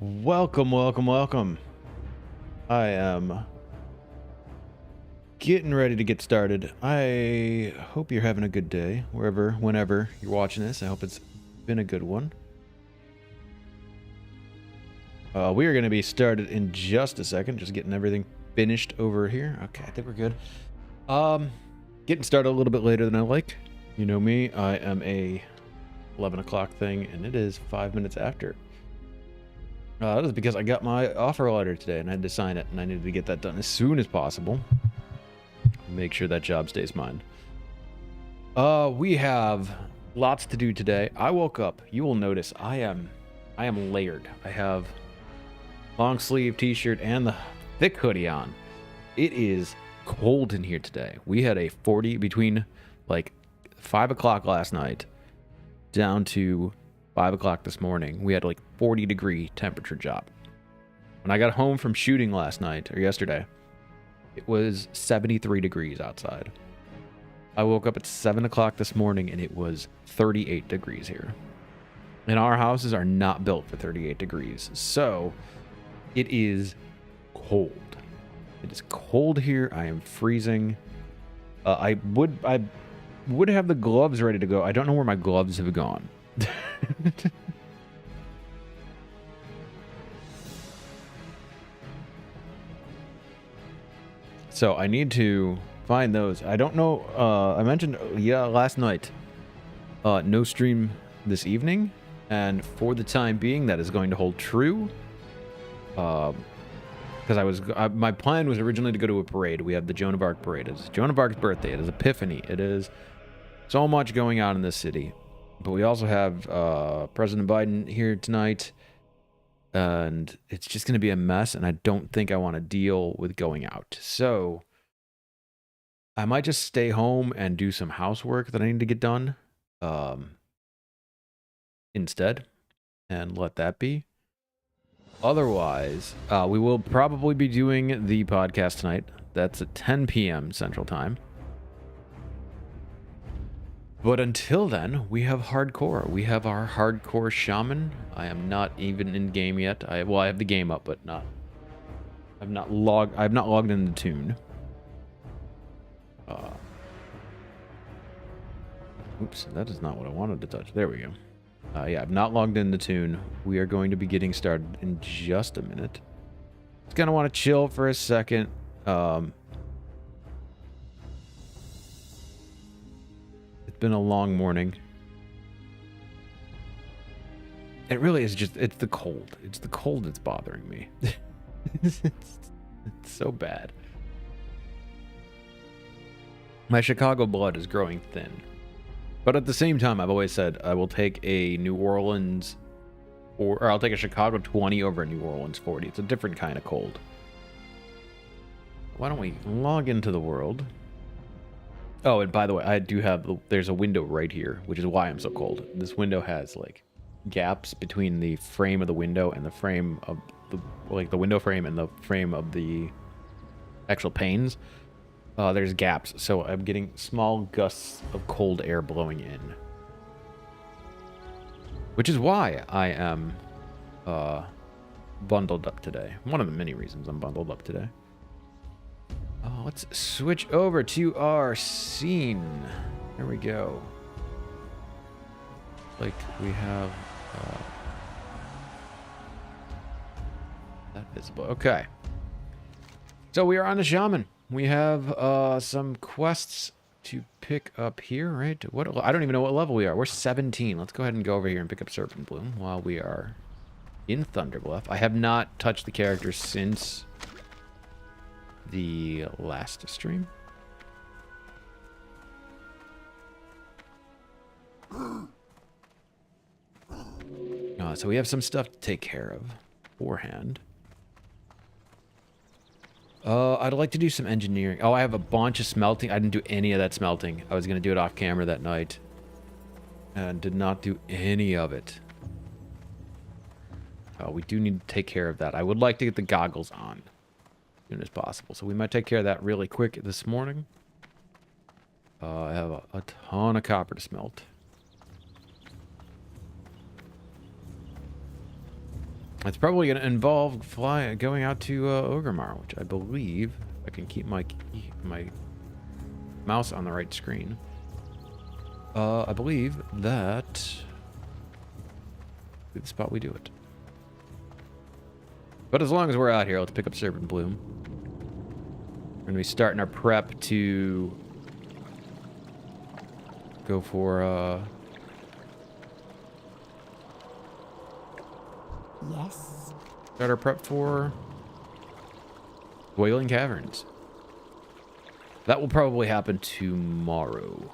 Welcome, welcome, welcome. I am getting ready to get started. I hope you're having a good day, whenever you're watching this. I hope it's been a good one. We are going to be started in just a second, just getting everything finished over here. Okay, I think we're good. Getting started a little bit later than I like. You know me, I am a 11 o'clock thing, and it is 5 minutes after. That is because I got my offer letter today and I had to sign it, and I needed to get that done as soon as possible. Make sure that job stays mine. We have lots to do today. I woke up. You will notice I am layered. I have long sleeve t-shirt and the thick hoodie on. It is cold in here today. We had a 40 between like 5 o'clock last night down to 5 o'clock this morning. We had like 40-degree temperature drop. When I got home from shooting last night, or yesterday, it was 73 degrees outside. I woke up at 7 o'clock this morning and it was 38 degrees here. And our houses are not built for 38 degrees. So it is cold. It is cold here. I am freezing. I would have the gloves ready to go. I don't know where my gloves have gone. So I need to find those. I don't know. I mentioned last night no stream this evening, and for the time being that is going to hold true, because my plan was originally to go to a parade. We have the Joan of Arc parade. It's Joan of Arc's birthday. It is Epiphany. It is so much going on in this city. But we also have President Biden here tonight, and it's just going to be a mess, and I don't think I want to deal with going out. So I might just stay home and do some housework that I need to get done instead, and let that be. Otherwise, we will probably be doing the podcast tonight. That's at 10 p.m. Central Time. But until then, we have hardcore. We have our hardcore shaman. I am not even in game yet. I have the game up, but not. I've not logged into Tune. Oops, that is not what I wanted to touch. There we go. Yeah, I've not logged into Tune. We are going to be getting started in just a minute. Just gonna want to chill for a second. It's been a long morning. It really is just, it's the cold. It's the cold that's bothering me. it's so bad. My Chicago blood is growing thin. But at the same time, I've always said I will take a New Orleans, or I'll take a Chicago 20 over a New Orleans 40. It's a different kind of cold. Why don't we log into the world? Oh, and by the way, I do have, there's a window right here, which is why I'm so cold. This window has like gaps between the frame of the window and the frame of the, like the window frame and the frame of the actual panes. There's gaps, so I'm getting small gusts of cold air blowing in. Which is why I am bundled up today. One of the many reasons I'm bundled up today. Let's switch over to our scene. There we go. Like we have that visible. Okay. So we are on the Shaman. We have some quests to pick up here, right? I don't even know what level we are. We're 17. Let's go ahead and go over here and pick up Serpent Bloom while we are in Thunderbluff. I have not touched the character since the last stream. So we have some stuff to take care of beforehand. I'd like to do some engineering. Oh, I have a bunch of smelting. I didn't do any of that smelting. I was going to do it off camera that night. And did not do any of it. We do need to take care of that. I would like to get the goggles on as soon as possible. So we might take care of that really quick this morning. I have a ton of copper to smelt. It's probably going to involve going out to Ogremar, which I believe I can keep my mouse on the right screen. I believe that the spot we do it. But as long as we're out here, let's pick up Serpent Bloom. We're going to be starting our prep to go for Yes. start our prep for Wailing Caverns. That will probably happen tomorrow.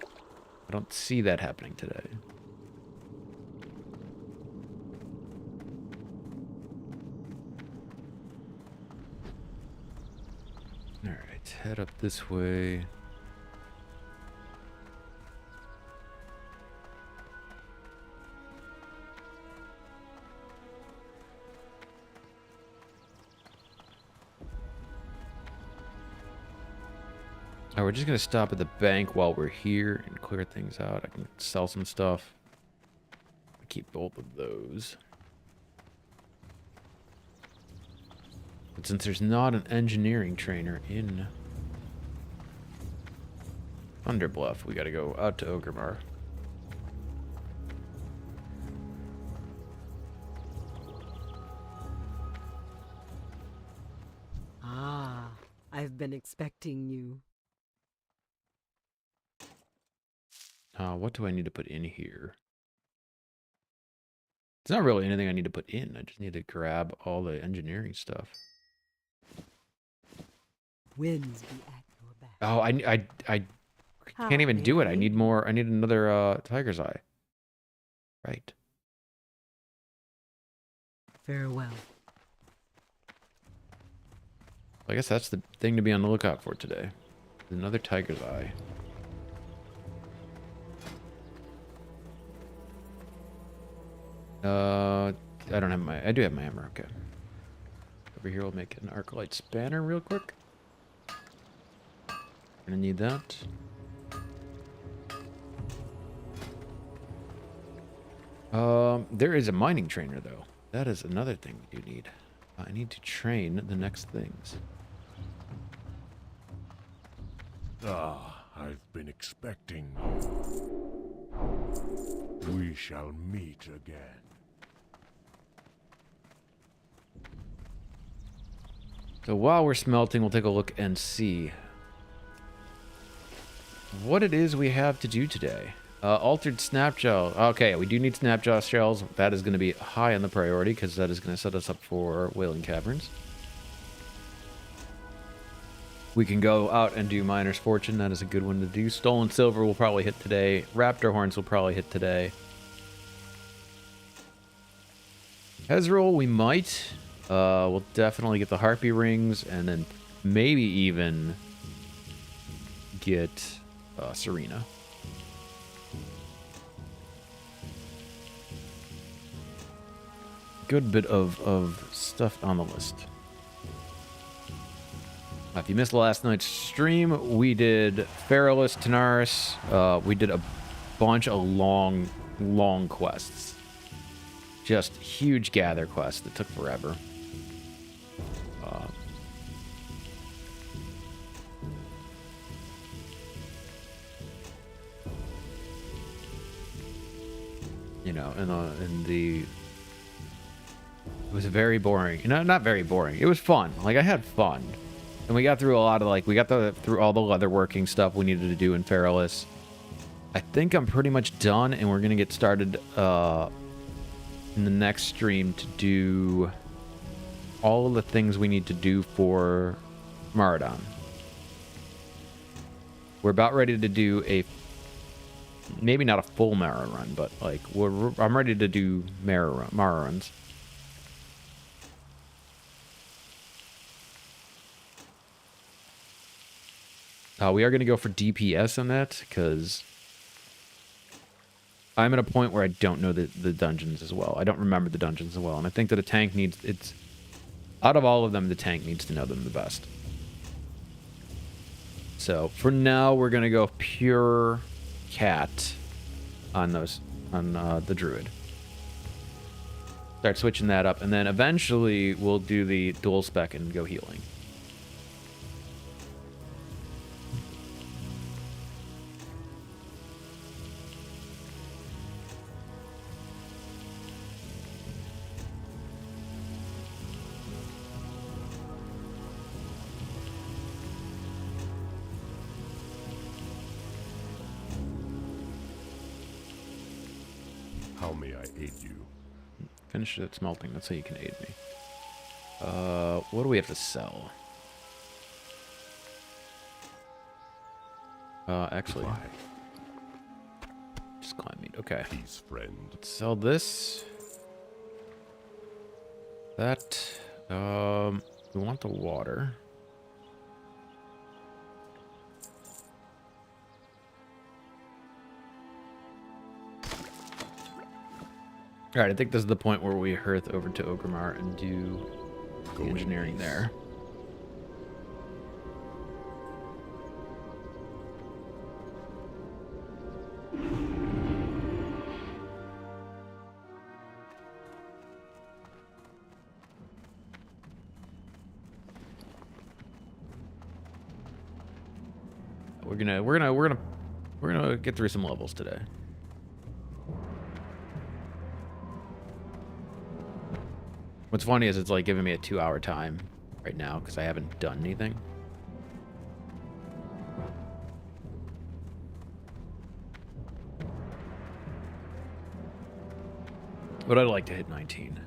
I don't see that happening today. Alright, head up this way. Oh, we're just gonna stop at the bank while we're here and clear things out. I can sell some stuff. Keep both of those. But since there's not an engineering trainer in Thunderbluff, we gotta go out to Ogremar. Ah, I've been expecting you. What do I need to put in here? It's not really anything I need to put in. I just need to grab all the engineering stuff. Winds be at your back. Oh, I can't even do it. I need more. I need another tiger's eye. Right. Farewell. I guess that's the thing to be on the lookout for today. Another tiger's eye. I don't have my... I do have my hammer, okay. Over here, we'll make an arclight spanner real quick. Gonna need that. There is a mining trainer, though. That is another thing we do need. I need to train the next things. Ah, I've been expecting you. We shall meet again. So while we're smelting, we'll take a look and see what it is we have to do today. Altered snapjaw. Okay, we do need snapjaw shells. That is going to be high on the priority because that is going to set us up for Wailing Caverns. We can go out and do Miner's Fortune. That is a good one to do. Stolen Silver will probably hit today. Raptor Horns will probably hit today. Ezreal, we might. We'll definitely get the Harpy Rings and then maybe even get Serena. Good bit of stuff on the list. If you missed last night's stream, we did Feralus, Tanaris. We did a bunch of long quests. Just huge gather quests that took forever. You know, in the it was very boring. You know, not very boring. It was fun. Like, I had fun. And we got through a lot of, like, through all the leather working stuff we needed to do in Feralus. I think I'm pretty much done, and we're going to get started in the next stream to do all of the things we need to do for Maradon. We're about ready to do a, maybe not a full Mara run, but, like, I'm ready to do Mara runs. We are going to go for DPS on that, because I'm at a point where I don't know the dungeons as well. I don't remember the dungeons as well, and I think that a tank needs... out of all of them, the tank needs to know them the best. So, for now, we're going to go pure cat on the Druid. Start switching that up, and then eventually we'll do the dual spec and go healing. How may I aid you? Finish it smelting. That's how you can aid me. What do we have to sell? Actually, Goodbye. just climb meat. Okay. Peace, friend. Let's sell this. That. We want the water. Alright, I think this is the point where we hearth over to Ogrimmar and do the engineering there. We're gonna get through some levels today. What's funny is it's like giving me a 2-hour time right now because I haven't done anything. But I'd like to hit 19.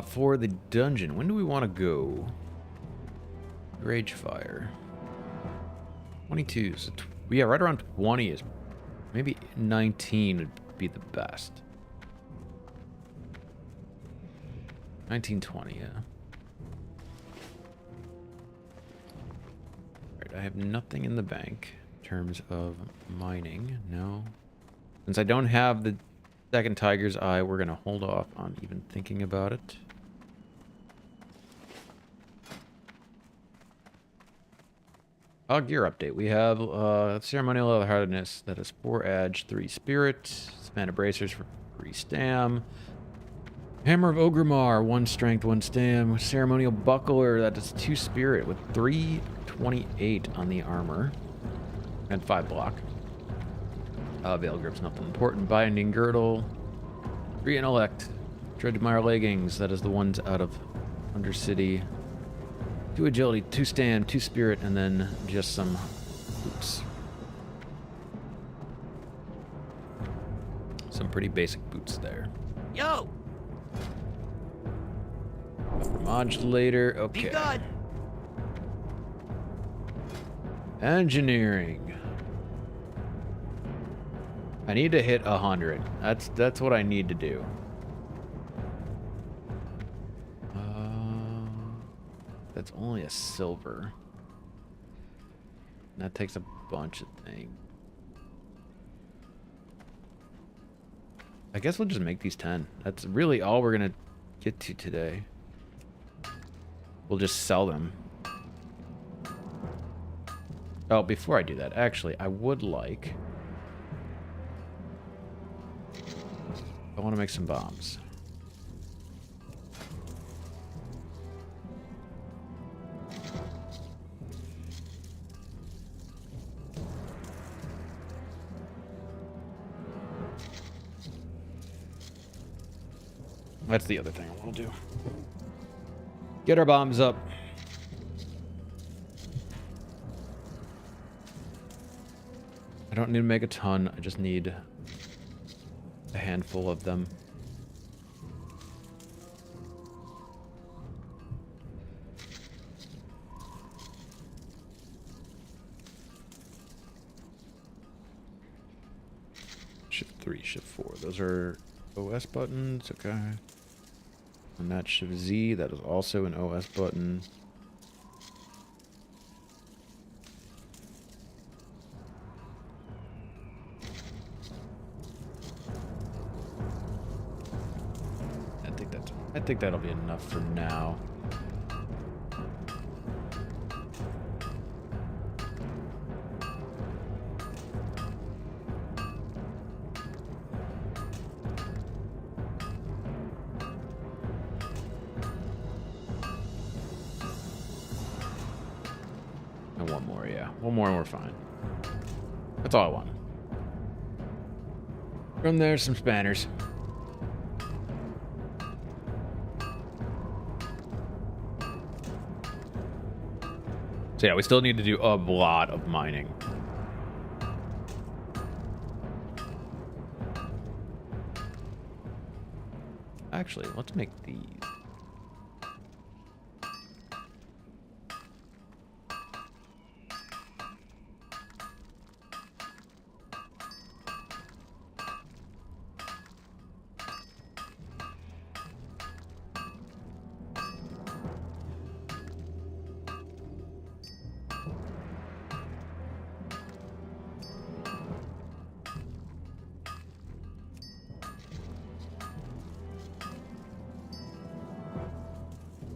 For the dungeon, when do we want to go? Rage Fire. 22. So yeah, right around 20 is maybe 19 would be the best. 1920, yeah. Alright, I have nothing in the bank in terms of mining. No. Since I don't have the second Tiger's Eye, we're going to hold off on even thinking about it. Gear update. We have Ceremonial of Hardness. That is 4 edge, 3 spirit. Span of Bracers for 3 stam. Hammer of Ogrimmar, 1 strength, 1 stam. Ceremonial Buckler, that is 2 spirit with 328 on the armor. And 5 block. Veil Grip's nothing important. Binding Girdle, 3 intellect. Dreadmire Leggings, that is the ones out of Undercity. 2 agility, 2 stam, 2 spirit, and then just some boots. Some pretty basic boots there. Yo! Upper modulator, okay. Be good! Engineering. I need to hit 100. That's what I need to do. That's only a silver. And that takes a bunch of things. I guess we'll just make these 10. That's really all we're gonna get to today. We'll just sell them. Oh, before I do that, actually, I would like... I want to make some bombs. That's the other thing I want to do. Get our bombs up. I don't need to make a ton. I just need a handful of them. Shift 3, Shift 4. Those are OS buttons. Okay. And that Shift Z, that is also an OS button. I think that'll be enough for now. And one more, yeah. One more and we're fine. That's all I want. From there, some spanners. So yeah, we still need to do a lot of mining. Actually, let's make these.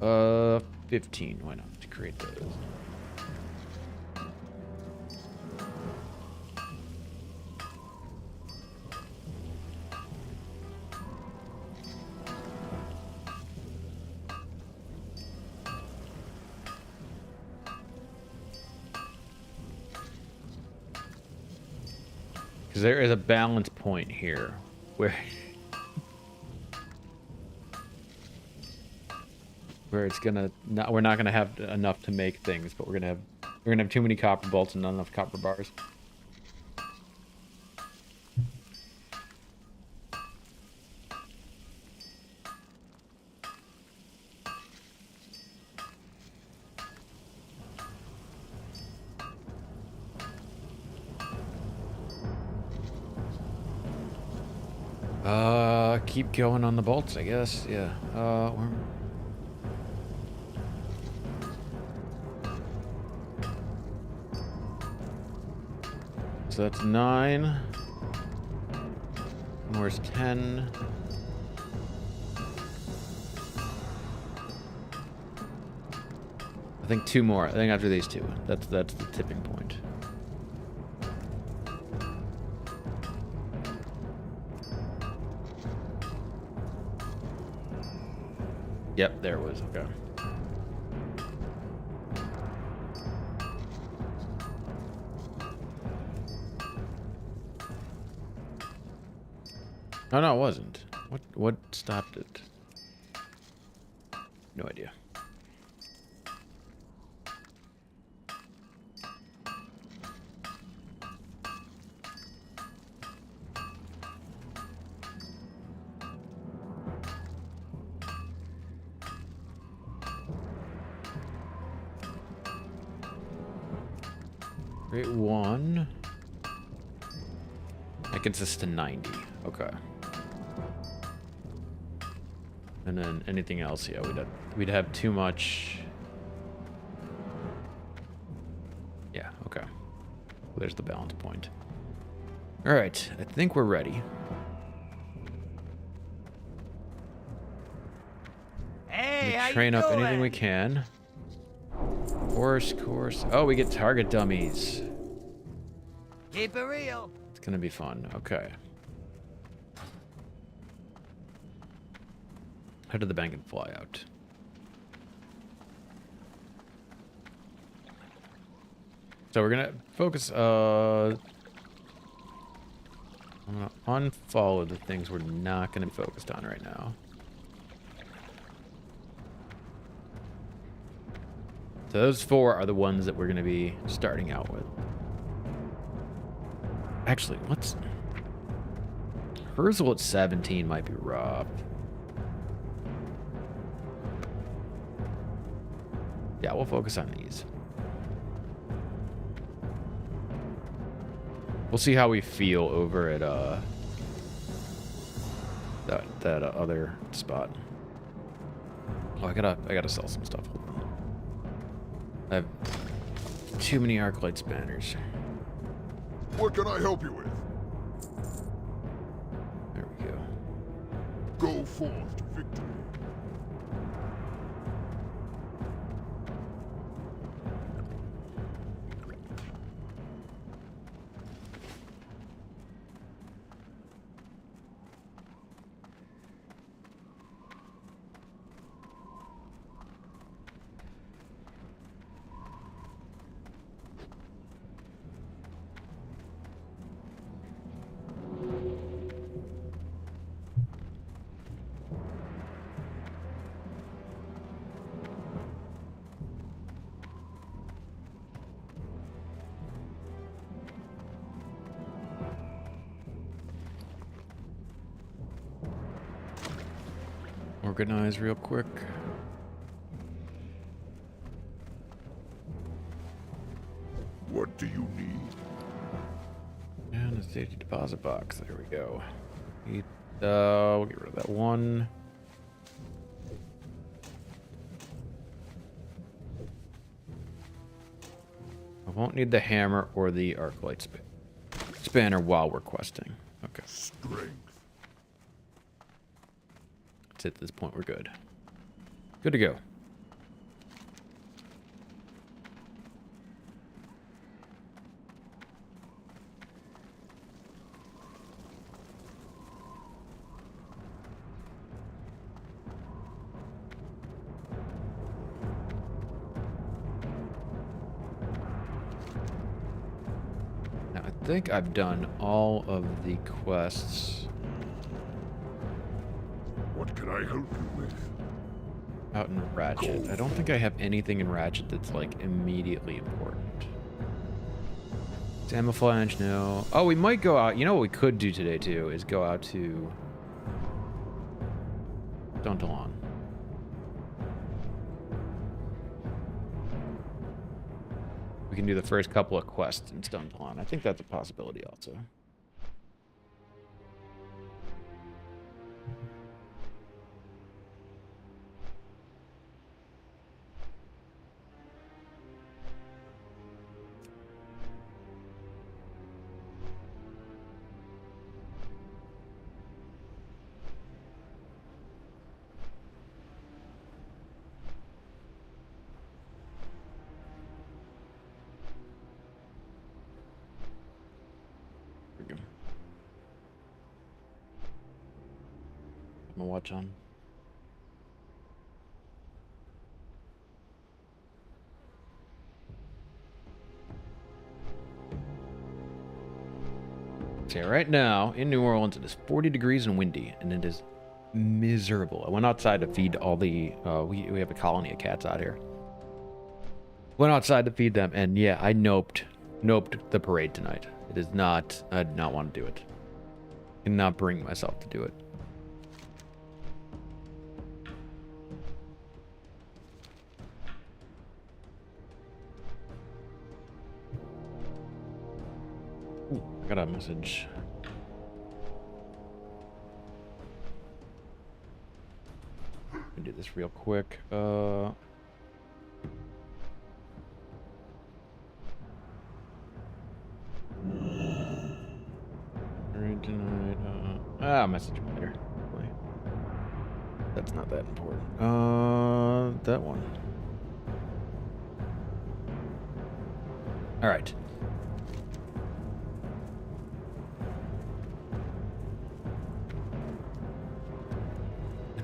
Uh, 15. Why not? To create those. Because there is a balance point here where it's gonna not, we're not gonna have enough to make things, but we're gonna have too many copper bolts and not enough copper bars. Keep going on the bolts, I guess. Yeah. So that's 9. Where's 10? I think 2 more. I think after these 2. That's the tipping point. Yep, there it was. Okay. Oh, no, it wasn't. What stopped it? No idea. Create 1. That gets us to 90. Okay. And then anything else, yeah, we'd have too much. Yeah, okay. There's the balance point. All right, I think we're ready. Hey, Train up anything we can. Course. Oh, we get target dummies. Keep it real. It's gonna be fun. Okay. Head to the bank and fly out. So we're gonna focus. I'm gonna unfollow the things we're not gonna be focused on right now. So those 4 are the ones that we're going to be starting out with. Actually, let's... Herzl at 17 might be rough. Yeah, we'll focus on these. We'll see how we feel over at that other spot. Oh, I gotta sell some stuff. I have too many arclight spanners. What can I help you with? There we go. Go forth to victory. Organize real quick. What do you need? And a safety deposit box. There we go. We'll get rid of that one. I won't need the hammer or the arclight spanner while we're questing. Okay. Strength. That's it. At this point, we're good. Good to go. I think I've done all of the quests What can I help you with? out in Ratchet. I don't think I have anything in Ratchet that's like immediately important. Camouflage, no. Oh, we might go out. You know what we could do today too is go out to Doomhowl. We can do the first couple of quests in Doomhowl. I think that's a possibility also. My watch on. Okay, right now in New Orleans it is 40 degrees and windy, and it is miserable. I went outside to feed all the we have a colony of cats out here. Went outside to feed them, and yeah, I noped the parade tonight. It is not. I did not want to do it. Cannot bring myself to do it. Ooh, I got a message. Let me do this real quick. Tonight. Message me later. That's not that important. That one. All right.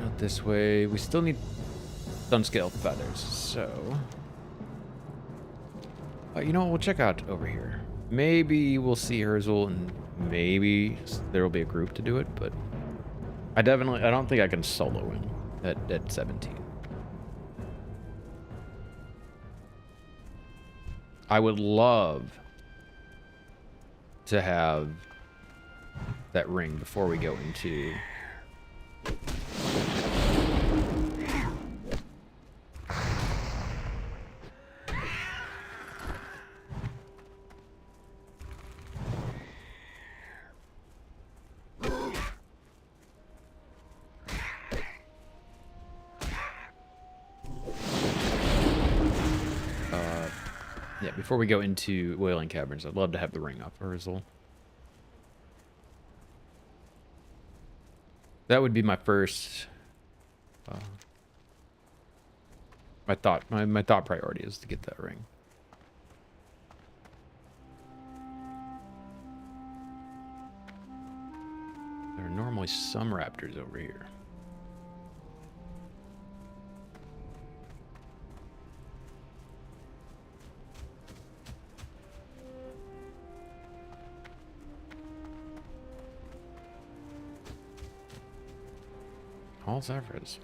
Out this way. We still need sunscale feathers, so. You know what? We'll check out over here. Maybe we'll see Herzl, and maybe there will be a group to do it, but I don't think I can solo him at 17. I would love to have that ring before we go into before we go into Wailing Caverns. I'd love to have the ring up for Herzl. That would be my first. My thought priority is to get that ring. There are normally some raptors over here. All Zephyrs.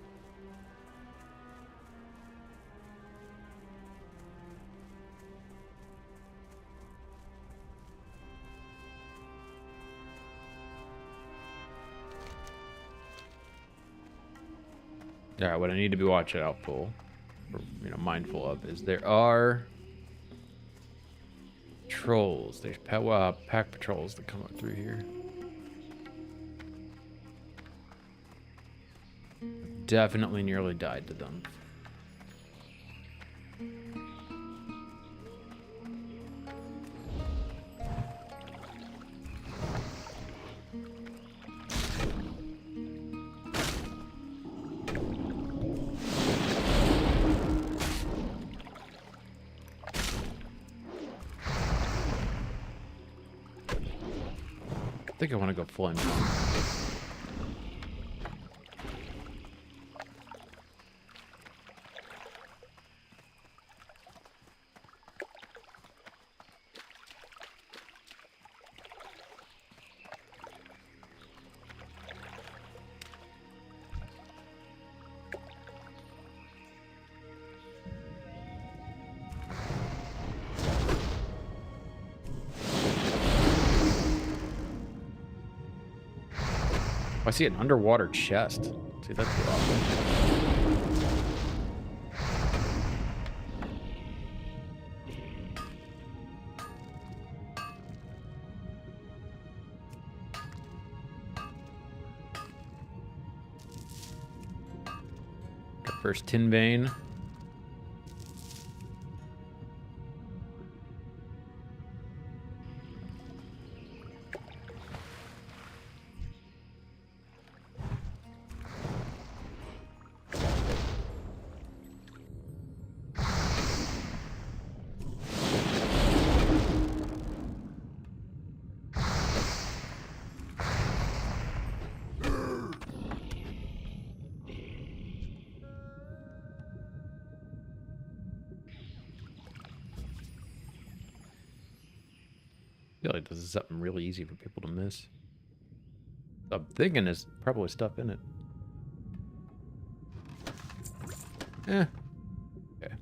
All right, what I need to be watching out for, or, mindful of, is there are trolls. There's pack patrols that come up through here. Definitely nearly died to them. I think I want to go flint. I see an underwater chest. See, that's awesome. First tin vein. I feel like this is something really easy for people to miss. I'm thinking there's probably stuff in it. Eh. Okay.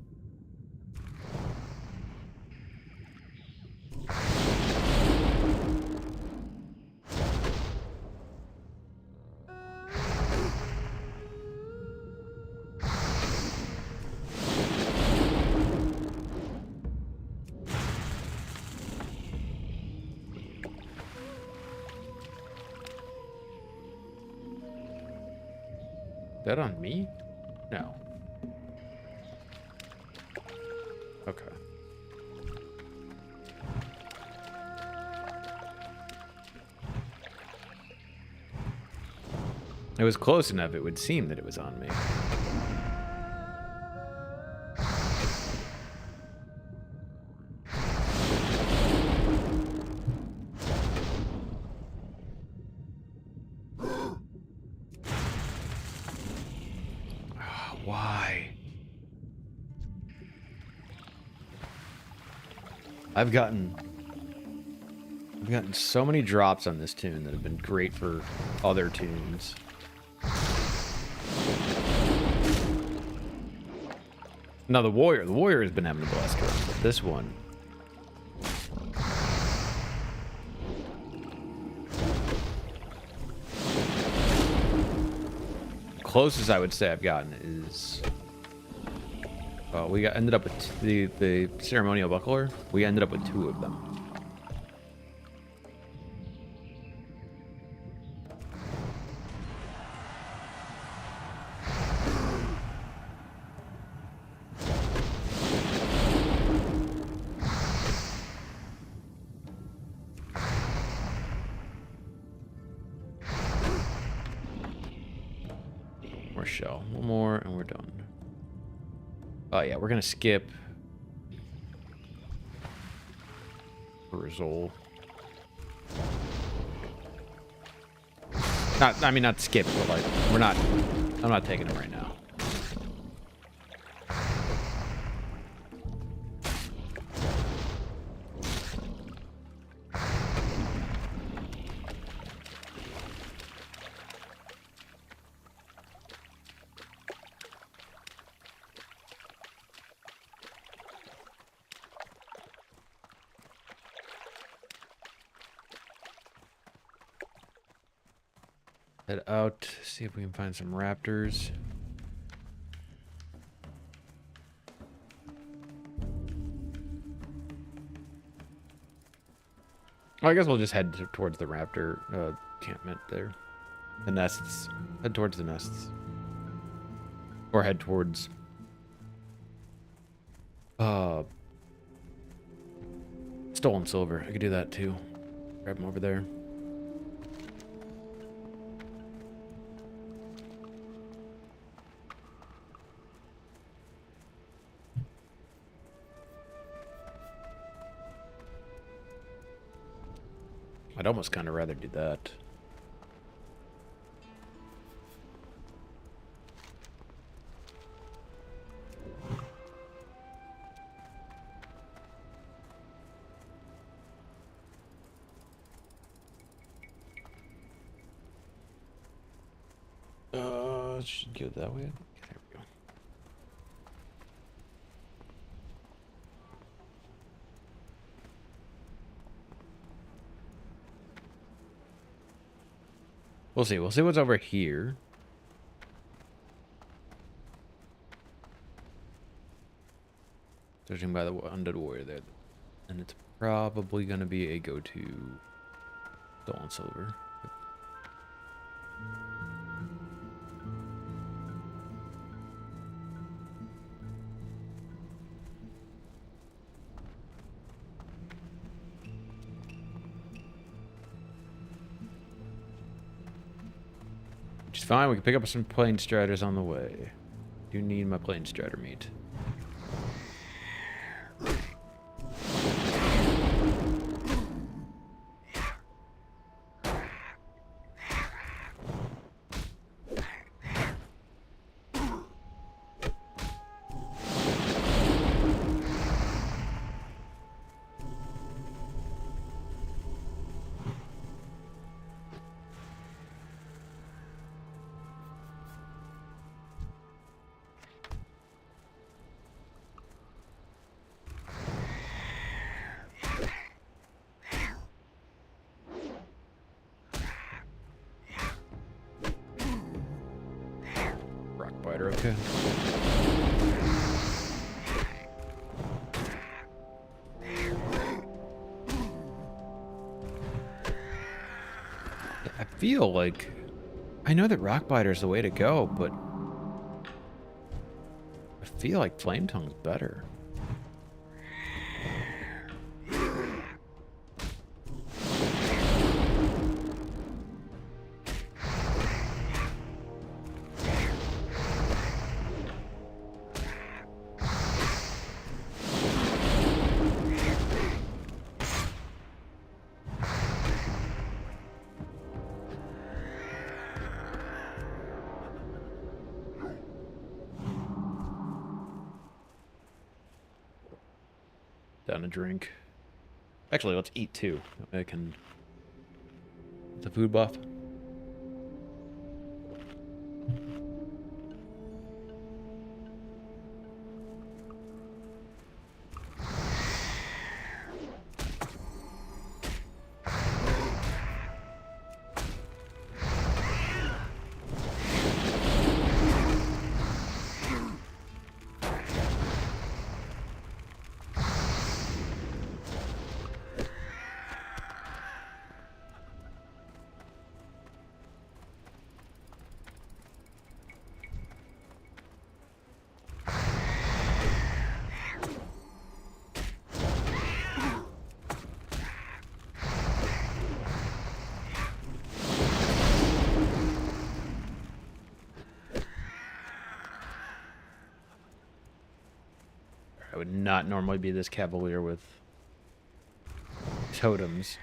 That on me? No. Okay. It was close enough, it would seem that it was on me. Why? I've gotten so many drops on this tune that have been great for other tunes. Now the warrior has been having a blast run, but this one. Closest I would say I've gotten is ended up with the ceremonial buckler. We ended up with 2 of them. More shell. One more and we're done. Oh yeah, we're gonna skip Rizol. Not skip it, but like I'm not taking it right now. Head out, see if we can find some raptors. I guess we'll just head towards the raptor encampment there. The nests. Head towards the nests. Or head towards... Stolen silver. I could do that too. Grab them over there. I'd almost kind of rather do that. Should go that way. There we go. We'll see. We'll see what's over here. Judging by the undead warrior there, and it's probably gonna be a go-to stolen silver. Which is fine. We can pick up some plane striders on the way. Do need my plane strider meat. Okay. I feel like I know that Rockbiter is the way to go, but I feel like Flame Tongue's better. Down a drink. Actually, let's eat too. I can. The food buff. I would not normally be this cavalier with totems.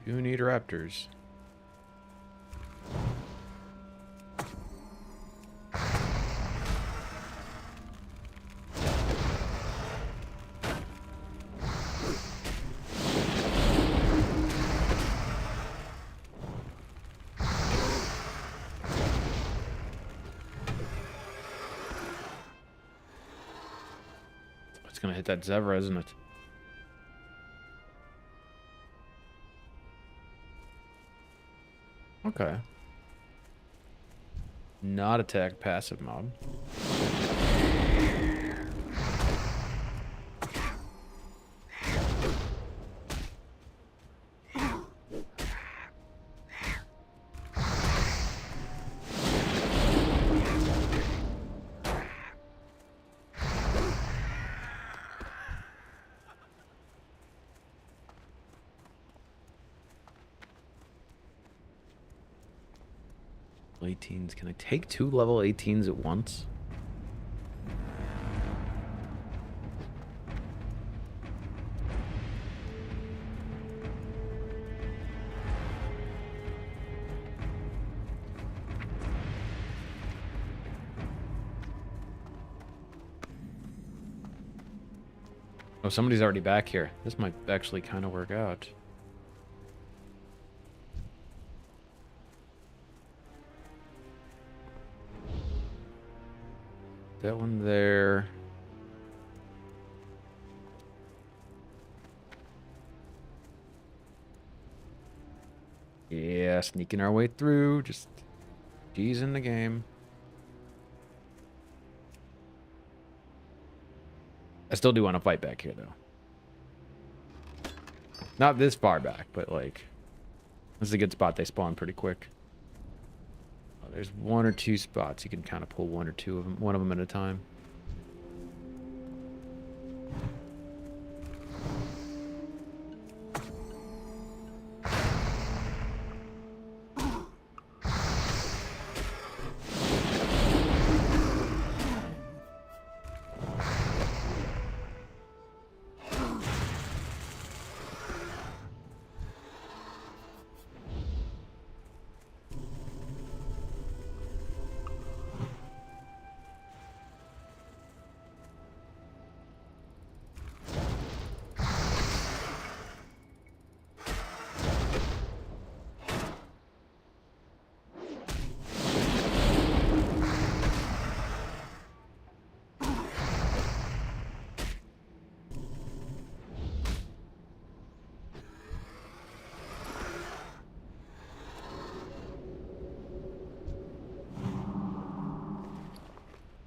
Do need raptors. It's gonna hit that Zevra, isn't it? Okay. Not attack passive mob. Level 18s. Can I take 2 level 18s at once? Oh, somebody's already back here. This might actually kind of work out. That one there. Yeah, sneaking our way through. Just G's in the game. I still do want to fight back here, though. Not this far back, but like, this is a good spot. They spawn pretty quick. Oh, there's 1 or 2 spots. You can kind of pull 1 or 2 of them, one of them at a time.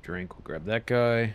Drink, we'll grab that guy.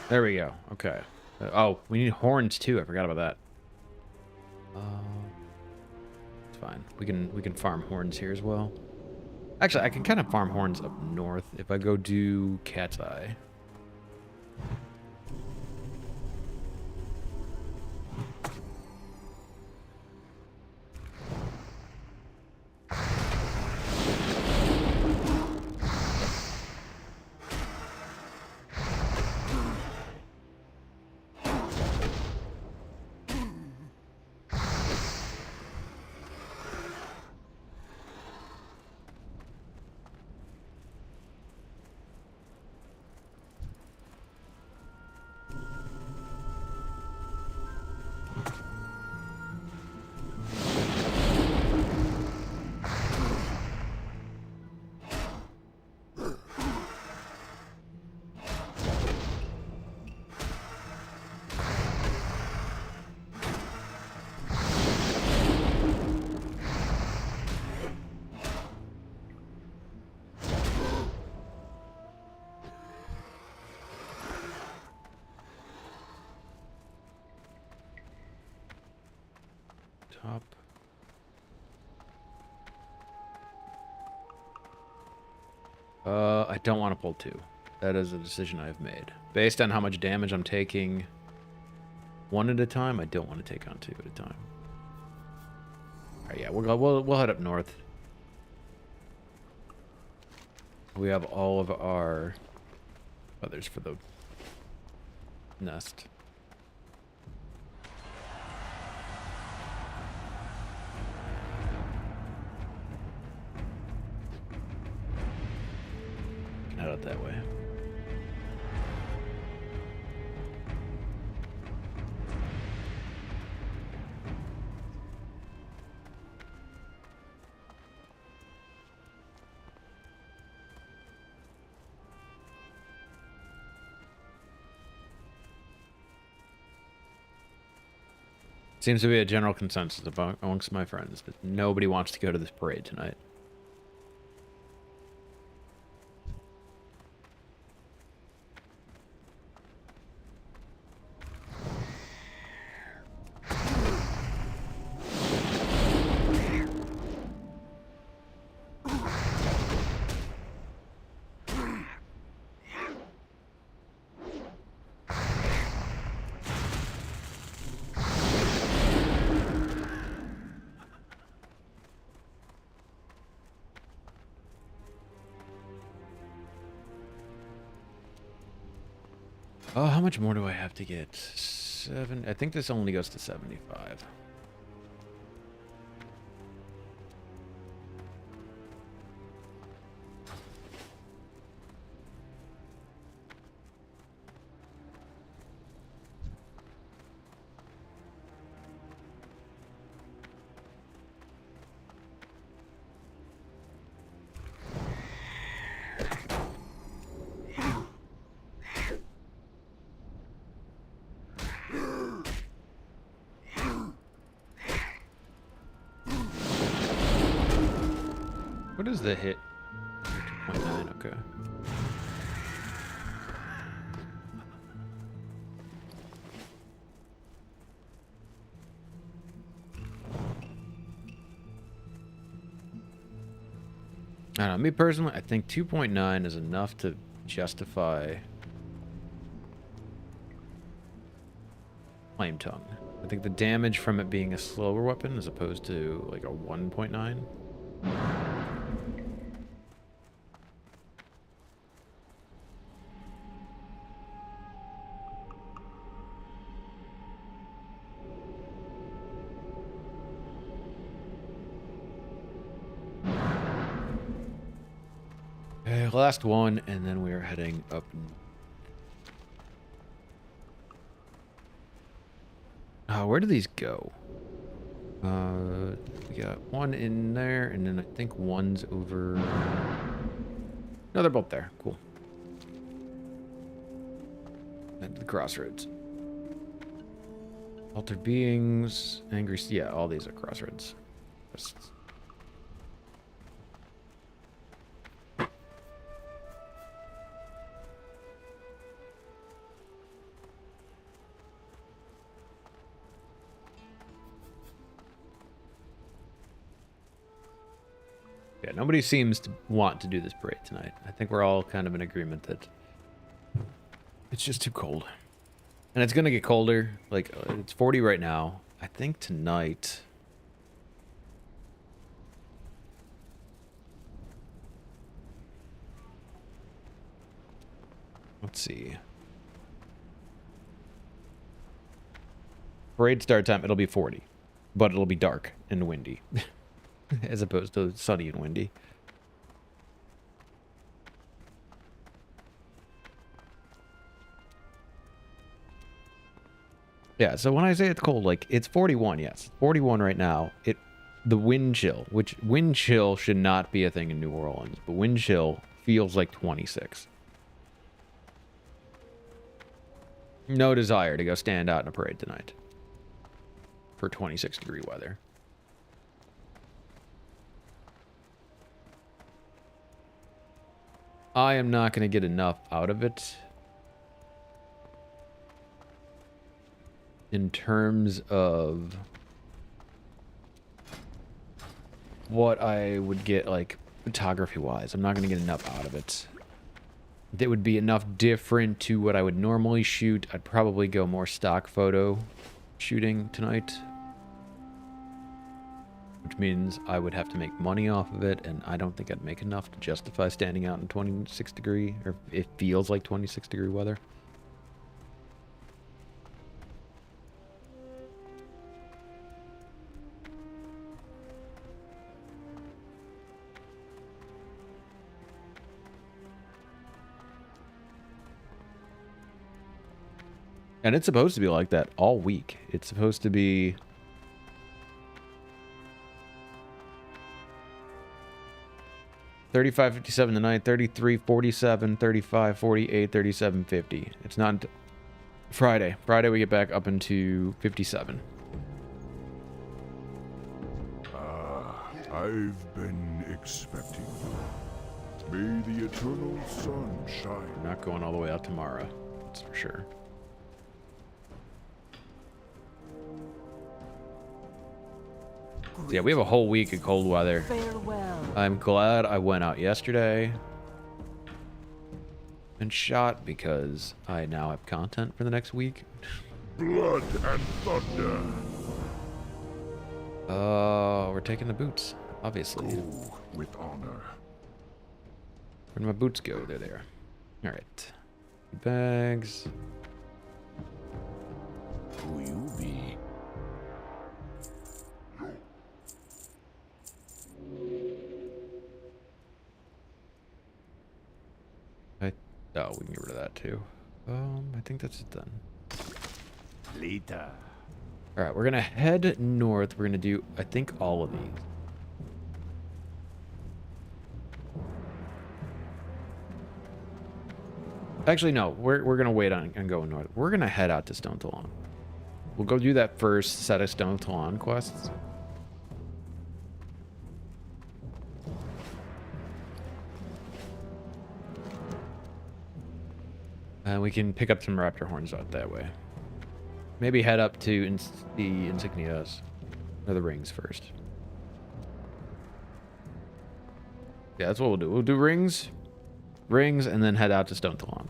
There we go. Okay. Oh, we need horns too. I forgot about that. It's fine. We can farm horns here as well. Actually, I can kind of farm horns up north if I go do Cat's Eye. top. I don't want to pull 2. That is a decision I've made. Based on how much damage I'm taking 1 at a time, I don't want to take on 2 at a time. Alright, yeah, we'll head up north. We have all of our others for the nest. Head out that way. Seems to be a general consensus amongst my friends that nobody wants to go to this parade tonight. Oh, how much more do I have to get? 7. I think this only goes to 75. What is the hit? 2.9, okay. I don't know, me personally, I think 2.9 is enough to justify Flame Tongue. I think the damage from it being a slower weapon as opposed to like a 1.9. Okay, last one, and then we are heading up. Where do these go? We got one in there, and then I think one's over. No, they're both there. Cool. And the crossroads. Altered beings, angry. Yeah, all these are crossroads. Yeah, nobody seems to want to do this parade tonight. I think we're all kind of in agreement that it's just too cold. And it's going to get colder. Like, it's 40 right now. I think tonight... Let's see. Parade start time, it'll be 40. But it'll be dark and windy. As opposed to sunny and windy. Yeah, so when I say it's cold, like, it's 41, yes. 41 right now. The wind chill, which wind chill should not be a thing in New Orleans, but wind chill feels like 26. No desire to go stand out in a parade tonight. For 26-degree weather. I am not going to get enough out of it in terms of what I would get, like, photography-wise. I'm not going to get enough out of it. That would be enough different to what I would normally shoot. I'd probably go more stock photo shooting tonight. Which means I would have to make money off of it, and I don't think I'd make enough to justify standing out in 26 degree, or it feels like 26 degree weather. And it's supposed to be like that all week. It's supposed to be... $35.57 tonight, $33.47, $35.48, $37.50. It's not Friday. Friday we get back up into 57. I've been expecting you. May the eternal sun shine. We're not going all the way out tomorrow. That's for sure. So yeah, we have a whole week of cold weather. Farewell. I'm glad I went out yesterday and shot because I now have content for the next week. Blood and thunder. We're taking the boots, obviously. Go with honor. Where'd my boots go? They're there. All right. Bags. Who you be? Oh, we can get rid of that too. I think that's it done. Later. All right, we're gonna head north. We're gonna do, I think, all of these. Actually, no. We're gonna wait on going north. We're gonna head out to Stone Talon. We'll go do that first set of Stone Talon quests. And we can pick up some raptor horns out that way. Maybe head up to the insignias, or the rings first. Yeah, that's what we'll do. We'll do rings, and then head out to Stone Talon.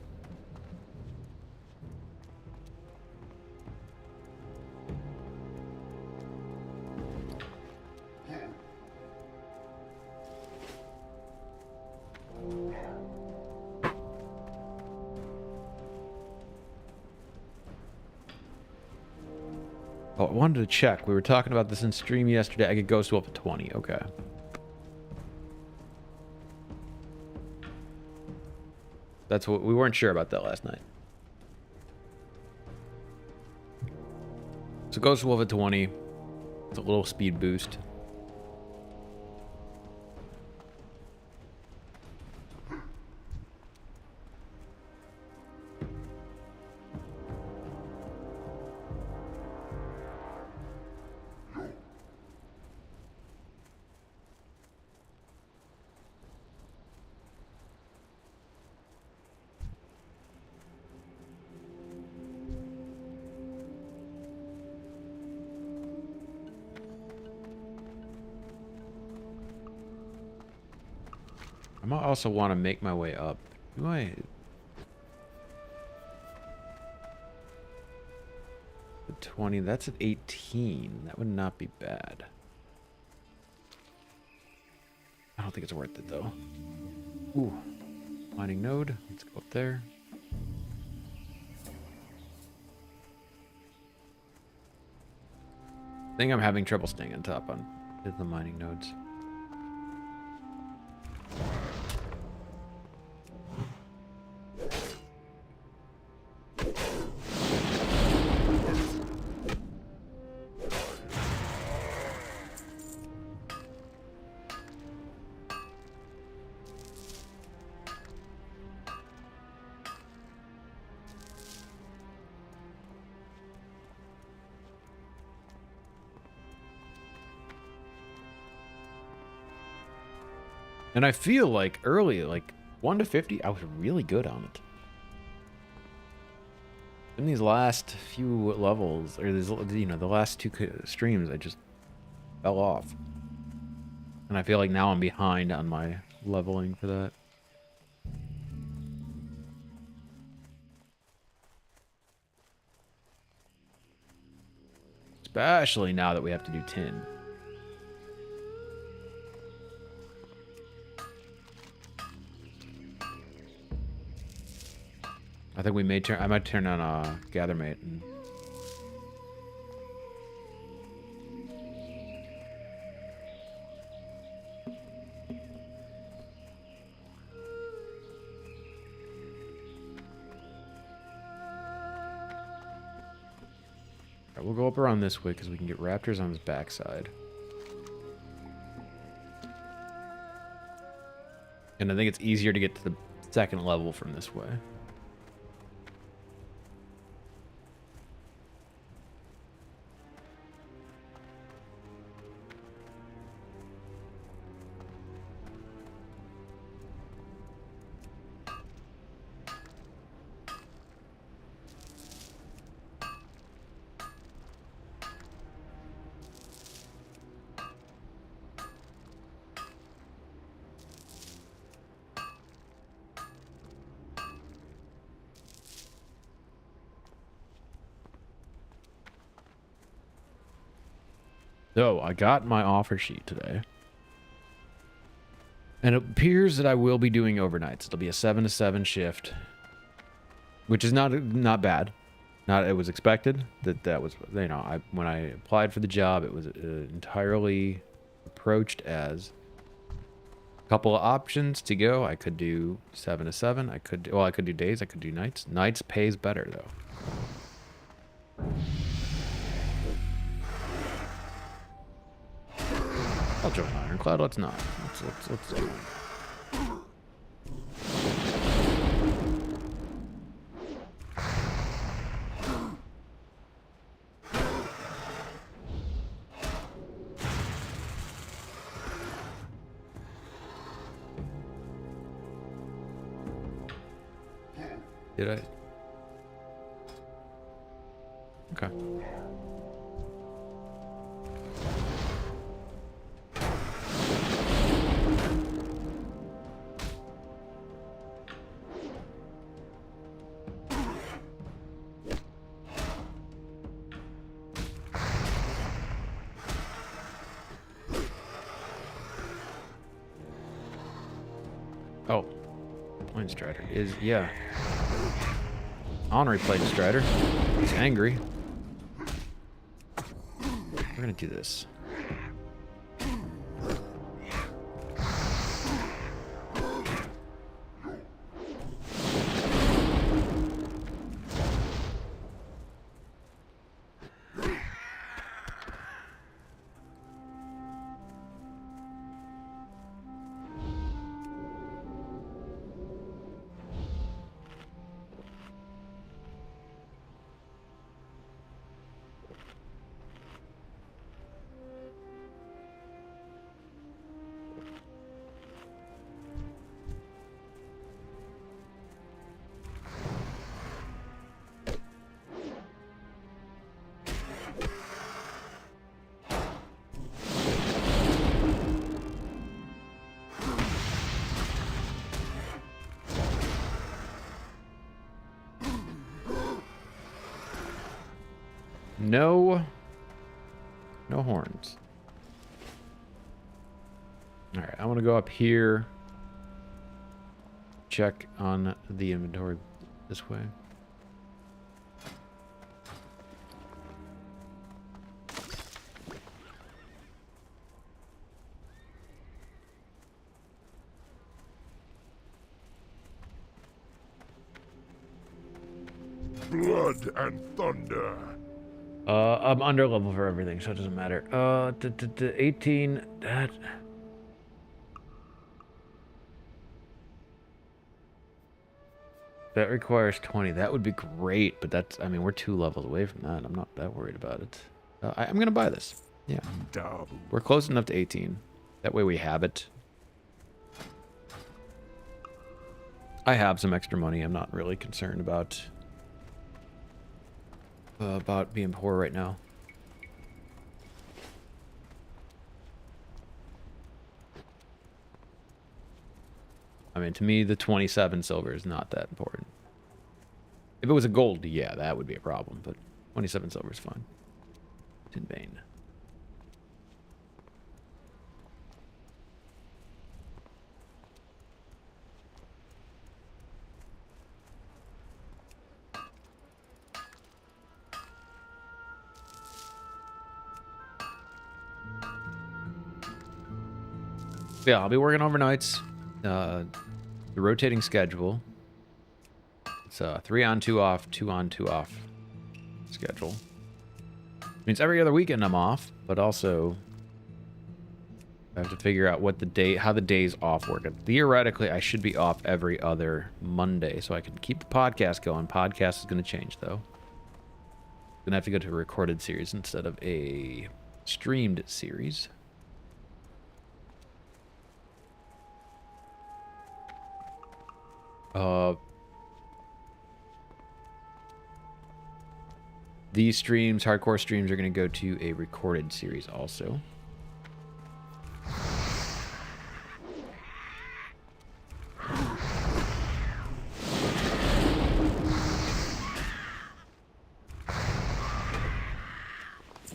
Oh, I wanted to check. We were talking about this in stream yesterday. I could ghost up at 20. Okay. That's what we weren't sure about that last night. So Ghost Wolf at 20. It's a little speed boost. I might also want to make my way up. Do I? The 20, that's at 18. That would not be bad. I don't think it's worth it though. Ooh. Mining node. Let's go up there. I think I'm having trouble staying on top on the mining nodes. And I feel like early, like 1 to 50, I was really good on it. In these last few levels, or these, you know, the last two streams, I just fell off. And I feel like now I'm behind on my leveling for that. Especially now that we have to do tin. I think we may turn. I might turn on Gathermate. And... Right, we'll go up around this way because we can get raptors on his backside. And I think it's easier to get to the second level from this way. So, I got my offer sheet today. And it appears that I will be doing overnights. It'll be a 7 to 7 shift. Which is not bad. It was expected. That was, you know, when I applied for the job, it was entirely approached as a couple of options to go. I could do 7 to 7. I could do days. I could do nights. Nights pays better, though. I'll join Ironclad. Let's not. Let's do it. Did I? Okay. Oh, Plane Strider is, yeah. Honorary Plane Strider. He's angry. We're gonna do this. No horns. All right, I want to go up here. Check on the inventory this way. Blood and thunder. I'm under level for everything, so it doesn't matter. 18, that requires 20. That would be great, but that's, I mean, we're 2 levels away from that. I'm not that worried about it. I'm gonna buy this. Yeah. We're close enough to 18. That way we have it. I have some extra money. I'm not really concerned about being poor right now. I mean, to me, the 27 silver is not that important. If it was a gold, yeah, that would be a problem, but 27 silver is fine. It's in vain. Yeah, I'll be working overnights. The rotating schedule. It's 3 on, 2 off, 2 on, 2 off schedule. Means every other weekend I'm off, but also I have to figure out what the day, how the days off work. Theoretically, I should be off every other Monday, so I can keep the podcast going. Podcast is going to change, though. Gonna have to go to a recorded series instead of a streamed series. These streams, hardcore streams, are going to go to a recorded series also.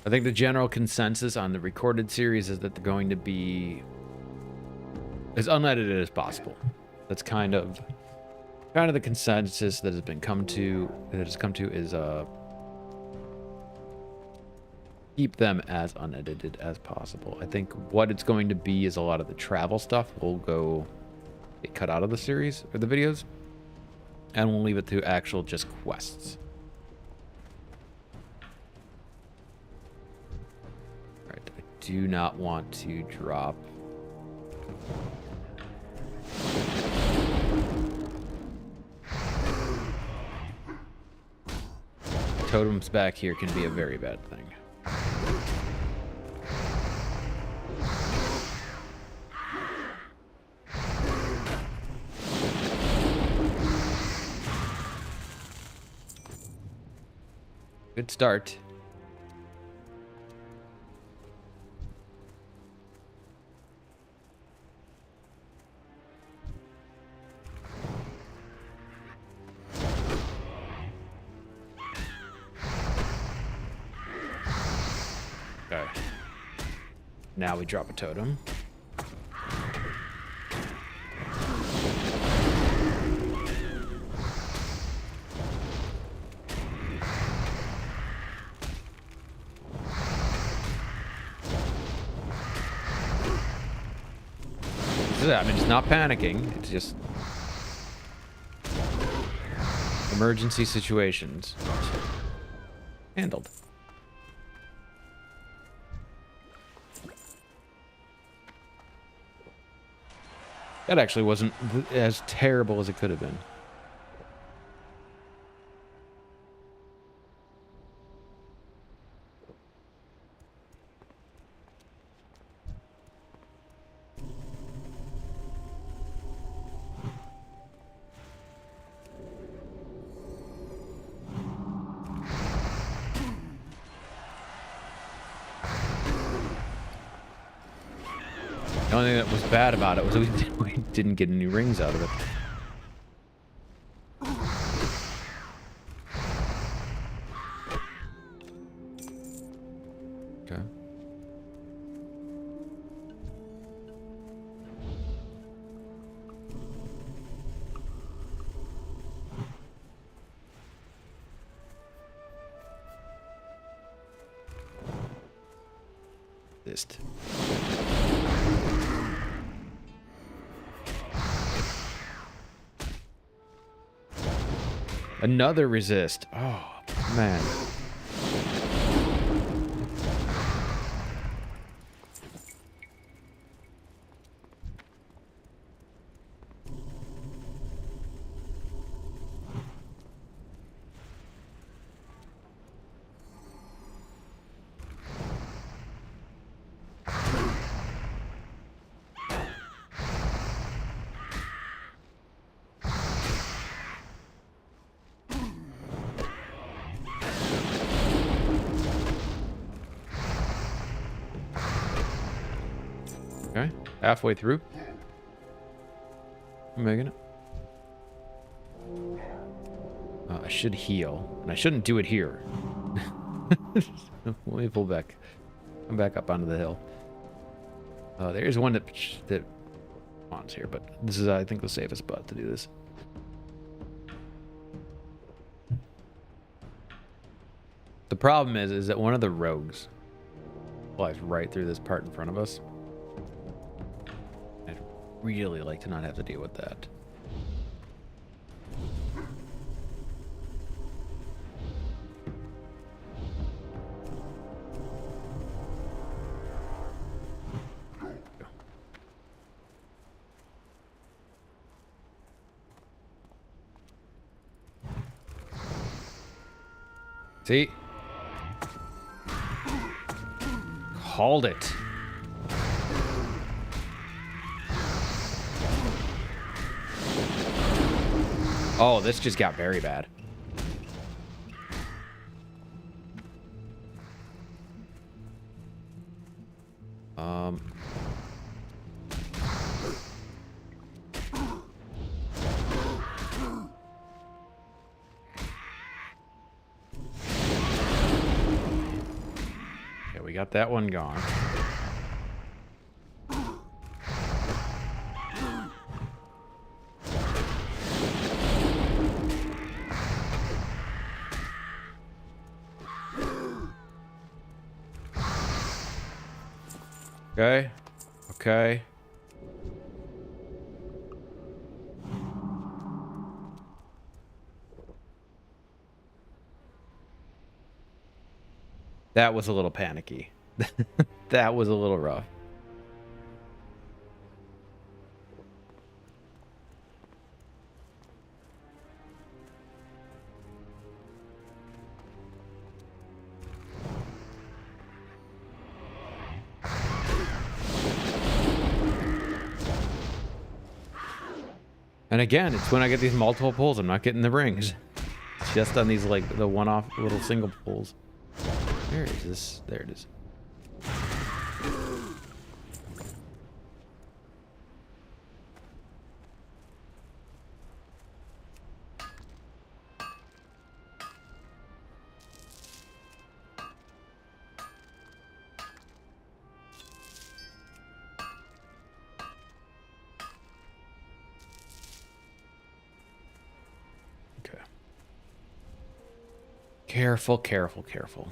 I think the general consensus on the recorded series is that they're going to be as unedited as possible. That's kind of the consensus that has come to is keep them as unedited as possible. I think what it's going to be is a lot of the travel stuff will get cut out of the series or the videos, and we'll leave it to actual just quests. All right, I do not want to drop. Totems back here can be a very bad thing. Good start. Okay. Now we drop a totem. I mean, it's not panicking. It's just emergency situations handled. That actually wasn't as terrible as it could have been. The only thing that was bad about it was we didn't get any rings out of it. Okay. List. Another resist. Oh, man. Okay, halfway through. I'm making it. I should heal, and I shouldn't do it here. Let me pull back. Come back up onto the hill. There's one that spawns here, but this is, I think, the safest spot to do this. The problem is that one of the rogues flies right through this part in front of us. I'd really like to not have to deal with that. See? Called it. Oh, this just got very bad. Okay, we got that one gone. Okay. Okay. That was a little panicky. That was a little rough. And again, it's when I get these multiple pulls, I'm not getting the rings. It's just on these, like, the one-off little single pulls. Where is this? There it is. Okay. Careful, careful, careful.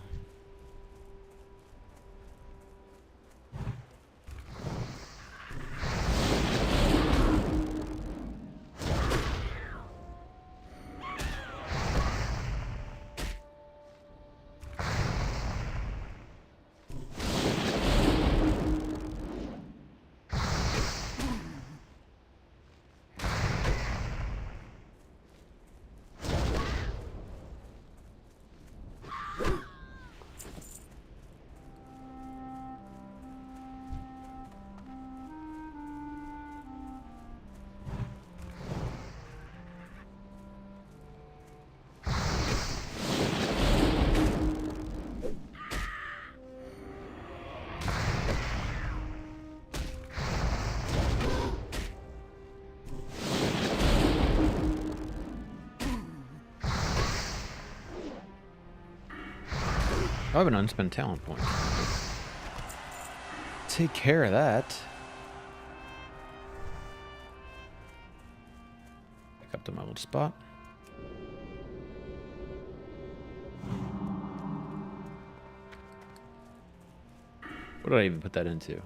I have an unspent talent point. Take care of that. Back up to my little spot. What did I even put that into?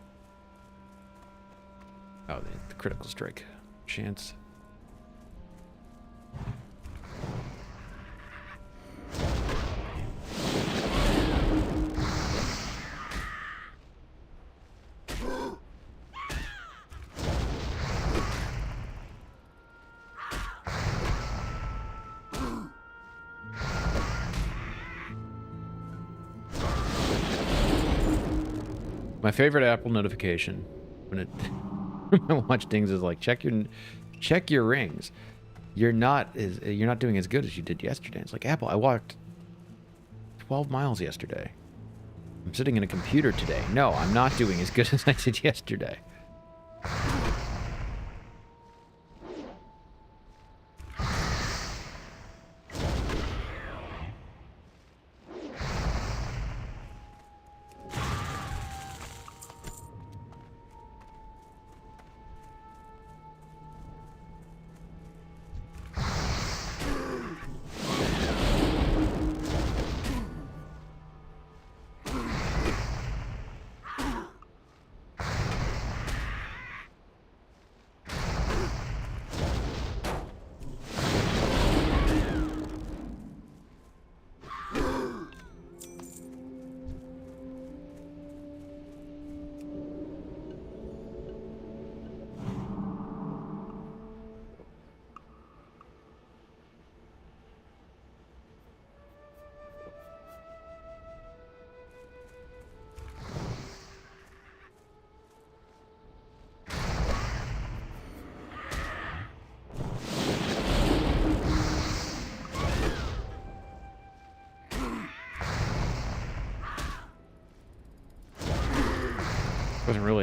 Oh, the critical strike chance. My favorite Apple notification when it when I watch things is like check your rings. You're not doing as good as you did yesterday. It's like, Apple, I walked 12 miles yesterday. I'm sitting in a computer today. No, I'm not doing as good as I did yesterday.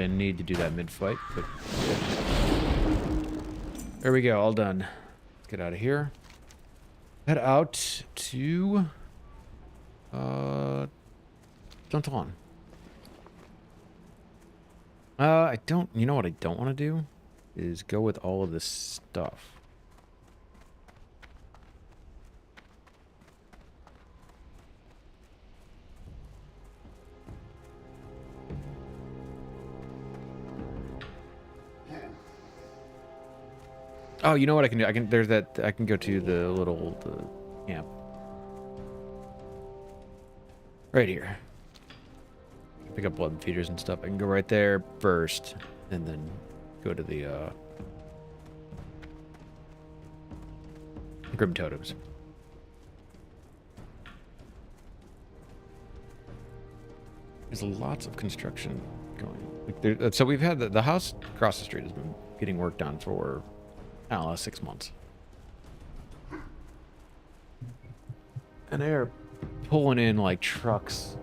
really a need to do that mid-fight, but there we go, all done. Let's get out of here. Head out to Duntalon. I don't, you know what I don't want to do is go with all of this stuff. Oh, you know what I can do? I can go to the camp. Right here. Pick up blood feeders and stuff. I can go right there first, and then go to the Grim Totems. There's lots of construction going. Like so we've had the house across the street has been getting worked on for, I don't know, 6 months. And they're pulling in like trucks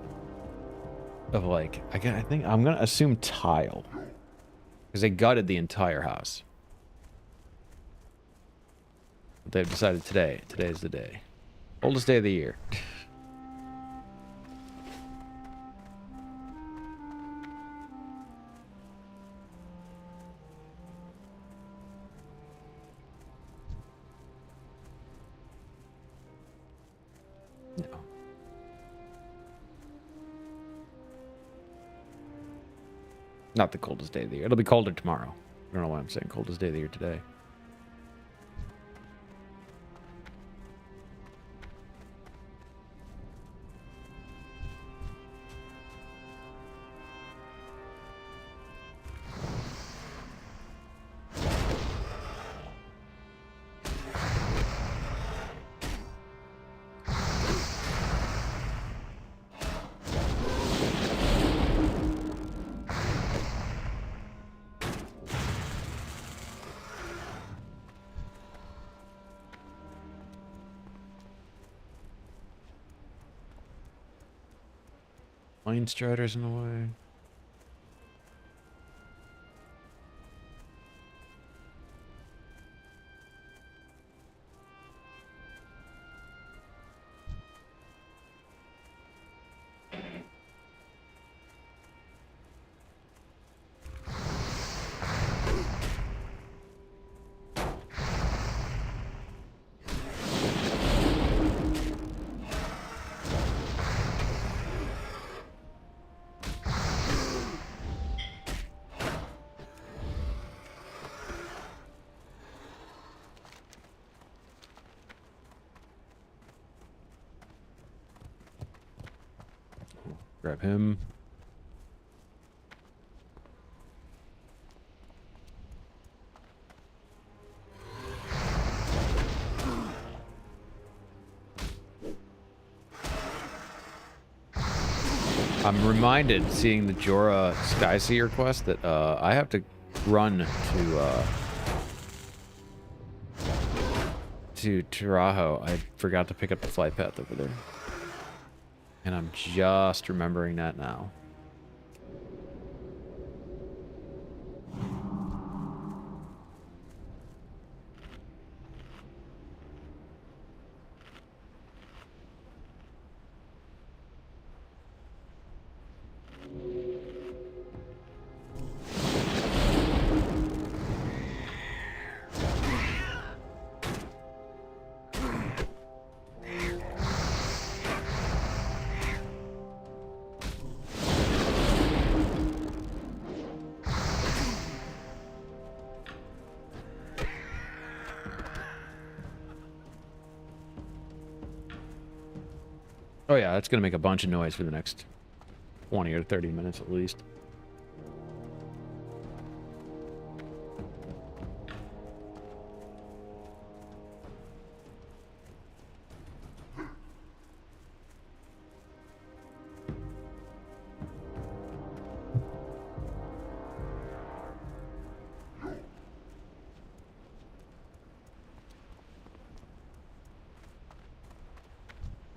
of like, I think I'm gonna assume tile, because they gutted the entire house. But they've decided today's the day. Oldest day of the year. No. Not the coldest day of the year. It'll be colder tomorrow. I don't know why I'm saying coldest day of the year today. Plane striders in the way. Grab him. I'm reminded, seeing the Jorah Skyseer quest, that I have to run to Taraho. I forgot to pick up the flight path over there. And I'm just remembering that now. Oh yeah, that's gonna make a bunch of noise for the next 20 or 30 minutes at least.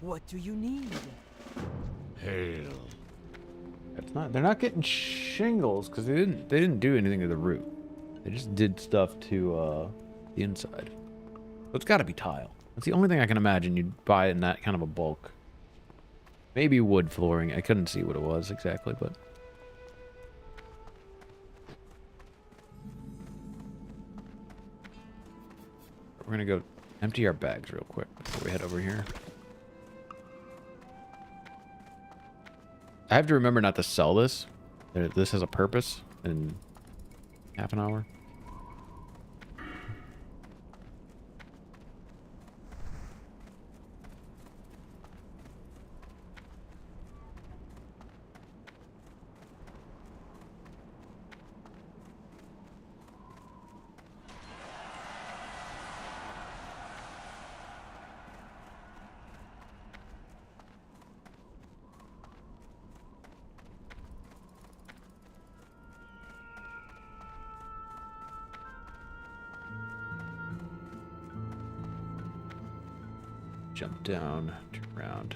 What do you need? Hail. That's not. They're not getting shingles because they didn't do anything to the roof. They just did stuff to the inside. So it's got to be tile. That's the only thing I can imagine you'd buy in that kind of a bulk. Maybe wood flooring. I couldn't see what it was exactly, but... We're gonna go empty our bags real quick before we head over here. I have to remember not to sell this. This has a purpose in half an hour. Jump down, turn around.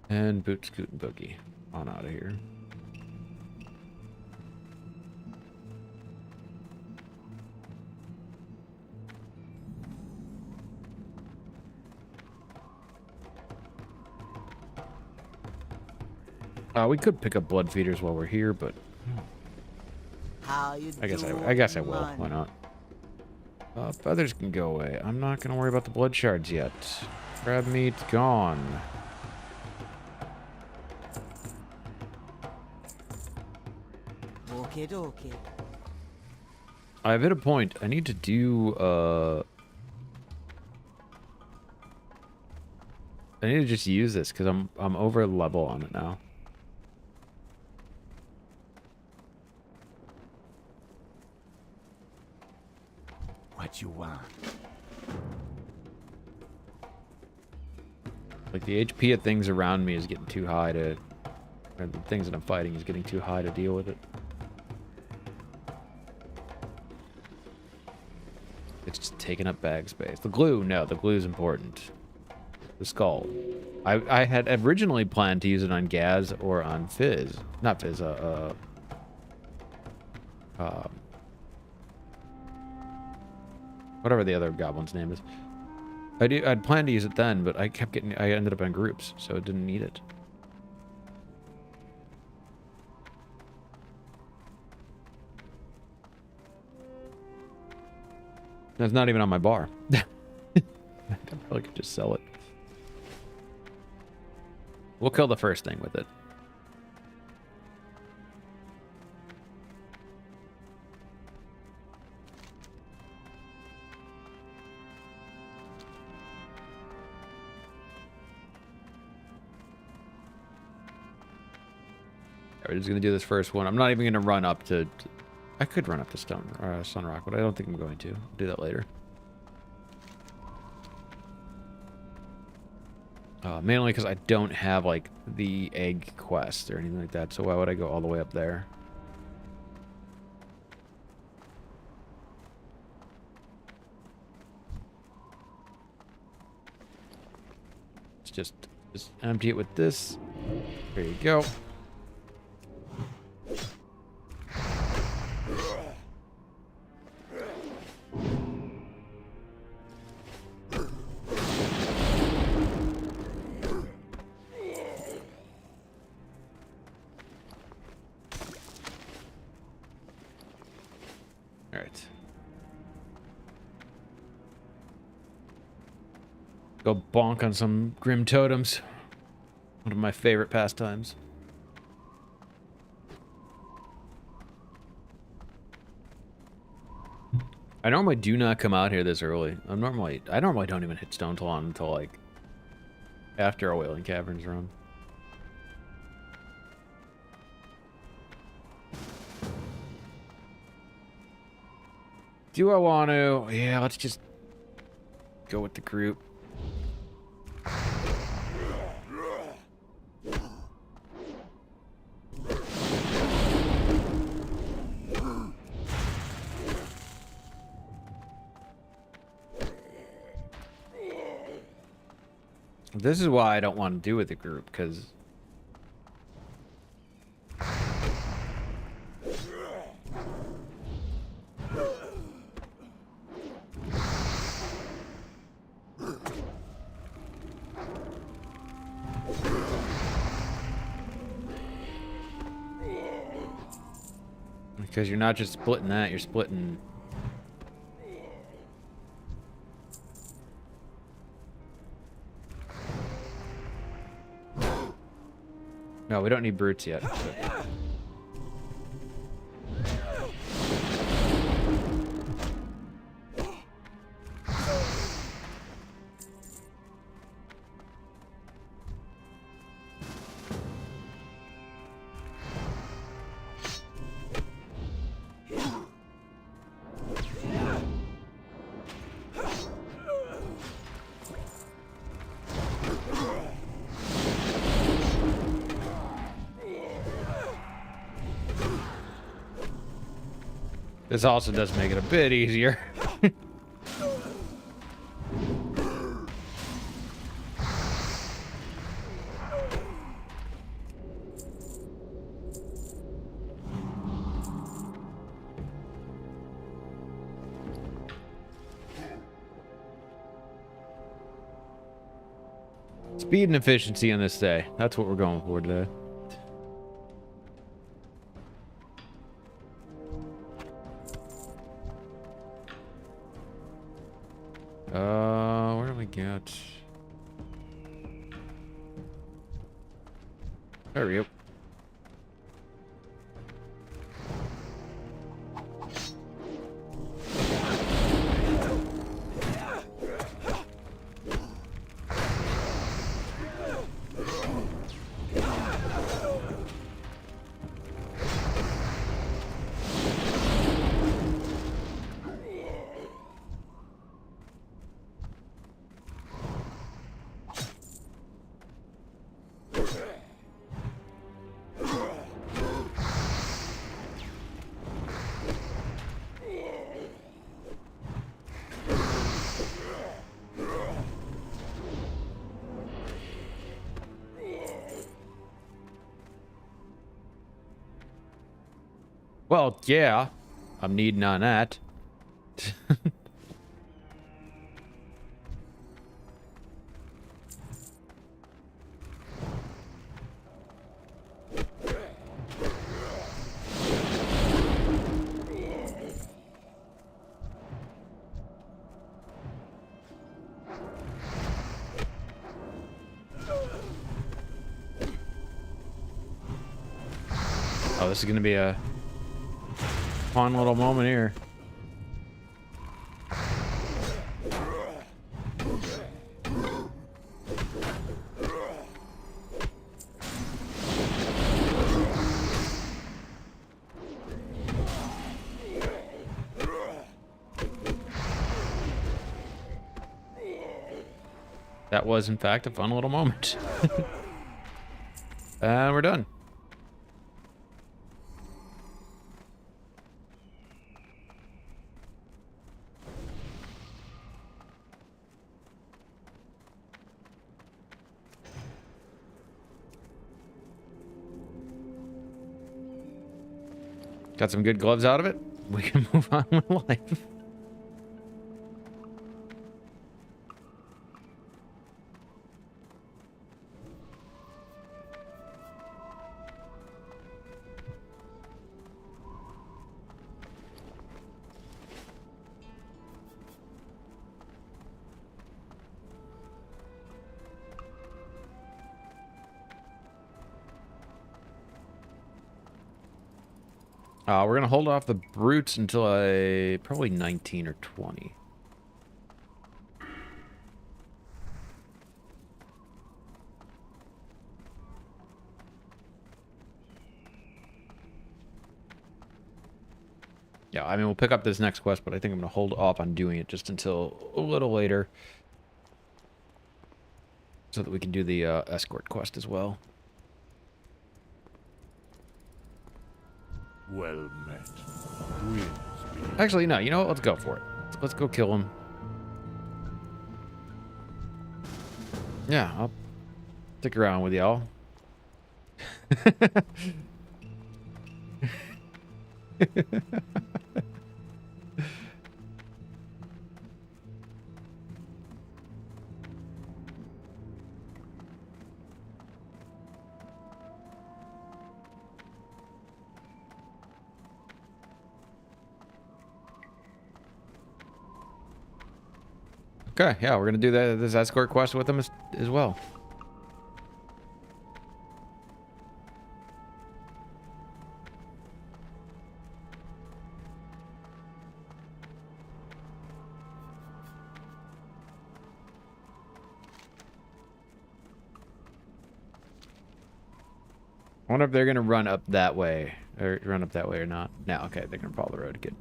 And boot, scoot, and boogie. On out of here. We could pick up blood feeders while we're here, but How you I guess I will. Why not? Feathers can go away. I'm not gonna worry about the blood shards yet. Crab meat gone. Okay, okay. I've hit a point. I need to do I need to just use this because I'm over level on it now. What you want? Like the HP of things around me is getting too high to, or the things that I'm fighting is getting too high to deal with it. It's just taking up bag space. The glue, no, the glue is important. The skull. I had originally planned to use it on Gaz or on Fizz. Not Fizz, whatever the other goblin's name is. I'd planned to use it then, but I ended up in groups, so it didn't need it. That's not even on my bar. I probably could just sell it. We'll kill the first thing with it. We're just gonna do this first one. I'm not even gonna run up to. I could run up to Sunrock, but I don't think I'm going to. I'll do that later. Mainly because I don't have like the egg quest or anything like that. So why would I go all the way up there? Let's just empty it with this. There you go. Go bonk on some grim totems. One of my favorite pastimes. I normally do not come out here this early. I normally don't even hit Stone Talon until like after a Wailing Caverns run. Do I want to? Yeah, let's just go with the group. This is why I don't want to do with the group, because Because you're not just splitting that, you're splitting... No, we don't need brutes yet. So. This also does make it a bit easier. Speed and efficiency on this day. That's what we're going for today. Where do we get? There we go. Well, yeah, I'm needing on that. Oh, this is gonna be a fun little moment here. That was, in fact, a fun little moment. And we're done. Got some good gloves out of it. We can move on with life. We're gonna hold off the brutes until probably 19 or 20. Yeah, I mean, we'll pick up this next quest, but I think I'm gonna hold off on doing it just until a little later, so that we can do the escort quest as well. Well met. Winds be. Actually, no, you know what? Let's go for it. Let's go kill him. Yeah, I'll stick around with y'all. Okay, yeah, we're gonna do this escort quest with them as well. I wonder if they're gonna run up that way or not. No, okay, they're gonna follow the road. Good.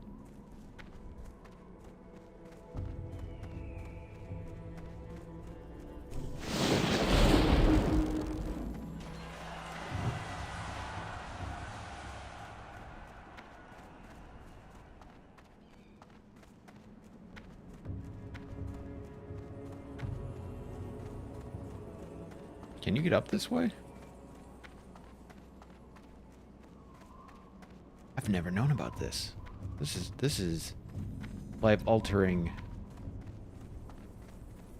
Can you get up this way? I've never known about this. This is life-altering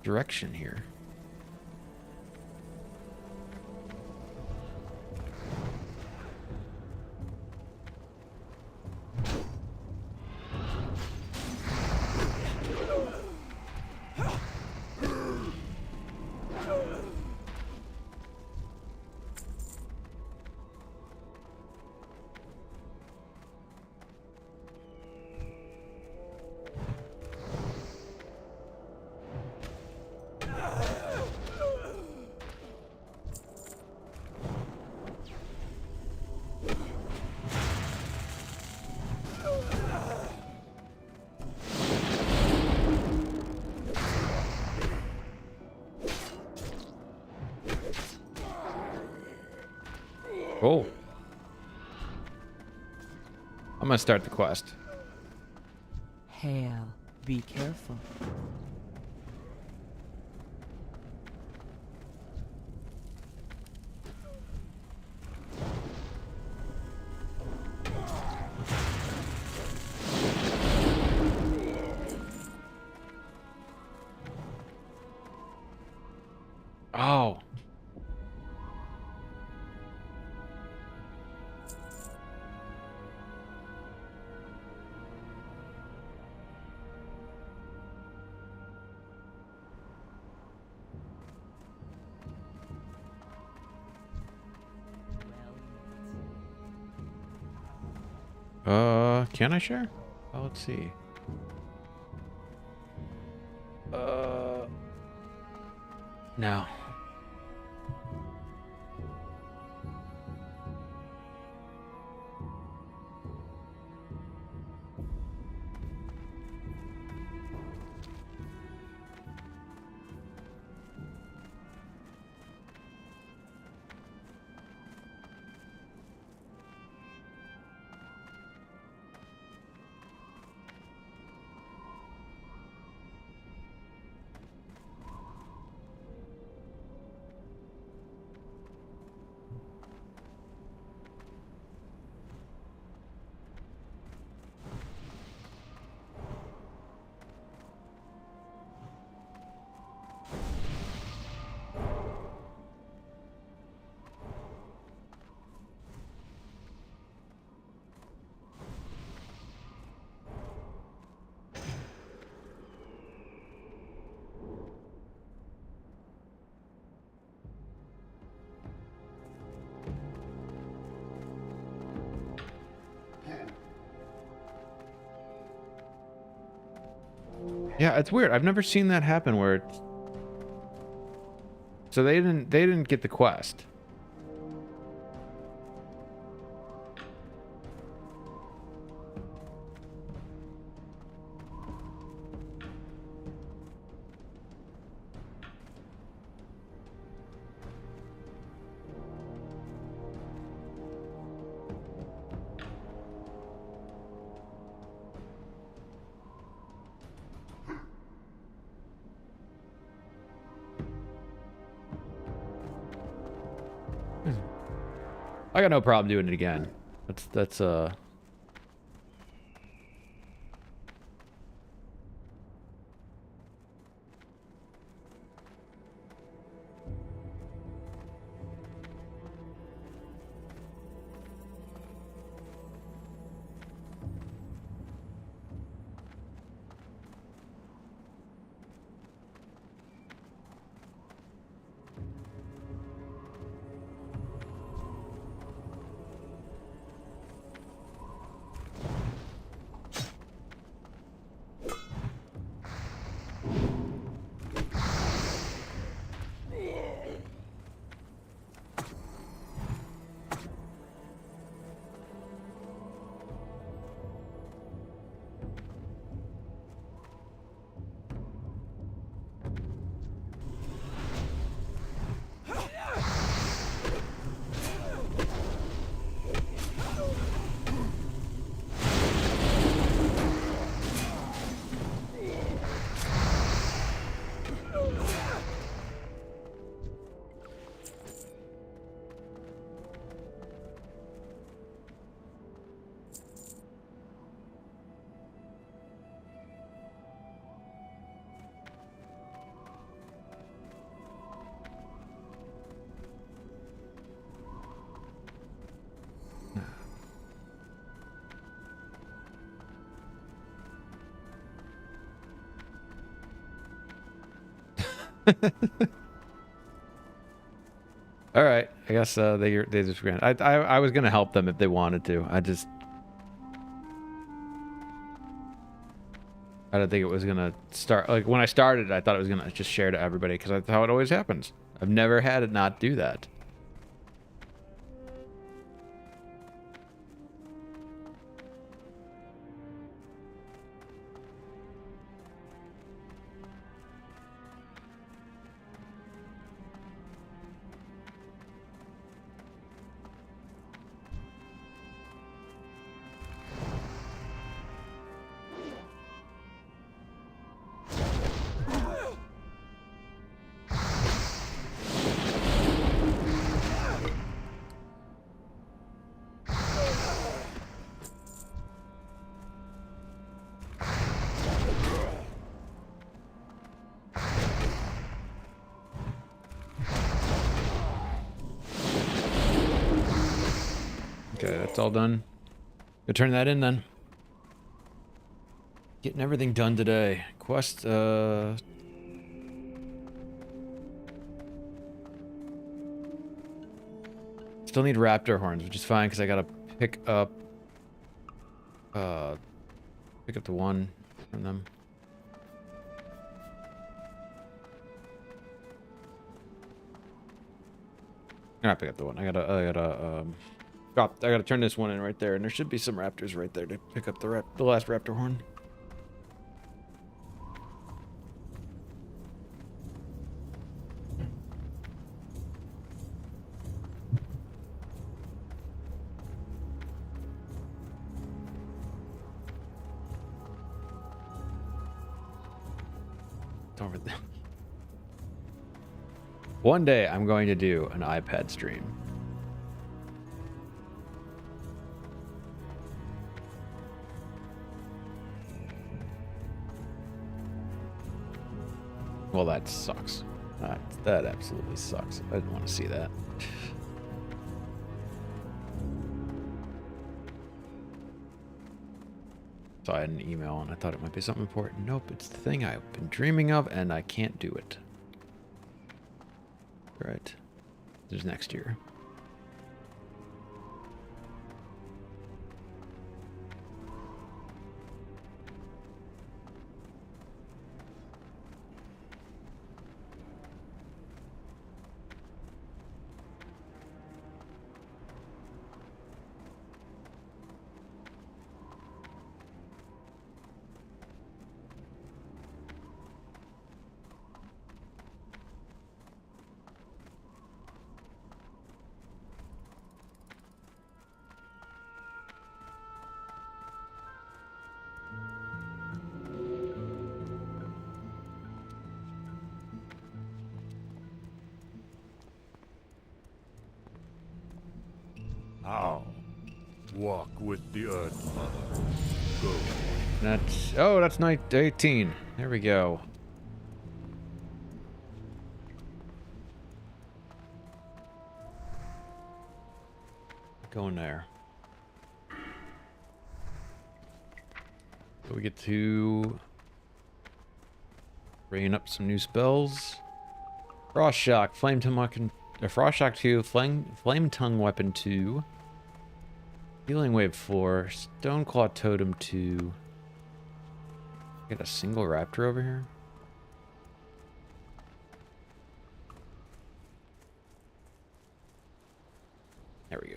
direction here. Oh. I'm gonna start the quest. Hail, be careful. Oh. Can I share? Oh, let's see. No. Yeah, it's weird. I've never seen that happen where it's... So they didn't get the quest. I got no problem doing it again. That's All right, I guess they just ran. I was gonna help them if they wanted to. I didn't think it was gonna start. Like when I started, I thought it was gonna just share to everybody because that's how it always happens. I've never had it not do that. Okay, that's all done. Go turn that in then. Getting everything done today. Quest, still need raptor horns, which is fine because I gotta pick up the one from them. I pick up the one. I gotta turn this one in right there, and there should be some raptors right there to pick up the last raptor horn. Over there. One day I'm going to do an iPad stream. Well, that sucks. That absolutely sucks. I didn't want to see that. So I had an email and I thought it might be something important. Nope, it's the thing I've been dreaming of and I can't do it. Right. There's next year. How? Walk with the Earth Mother. Go. That's night 18. There we go. Going there. So we get to bring up some new spells. Frost Shock, Flame Tongue Weapon, Frost Shock 2, Flame Tongue Weapon 2, Healing Wave 4, Stone Claw Totem 2. Get a single raptor over here. There we go.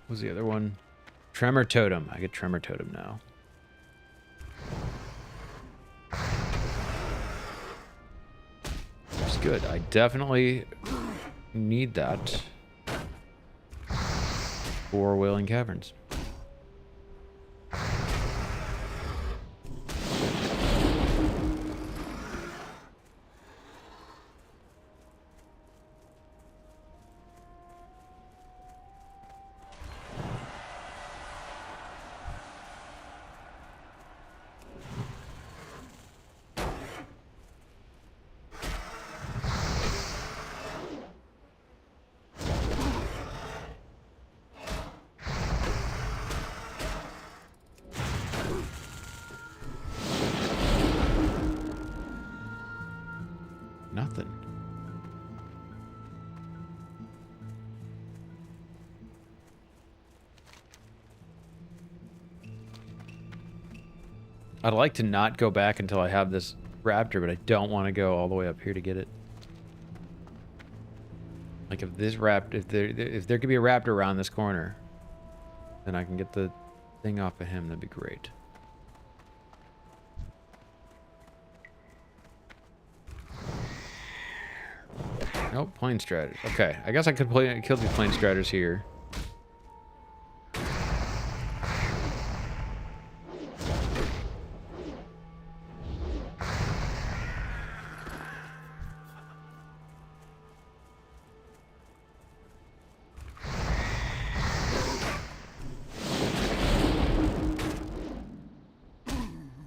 What was the other one? Tremor Totem. I get Tremor Totem now. It's good. I definitely need that for Wailing Caverns. nothing. I'd like to not go back until I have this raptor, but I don't want to go all the way up here to get it. Like if this if there could be a raptor around this corner, then I can get the thing off of him. That'd be great. Nope, plane striders. Okay, I guess I could kill these plane striders here.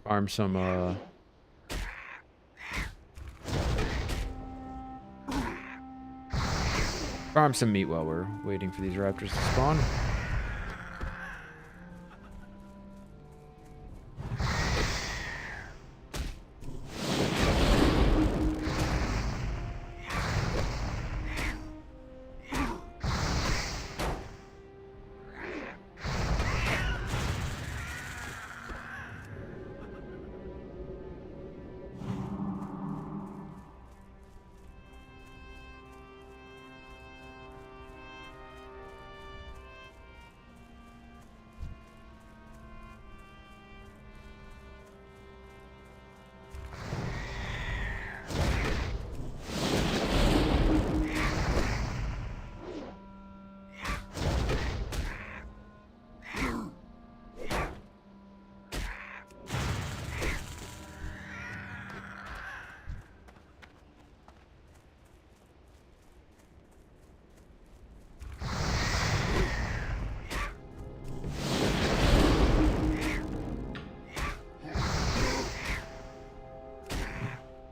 Farm some, farm some meat while we're waiting for these raptors to spawn.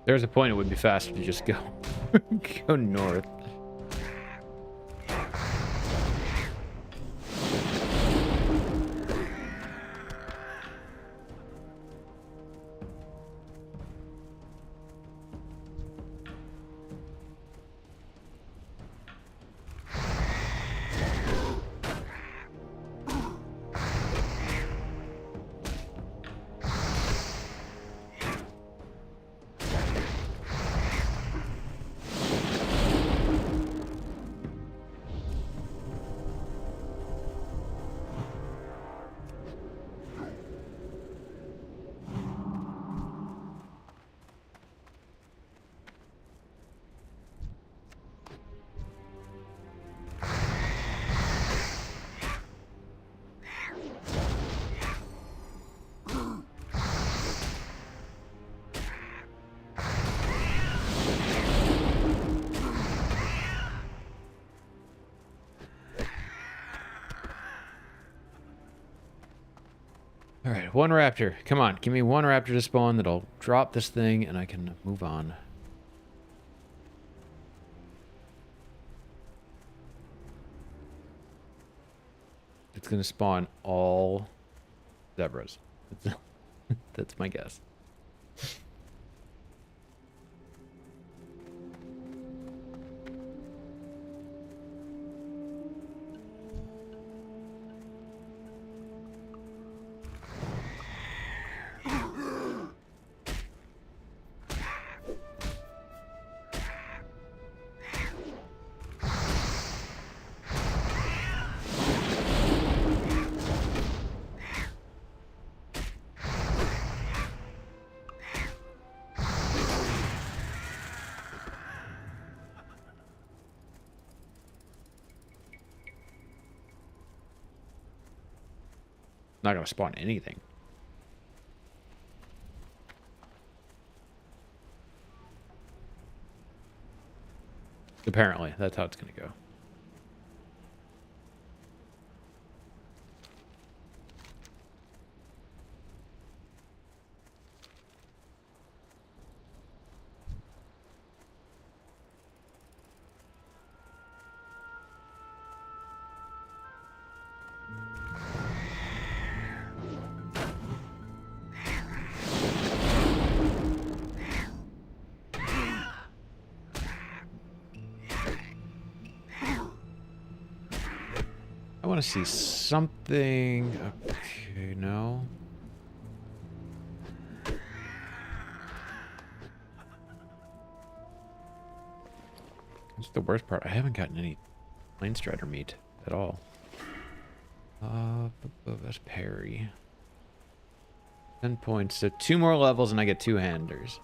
There's a point it would be faster to just go go north. All right, one raptor. Come on, give me one raptor to spawn that'll drop this thing and I can move on. It's gonna spawn all zebras. That's my guess. Not gonna spawn anything. Apparently, that's how it's gonna go. want to see something. Okay, no. That's the worst part. I haven't gotten any Plane Strider meat at all. That's parry. 10 points. So 2 more levels and I get 2 handers.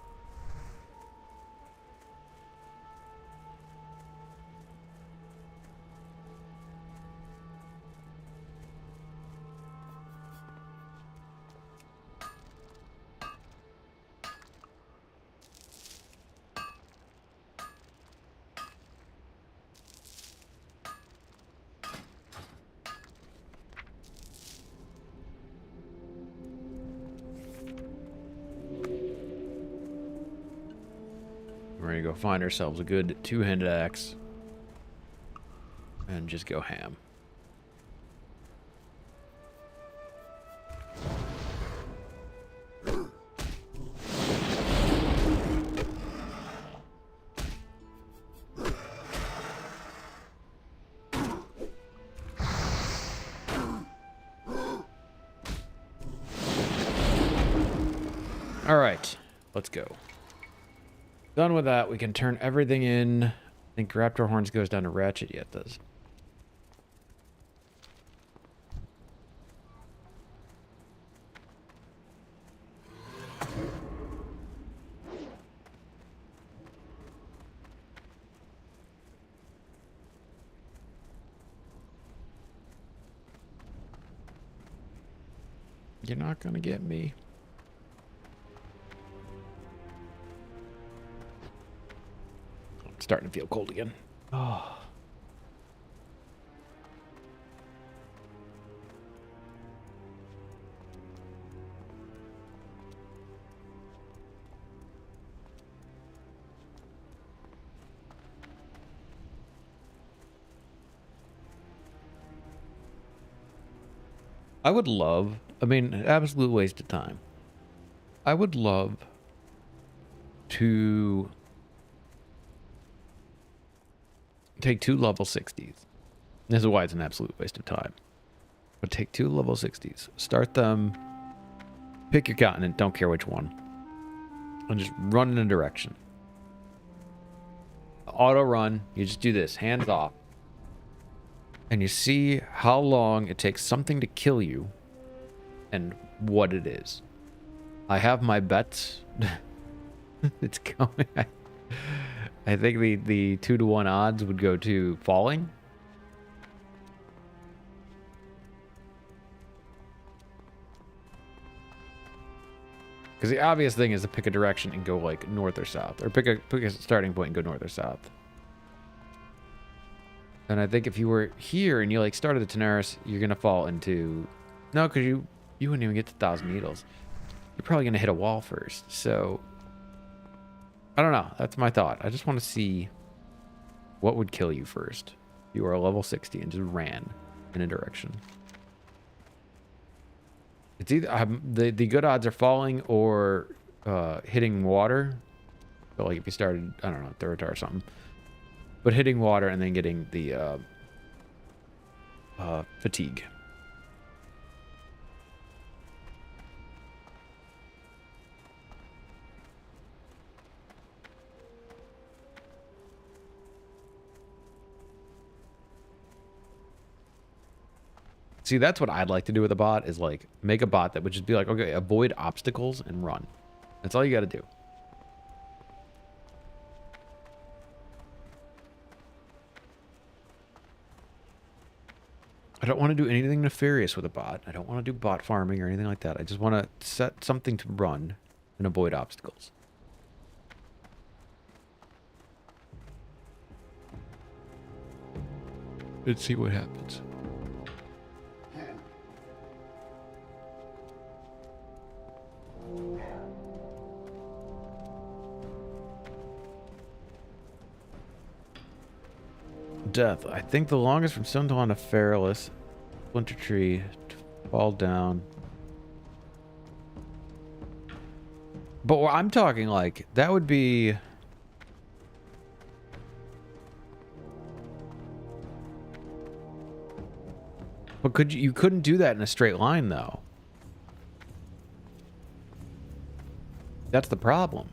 We're gonna go find ourselves a good 2-handed axe and just go ham. All right, let's go. Done with that, we can turn everything in. I think Raptor Horns goes down to Ratchet. Yeah, it does. You're not gonna get me. Starting to feel cold again. Oh. I would love, I mean, an absolute waste of time. I would love to take 2 level 60s. This is why it's an absolute waste of time. But take 2 level 60s. Start them. Pick your continent. Don't care which one. And just run in a direction. Auto run. You just do this. Hands off. And you see how long it takes something to kill you. And what it is. I have my bets. It's going... I think the 2-to-1 odds would go to falling. Because the obvious thing is to pick a direction and go like north or south. Or pick a starting point and go north or south. And I think if you were here and you like started the Tanaris, you're going to fall into... No, because you wouldn't even get to 1,000 needles. You're probably going to hit a wall first. So... I don't know. That's my thought. I just want to see what would kill you first. You are a level 60 and just ran in a direction. It's either the good odds are falling or hitting water. So like if you started, I don't know, Thurita or something. But hitting water and then getting the fatigue. See, that's what I'd like to do with a bot, is like make a bot that would just be like, okay, avoid obstacles and run. That's all you got to do. I don't want to do anything nefarious with a bot. I don't want to do bot farming or anything like that. I just want to set something to run and avoid obstacles. Let's see what happens. Death. I think the longest from Sundawn to Feralus. Splinter tree. Fall down. But what I'm talking like, that would be... But you couldn't do that in a straight line though. That's the problem.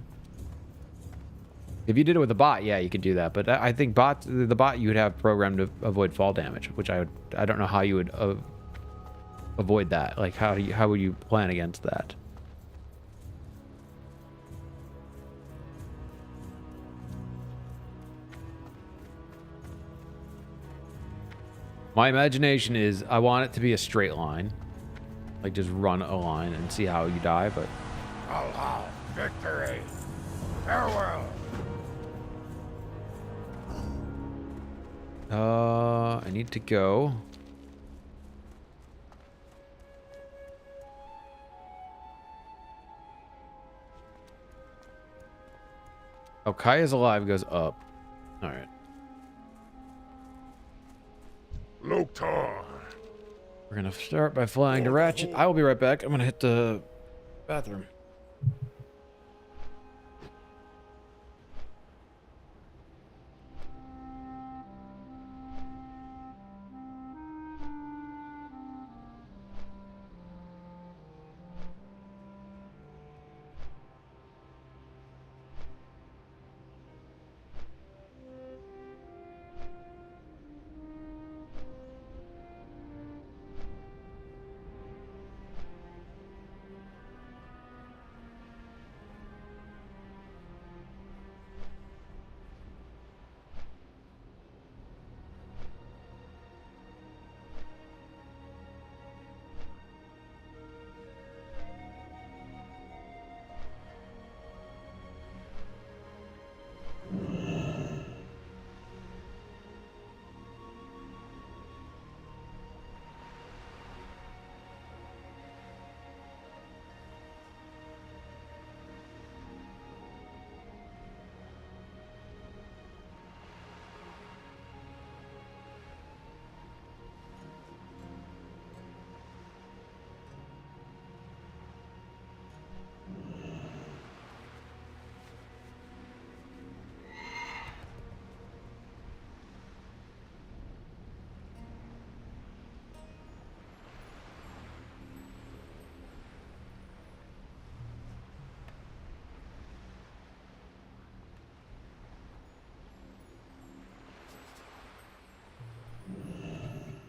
If you did it with a bot, yeah, you could do that. But I think the bot you would have programmed to avoid fall damage, which I don't know how you would avoid that. Like how would you plan against that? My imagination is I want it to be a straight line. Like just run a line and see how you die, but Allah, victory, farewell. I need to go. Oh, Kaya's alive goes up. All right. Loktar. We're gonna start by flying to Ratchet. I will be right back. I'm gonna hit the bathroom.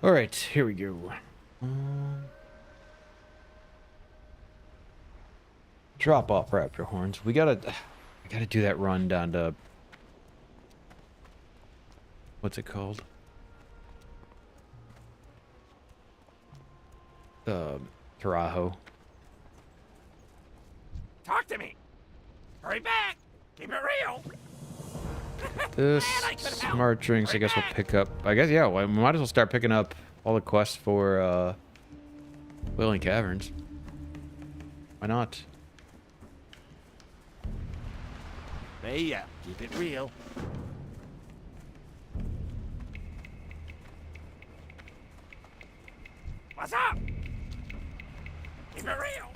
All right, here we go. Drop off raptor horns. I gotta do that run down to, what's it called? Taurajo. Talk to me. Hurry back. Keep it real. This Man, I could help. smart drinks, I guess we'll pick up. I guess, yeah, we might as well start picking up all the quests for Wailing Caverns. Why not? Hey, keep it real. What's up? Keep it real.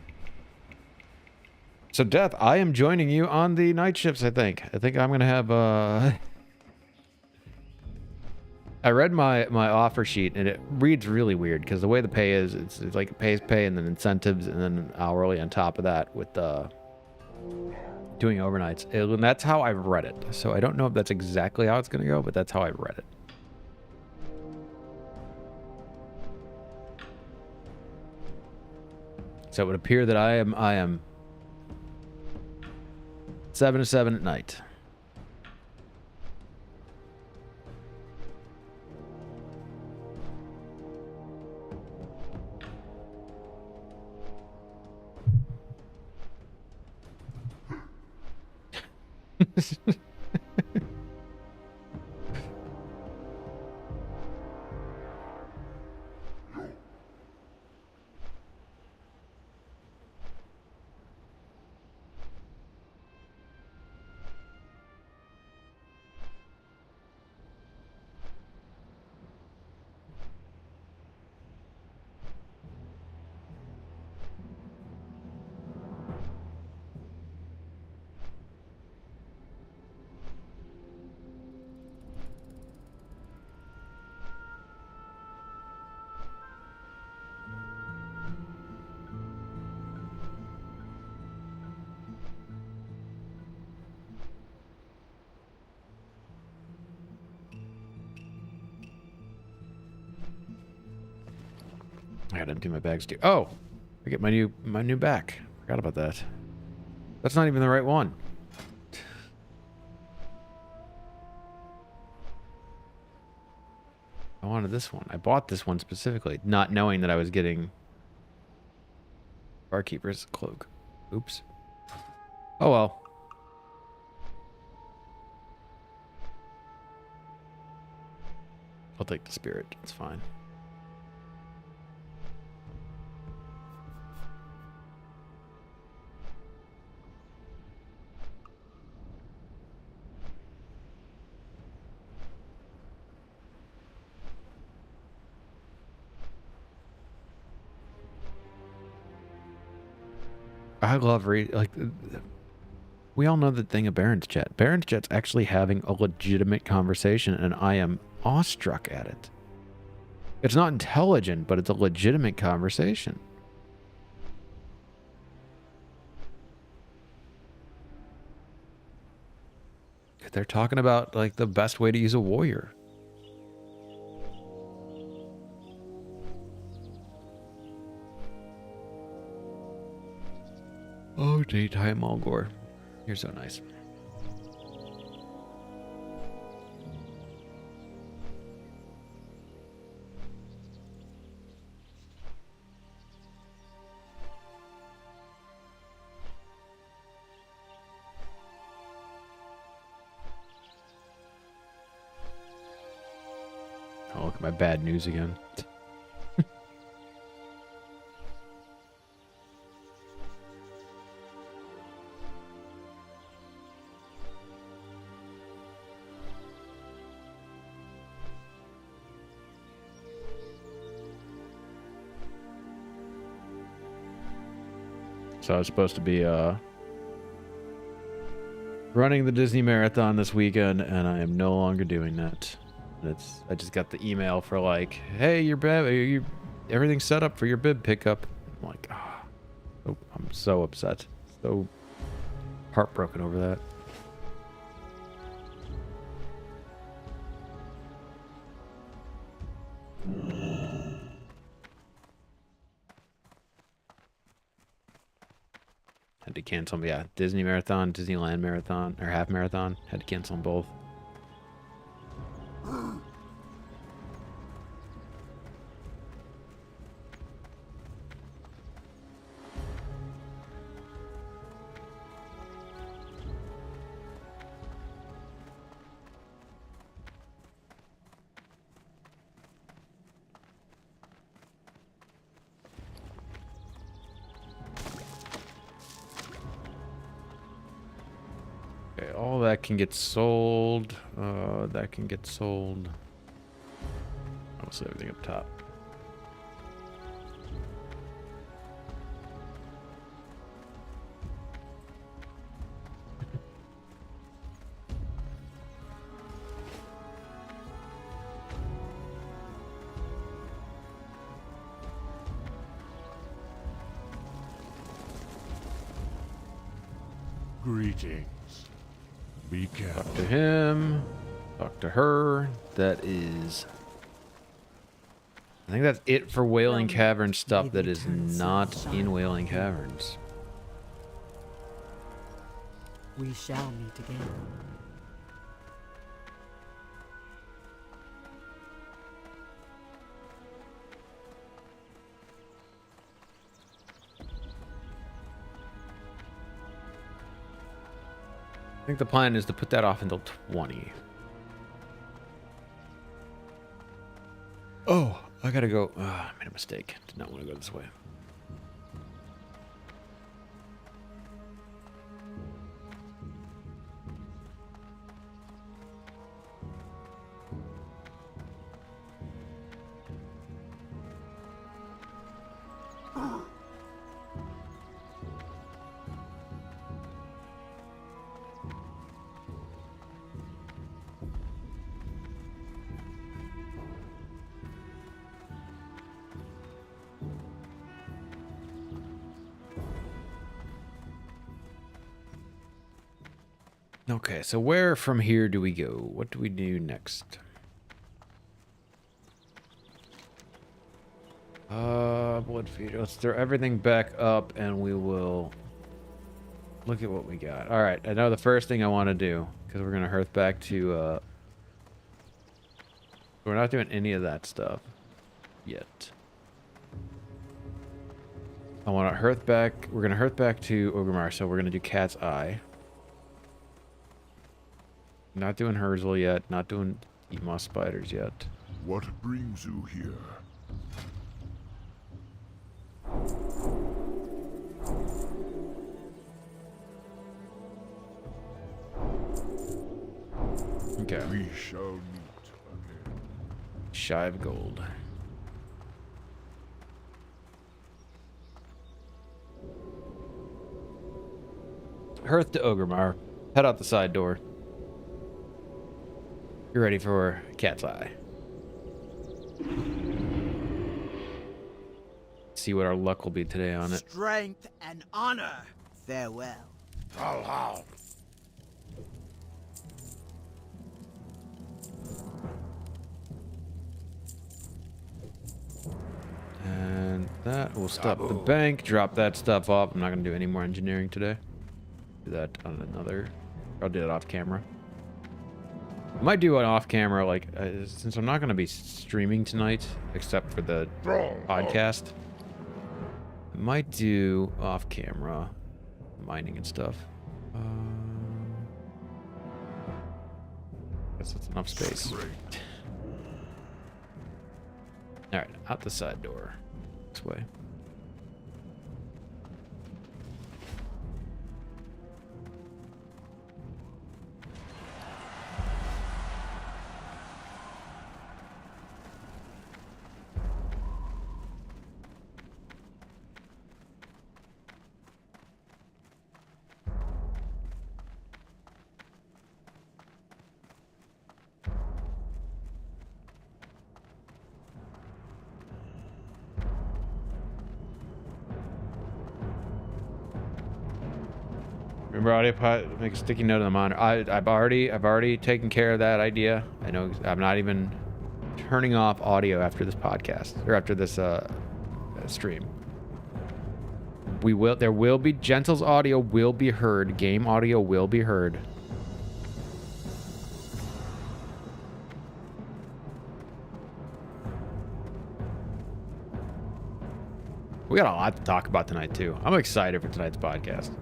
So, Death, I am joining you on the night shifts, I think. I think I'm going to have, I read my offer sheet, and it reads really weird, because the way the pay is, it's like pay, and then incentives, and then hourly on top of that with doing overnights. And that's how I've read it. So I don't know if that's exactly how it's going to go, but that's how I read it. So it would appear that I am 7 to 7 at night. gotta empty my bags too. Oh, I get my new back. Forgot about that. That's not even the right one. I wanted this one. I bought this one specifically, not knowing that I was getting Barkeeper's cloak. Oops. Oh well. I'll take the spirit. It's fine. I love we all know the thing of Baron's Chat. Baron's Chat's actually having a legitimate conversation, and I am awestruck at it. It's not intelligent, but it's a legitimate conversation. They're talking about like the best way to use a warrior. Oh, daytime Mulgore. You're so nice. Oh, look at my bad news again. So I was supposed to be running the Disney Marathon this weekend, and I am no longer doing that. I just got the email for like, hey, your bib, everything's set up for your bib pickup. I'm like, oh, I'm so upset, so heartbroken over that. Had to cancel them. Yeah, Disney Marathon, Disneyland Marathon, or half marathon. Had to cancel them both. Okay, all that can get sold. That can get sold. I'll see everything up top. Greetings. Be careful. Talk to him. Talk to her. That is... I think that's it for Wailing Cavern stuff that is not in Wailing Caverns. We shall meet again. I think the plan is to put that off until 20. Oh, I gotta go. I made a mistake. Did not want to go this way. Okay, so where from here do we go? What do we do next? Blood feed. Let's throw everything back up and we will look at what we got. All right, I know the first thing I want to do, because we're going to hearth back to, we're not doing any of that stuff yet. I want to hearth back, we're going to hearth back to Orgrimmar, so we're going to do Cat's Eye. Not doing Herzl yet, not doing Eat Moss Spiders yet. What brings you here? Okay. We shall meet again. Shy of gold. Hearth to Orgrimmar. Head out the side door. You're ready for Cat's Eye. See what our luck will be today on it. Strength and honor. Farewell. Doomhowl. And that will stop the bank. Drop that stuff off. I'm not going to do any more engineering today. Do that on another. I'll do that off camera. I might do an off camera, like, since I'm not going to be streaming tonight, except for the podcast. I might do off camera mining and stuff. Guess that's enough space. Alright, out the side door. This way. Remember, audio make a sticky note on the monitor. I've already taken care of that idea. I know I'm not even turning off audio after this podcast or after this stream. There will be Gentle's audio will be heard. Game audio will be heard. We got a lot to talk about tonight too. I'm excited for tonight's podcast.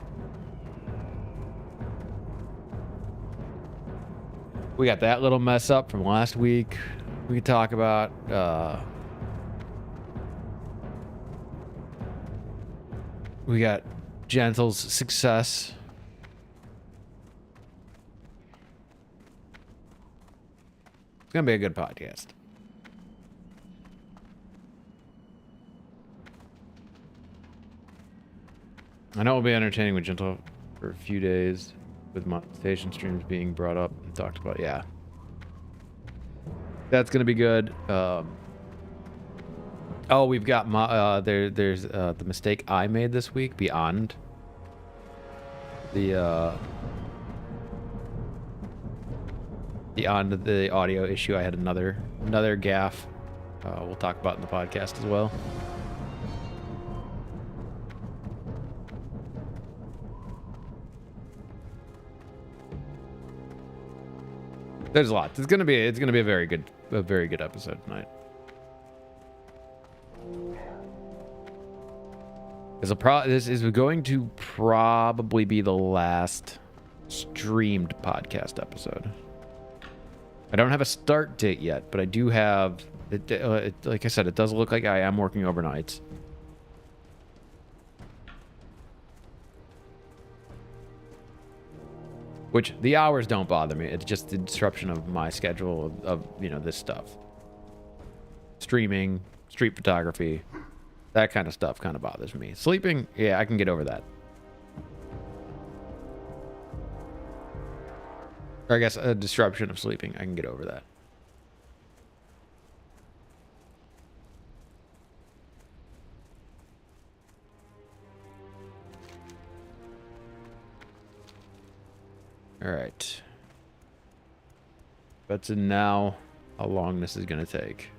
We got that little mess up from last week. We could talk about. We got Gentle's success. It's gonna be a good podcast. I know it'll be entertaining with Gentle for a few days, with monetization streams being brought up and talked about. Yeah, that's gonna be good. Oh, we've got there's the mistake I made this week beyond the audio issue. I had another gaffe. We'll talk about in the podcast as well. There's a lot. It's gonna be a very good episode tonight. This is going to probably be the last streamed podcast episode. I don't have a start date yet, but I do have. Like I said, it does look like I am working overnights. Which the hours don't bother me. It's just the disruption of my schedule of this stuff. Streaming, street photography, that kind of stuff kind of bothers me. Sleeping, yeah, I can get over that. Or I guess a disruption of sleeping, I can get over that. All right. That's now how long this is going to take.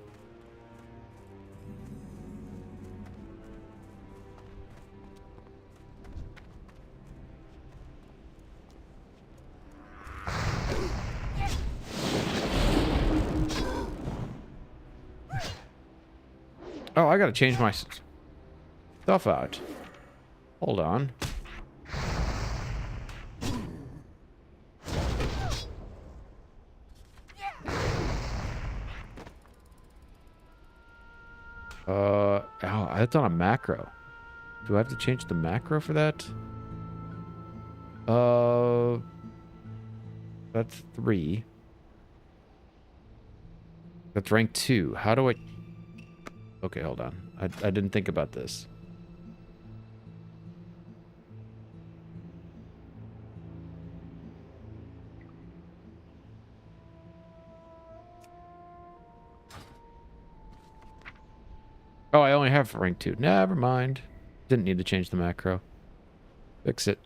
Oh, I gotta change my stuff out. Hold on. Oh, that's on a macro. Do I have to change the macro for that? That's 3. That's rank 2. How do I... Okay, hold on. I didn't think about this. Oh, I only have rank 2. Never mind. Didn't need to change the macro. Fix it.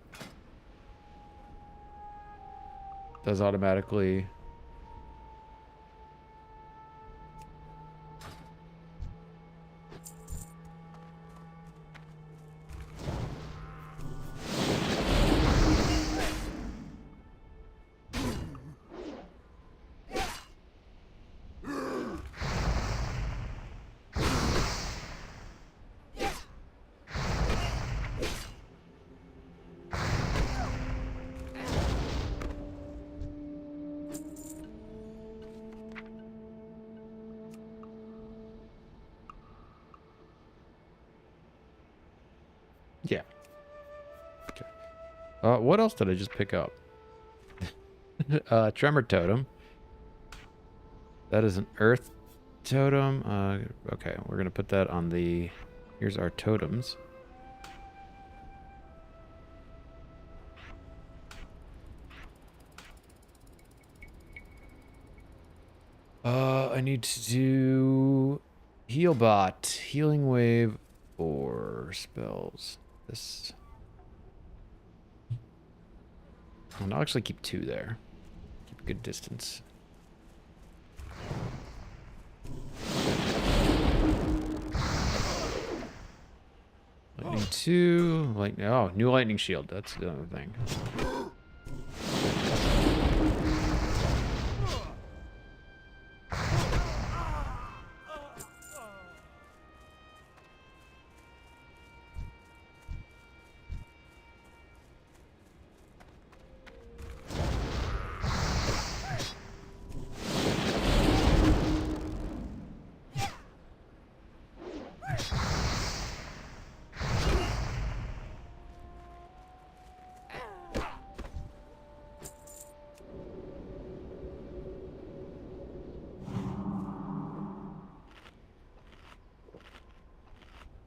Does automatically... Yeah. Okay. What else did I just pick up? Tremor totem. That is an earth totem. Okay, we're gonna put that on the... Here's our totems. I need to do heal bot, healing wave, or spells. This. I'll actually keep 2 there. Keep a good distance. Lightning 2. Oh, new lightning shield. That's the other thing.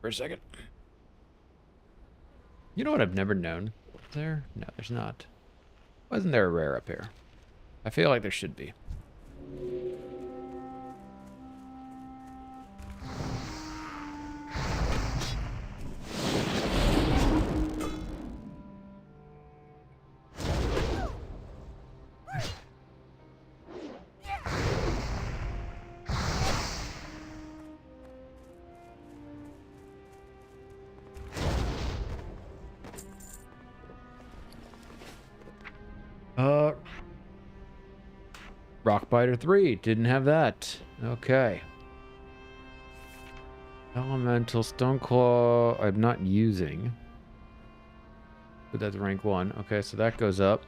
For a second. You know what I've never known? Is there? No, there's not. Wasn't there a rare up here? I feel like there should be. Rockbiter 3, didn't have that. Okay. Elemental Stoneclaw, I'm not using. But that's rank 1. Okay, so that goes up.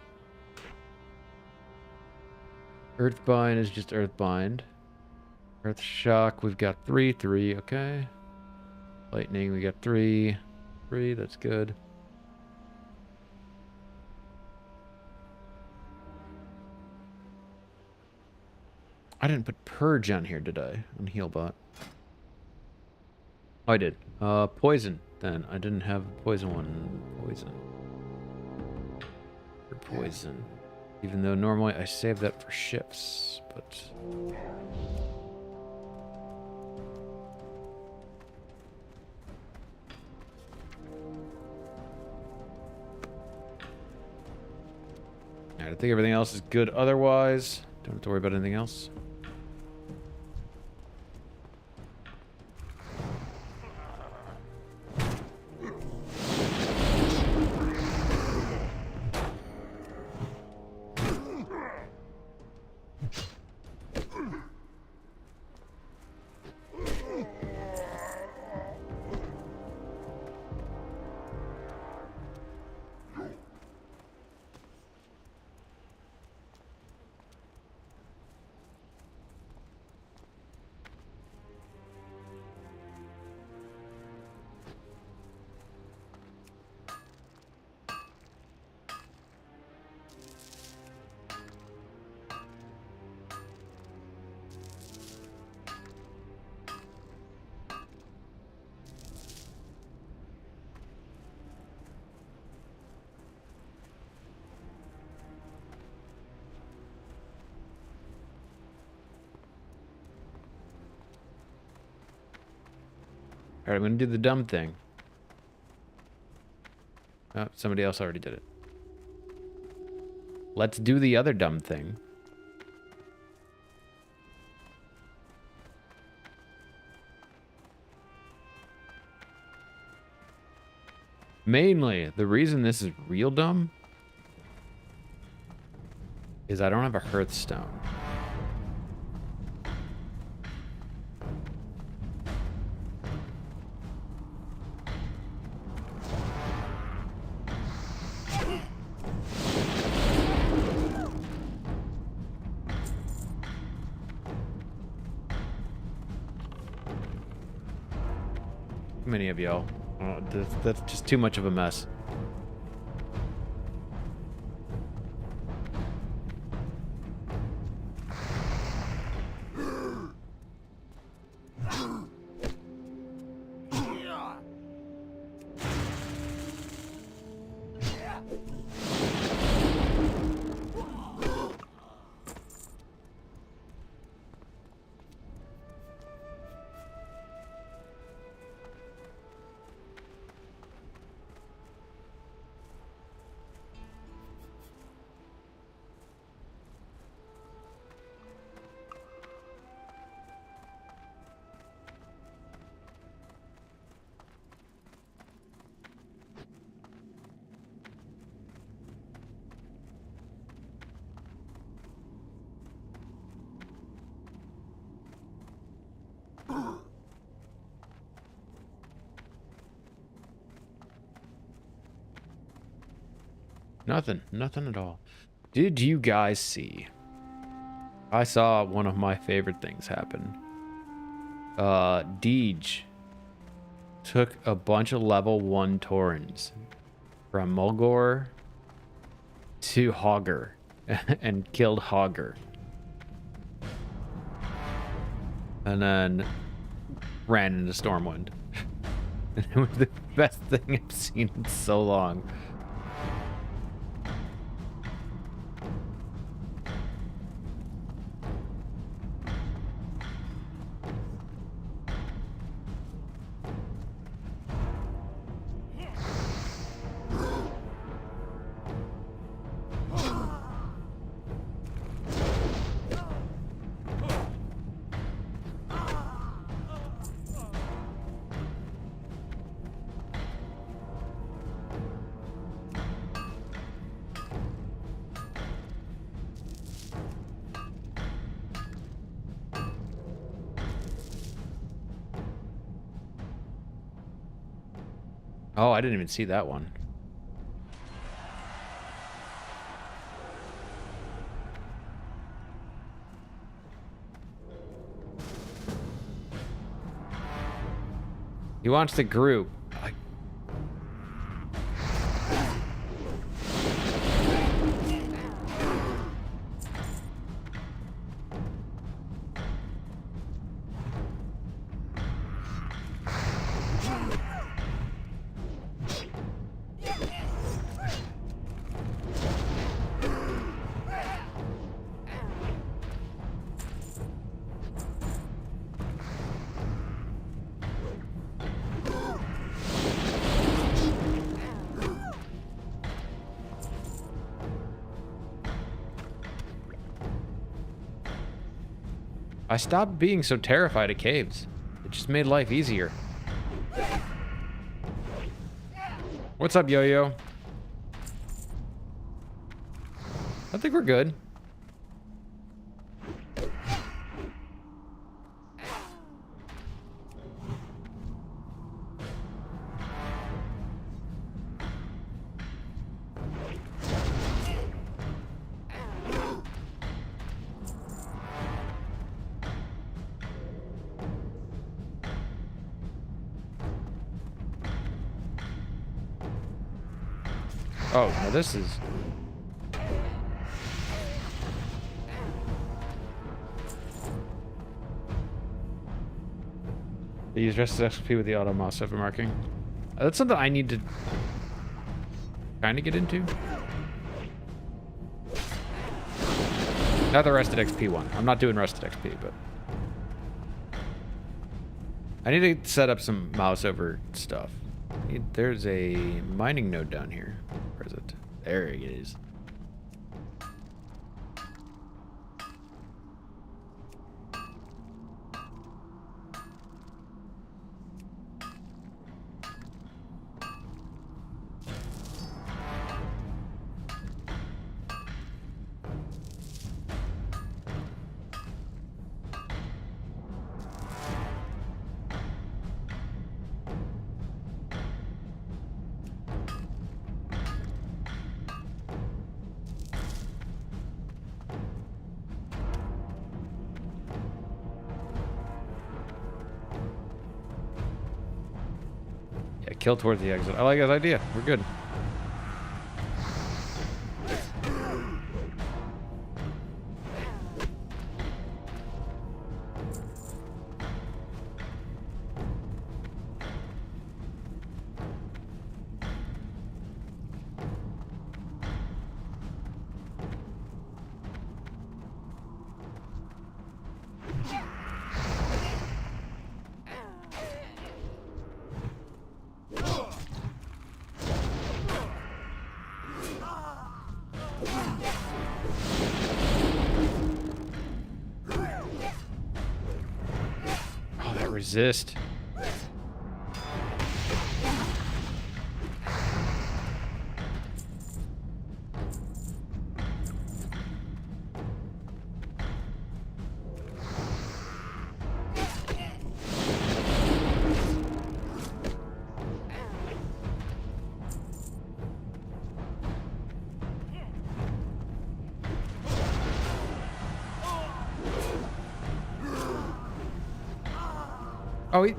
Earthbind is just Earthbind. Earth Shock, we've got 3, 3, okay. Lightning, we got 3, 3, that's good. I didn't put Purge on here, did I? On Healbot. Oh, I did. Poison, then. I didn't have Poison one. Poison. For Poison. Even though normally I save that for shifts, but... Alright, I think everything else is good otherwise. Don't have to worry about anything else. Alright, I'm gonna do the dumb thing. Oh, somebody else already did it. Let's do the other dumb thing. Mainly, the reason this is real dumb is I don't have a hearthstone. Too many of y'all. Oh, that's just too much of a mess. Nothing at all. Did you guys see? I saw one of my favorite things happen. Deej took a bunch of level 1 Taurens from Mulgore to Hogger and killed Hogger. And then ran into Stormwind. And it was the best thing I've seen in so long. Oh, I didn't even see that one. He wants the group. I stopped being so terrified of caves. It just made life easier. What's up, Yo-Yo? I think we're good. Oh, now this is... They use rested XP with the auto mouse after marking. That's something I need to kind of get into. Not the rested XP one. I'm not doing rested XP, but... I need to set up some mouse over stuff. There's a mining node down here. Where is it? There it is. Yeah, kill towards the exit. I like his idea. We're good. Oh, that resist. Oh, you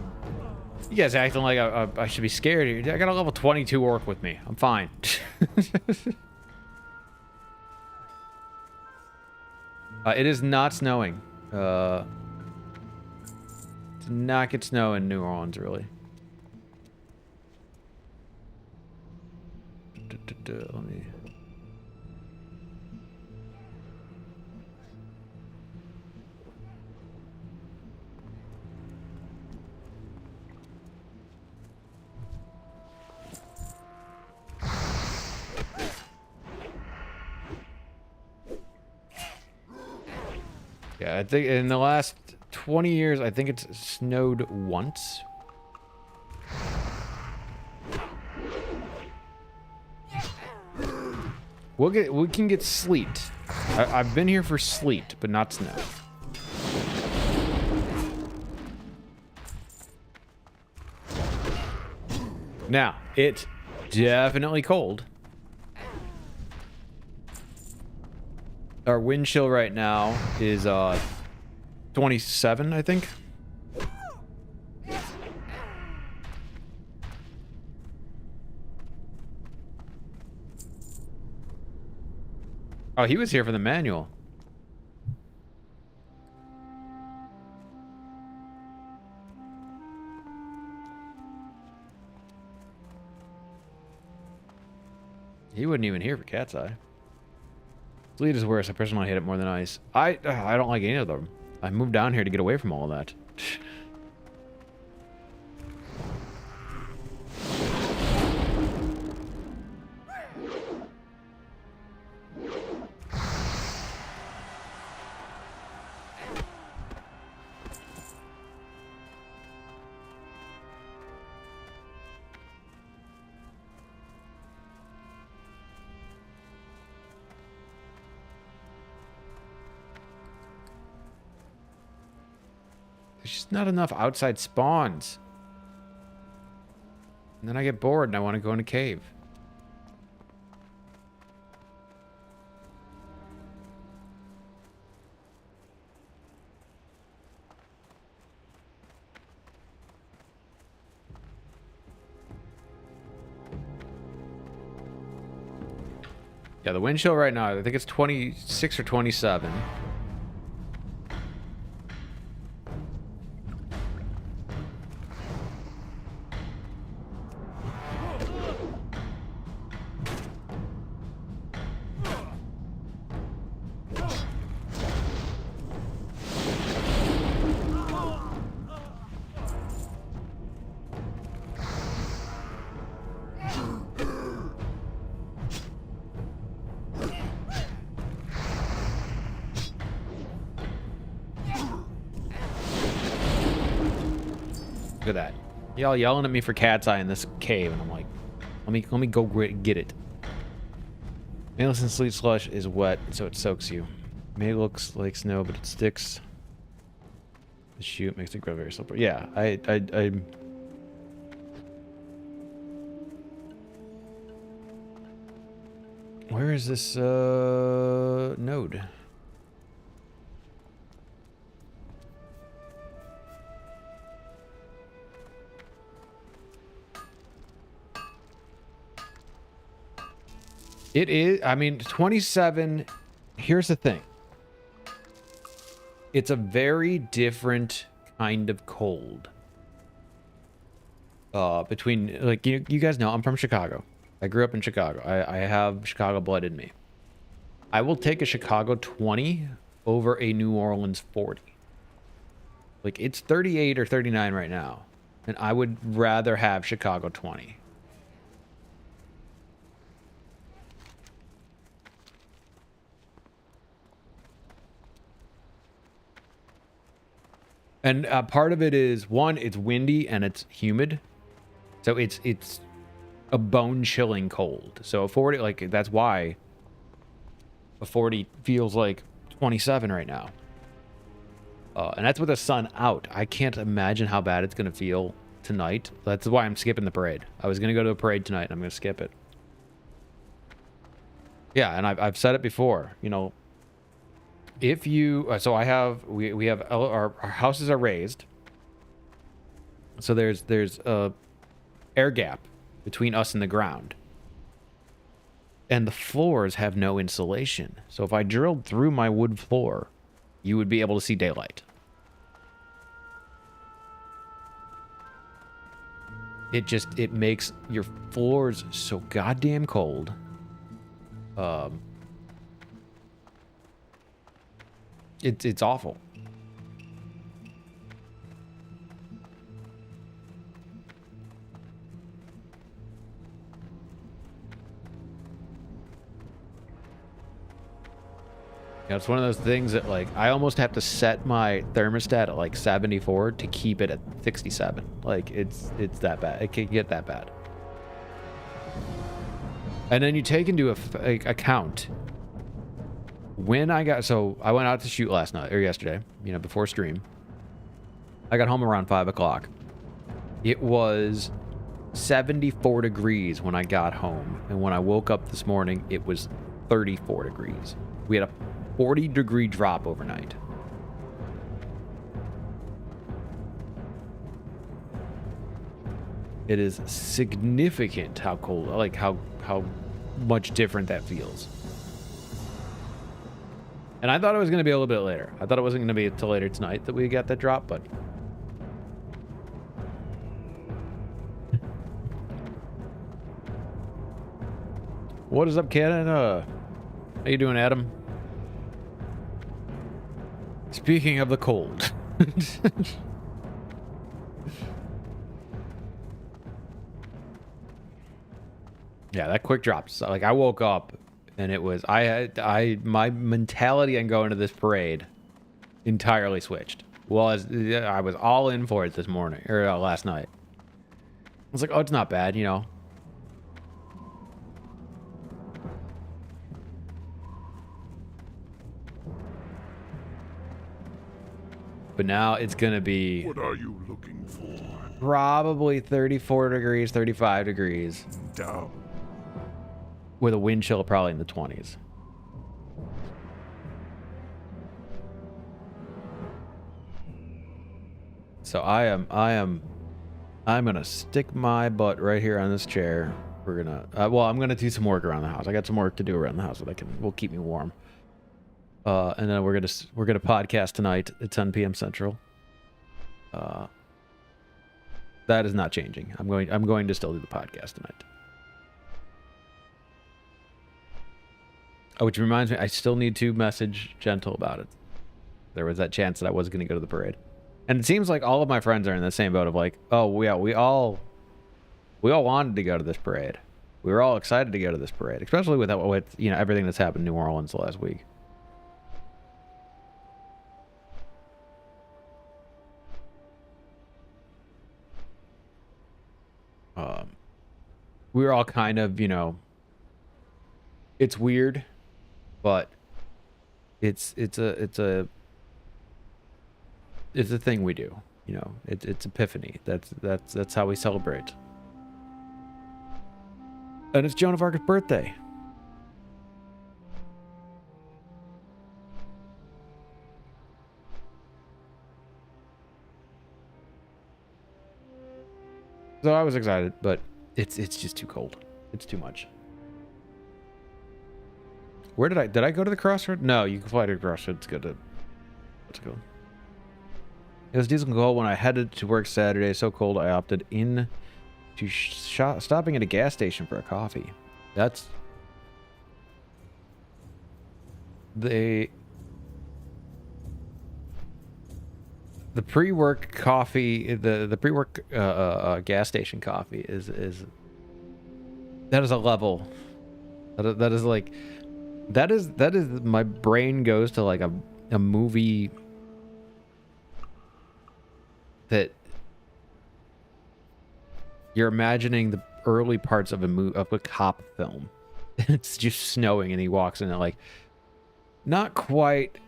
guys acting like I should be scared here. I got a level 22 orc with me. I'm fine. It is not snowing. Did not get snow in New Orleans, really. Let me... Yeah, I think in the last 20 years, I think it's snowed once. We can get sleet. I've been here for sleet, but not snow. Now, it's definitely cold. Our wind chill right now is 27, I think. Oh, he was here for the manual. He wasn't even here for Cat's Eye. Sleet is worse. I personally hate it more than ice. I don't like any of them. I moved down here to get away from all of that. There's just not enough outside spawns. And then I get bored and I want to go in a cave. Yeah, the wind chill right now, I think it's 26 or 27. Look at that. Y'all yelling at me for cat's eye in this cave, and I'm like, let me go get it. Mainless sleet slush is wet, so it soaks you. May looks like snow, but it sticks. The shoot makes it grow very slippery. Yeah, I where is this node? It is, I mean, 27. Here's the thing. It's a very different kind of cold. Between, like, you guys know, I'm from Chicago. I grew up in Chicago. I have Chicago blood in me. I will take a Chicago 20 over a New Orleans 40. Like, it's 38 or 39 right now. And I would rather have Chicago 20. And part of it is, one, it's windy and it's humid. So it's a bone-chilling cold. So a 40, like, that's why a 40 feels like 27 right now. And that's with the sun out. I can't imagine how bad it's going to feel tonight. That's why I'm skipping the parade. I was going to go to a parade tonight, and I'm going to skip it. Yeah, and I've said it before, you know, if you, so I have, we have, our houses are raised. So there's a air gap between us and the ground. And the floors have no insulation. So if I drilled through my wood floor, you would be able to see daylight. It makes your floors so goddamn cold. It's awful. Yeah, it's one of those things that, like, I almost have to set my thermostat at like 74 to keep it at 67. Like, it's that bad. It can get that bad. And then you take into account when I got, so I went out to shoot last night or yesterday, you know, before stream. I got home around 5 o'clock. It was 74 degrees when I got home, and when I woke up this morning, it was 34 degrees. We had a 40-degree drop overnight. It is significant how cold, like how much different that feels. And I thought it was going to be a little bit later. I thought it wasn't going to be until later tonight that we got that drop, but what is up, Canada? How you doing, Adam? Speaking of the cold. Yeah, that quick drop. So, like, I woke up and it was my mentality on going to this parade entirely switched. Well, I was all in for it this morning or last night. I was like, oh, it's not bad, you know. But now it's gonna be, What are you looking for? probably 34 degrees, 35 degrees. Down. With a wind chill probably in the 20s. So I'm gonna stick my butt right here on this chair. We're gonna, well, I'm gonna do some work around the house. I got some work to do around the house that will keep me warm. And then we're gonna podcast tonight at 10 p.m. Central. That is not changing. I'm going to still do the podcast tonight. Oh, which reminds me, I still need to message Gentle about it. There was that chance that I was going to go to the parade. And it seems like all of my friends are in the same boat of like, oh, yeah, we all wanted to go to this parade. We were all excited to go to this parade, especially with you know, everything that's happened in New Orleans the last week. we were all kind of, you know, it's weird, but it's a thing we do. You know, it's Epiphany. That's how we celebrate. And it's Joan of Arc's birthday. So I was excited, but it's just too cold. It's too much. Where did I go to the crossroad? No, you can fly to the crossroad. It's good to let's go. It was diesel cold when I headed to work Saturday. So cold I opted in to stopping at a gas station for a coffee. That's the pre-work coffee, the pre-work gas station coffee is that is a level. That is like that is my brain goes to like a movie that you're imagining the early parts of a cop film. It's just snowing and he walks in and like not quite.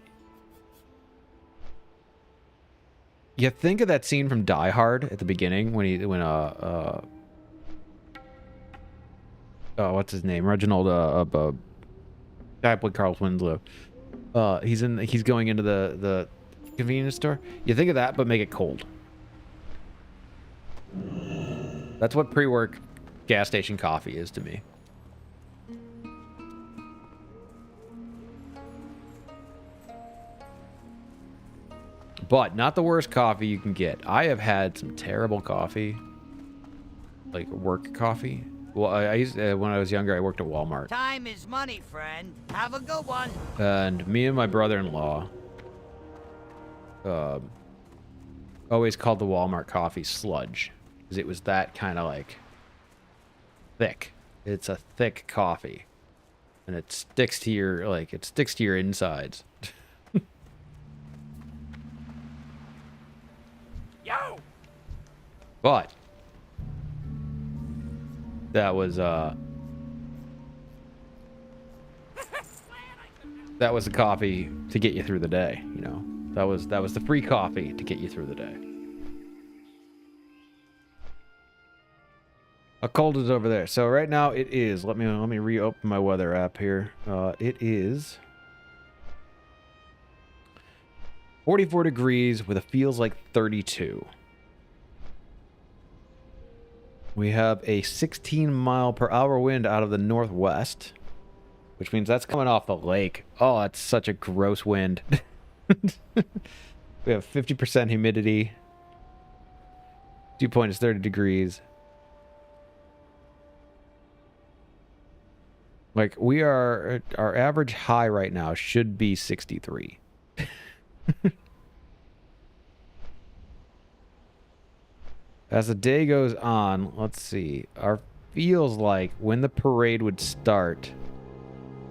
You think of that scene from Die Hard at the beginning when what's his name? Reginald guy played Carl Winslow. He's going into the convenience store. You think of that, but make it cold. That's what pre-work gas station coffee is to me. But not the worst coffee you can get. I have had some terrible coffee, like work coffee. Well, I used when I was younger, I worked at Walmart. Time is money, friend. Have a good one. And me and my brother-in-law always called the Walmart coffee sludge, because it was that kind of like thick. It's a thick coffee, and it sticks to your insides. Yo! But that was the coffee to get you through the day, you know. That was the free coffee to get you through the day. How cold is it over there? So right now it is. Let me reopen my weather app here. It is 44 degrees with a feels like 32. We have a 16 mile per hour wind out of the northwest, which means that's coming off the lake. Oh, that's such a gross wind. We have 50% humidity. Dew point is 30 degrees. Like our average high right now should be 63. As the day goes on, let's see. Our feels like when the parade would start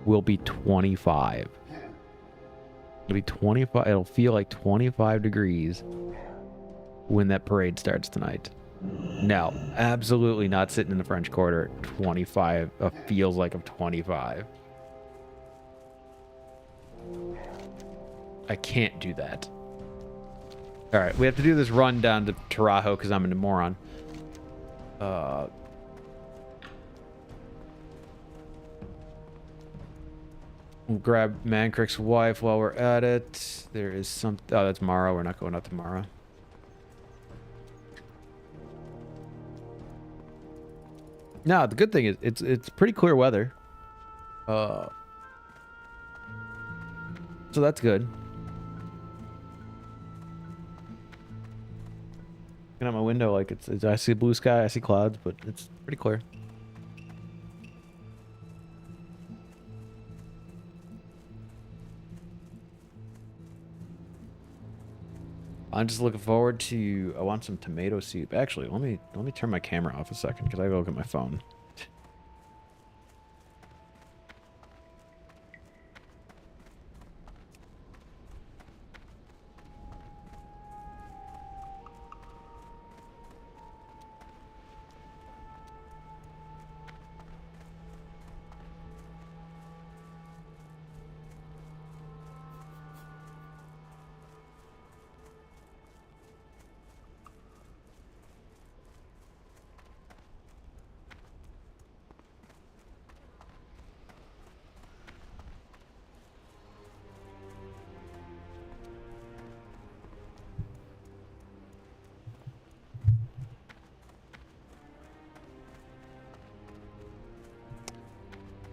will be 25. It'll be 25. It'll feel like 25 degrees when that parade starts tonight. No, absolutely not sitting in the French Quarter at 25. Feels like of 25. I can't do that. All right, we have to do this run down to Taurajo because I'm a moron. We'll grab Mancrick's wife while we're at it. There is some... Oh, that's Mara. We're not going out to Mara. No, the good thing is it's pretty clear weather. So that's good. Looking out my window, like it's I see blue sky, I see clouds, but it's pretty clear. I'm just looking forward to. I want some tomato soup. Actually, let me turn my camera off a second because I gotta look at my phone.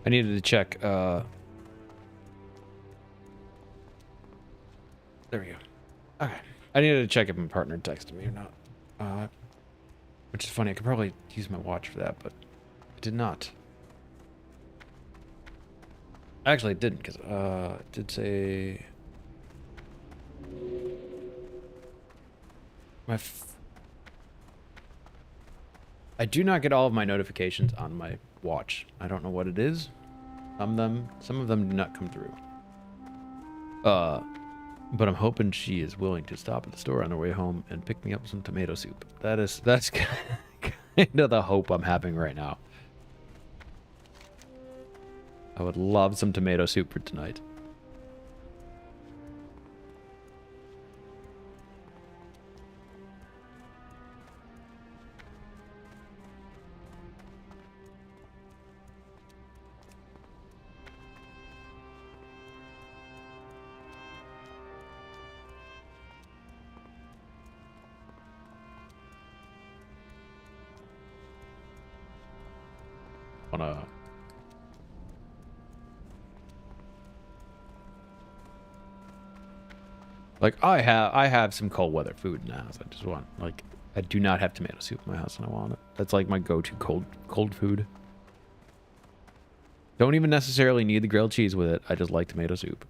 I needed to check. There we go. Okay. I needed to check if my partner texted me or not. Which is funny. I could probably use my watch for that, but I did not. Actually, it didn't, because it did say... I do not get all of my notifications on my watch. I don't know what it is. Some of them do not come through. But I'm hoping she is willing to stop at the store on her way home and pick me up some tomato soup. That's kind of the hope I'm having right now. I would love some tomato soup for tonight. Wanna... Like, I have some cold weather food in the house. I just want, like, I do not have tomato soup in my house and I want it. That's like my go-to cold food. Don't even necessarily need the grilled cheese with it. I just like tomato soup.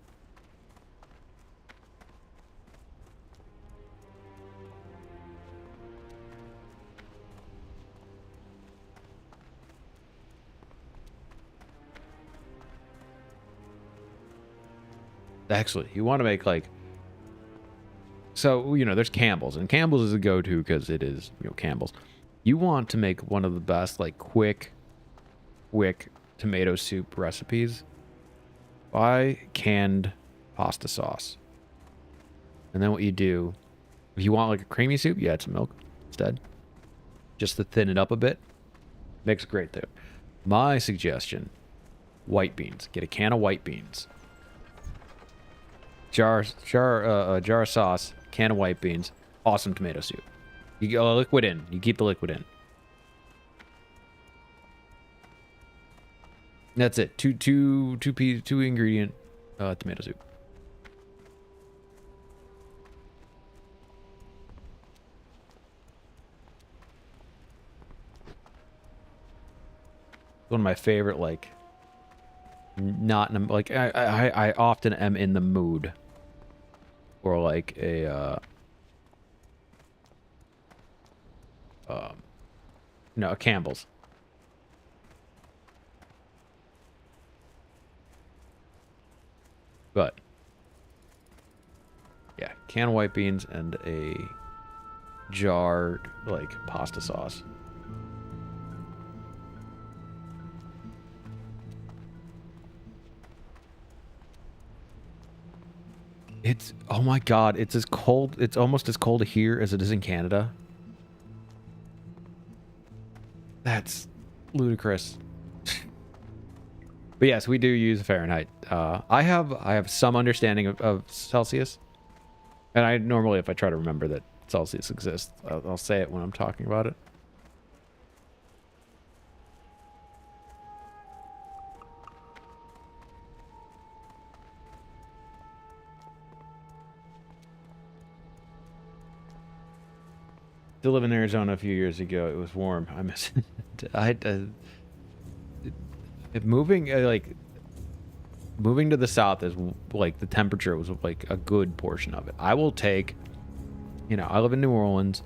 Actually, you want to make, like... So, you know, there's Campbell's. And Campbell's is a go-to because it is, you know, Campbell's. You want to make one of the best, like, quick tomato soup recipes. Buy canned pasta sauce. And then what you do, if you want, like, a creamy soup, you add some milk instead. Just to thin it up a bit. Makes it great, though. My suggestion, white beans. Get a can of white beans. Jar of sauce, can of white beans, awesome tomato soup. You get liquid in. You keep the liquid in. That's it. Two ingredient tomato soup. One of my favorite, like, not in a, like, I often am in the mood for, like, a no, a Campbell's. But yeah, can of white beans and a jarred, like, pasta sauce. It's, oh my god, it's as cold, it's almost as cold here as it is in Canada. That's ludicrous. But yes, we do use Fahrenheit. I have some understanding of Celsius. And I normally, if I try to remember that Celsius exists, I'll say it when I'm talking about it. Did live in Arizona a few years ago. It was warm. I miss it. Moving to the south is, like, the temperature was, like, a good portion of it. I will take, you know, I live in New Orleans.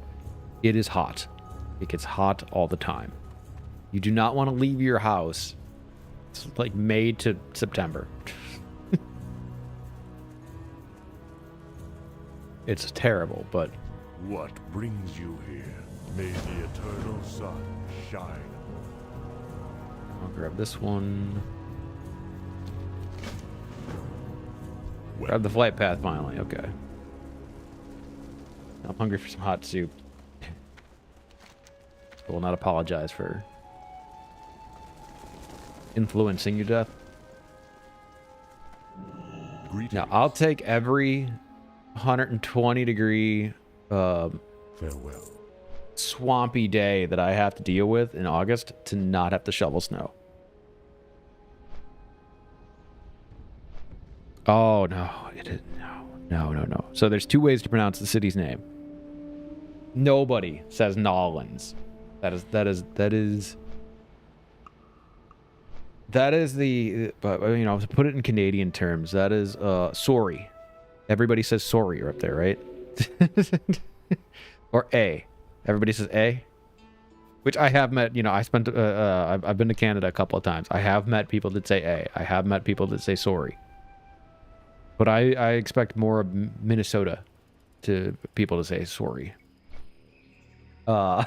It is hot. It gets hot all the time. You do not want to leave your house. It's like May to September. It's terrible, but What brings you here? May the eternal sun shine. I'll grab this one. Grab the flight path finally. Okay. I'm hungry for some hot soup. I will not apologize for influencing you to death. Greetings. Now, I'll take every 120 degree Farewell. swampy day that I have to deal with in August to not have to shovel snow. Oh, no. It is. No. So there's two ways to pronounce the city's name. Nobody says Nolans. That is the, you know, to put it in Canadian terms, that is, sorry. Everybody says sorry up there, right? Or A. Everybody says A. Which I have met, you know, I've been to Canada a couple of times. I have met people that say A. I have met people that say sorry. But I expect more of Minnesota to people to say sorry. No,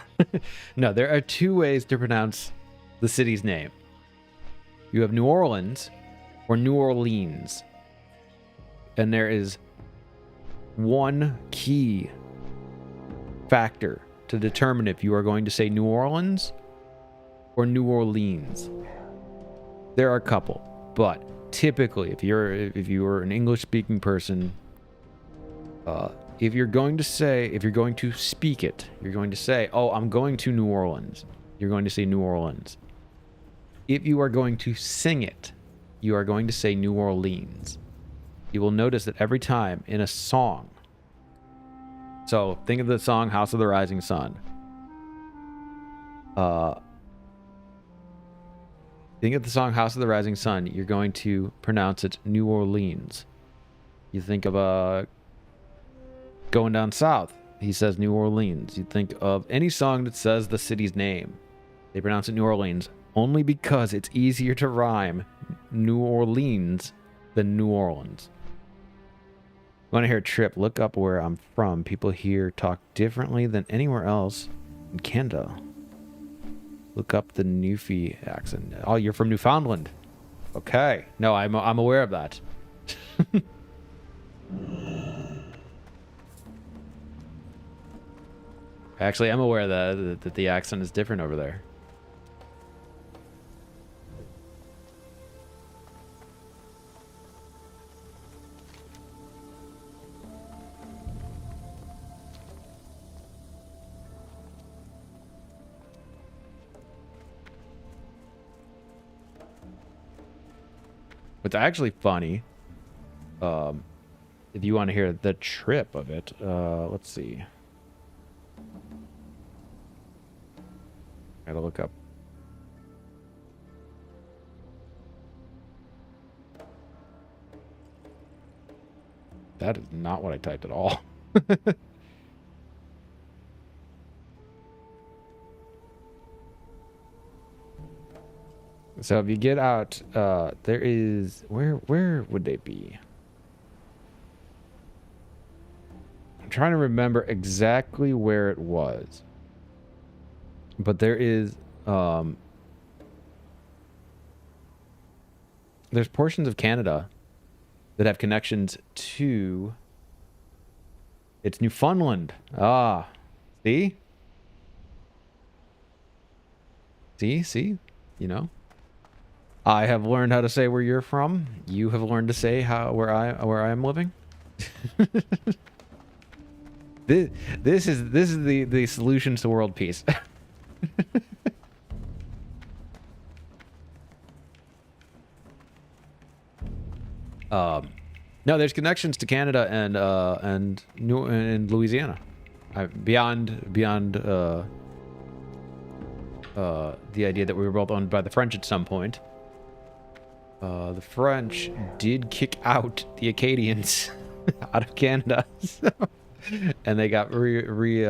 there are two ways to pronounce the city's name. You have New Orleans or New Orleans. And there is one key factor to determine if you are going to say New Orleans or New Orleans. There are a couple, but typically if you're an English speaking person, if you're going to speak it, you're going to say, oh, I'm going to New Orleans. You're going to say New Orleans. If you are going to sing it, you are going to say New Orleans. You will notice that every time in a song, so think of the song House of the Rising Sun. Think of the song House of the Rising Sun. You're going to pronounce it New Orleans. You think of Going Down South. He says New Orleans. You think of any song that says the city's name. They pronounce it New Orleans only because it's easier to rhyme New Orleans than New Orleans. Want to hear a trip? Look up where I'm from. People here talk differently than anywhere else in Canada. Look up the Newfie accent. Oh, you're from Newfoundland. Okay. No, I'm aware of that. Actually, I'm aware that the accent is different over there. What's actually funny, if you want to hear the trip of it, let's see. Gotta look up. That is not what I typed at all. So if you get out, there is, where would they be? I'm trying to remember exactly where it was. But there is, there's portions of Canada that have connections to, it's Newfoundland. Ah, see? See? You know? I have learned how to say where you're from. You have learned to say where I am living. This is the solution to world peace. No, there's connections to Canada and Louisiana. Beyond the idea that we were both owned by the French at some point. The French did kick out the Acadians out of Canada, so, and they got they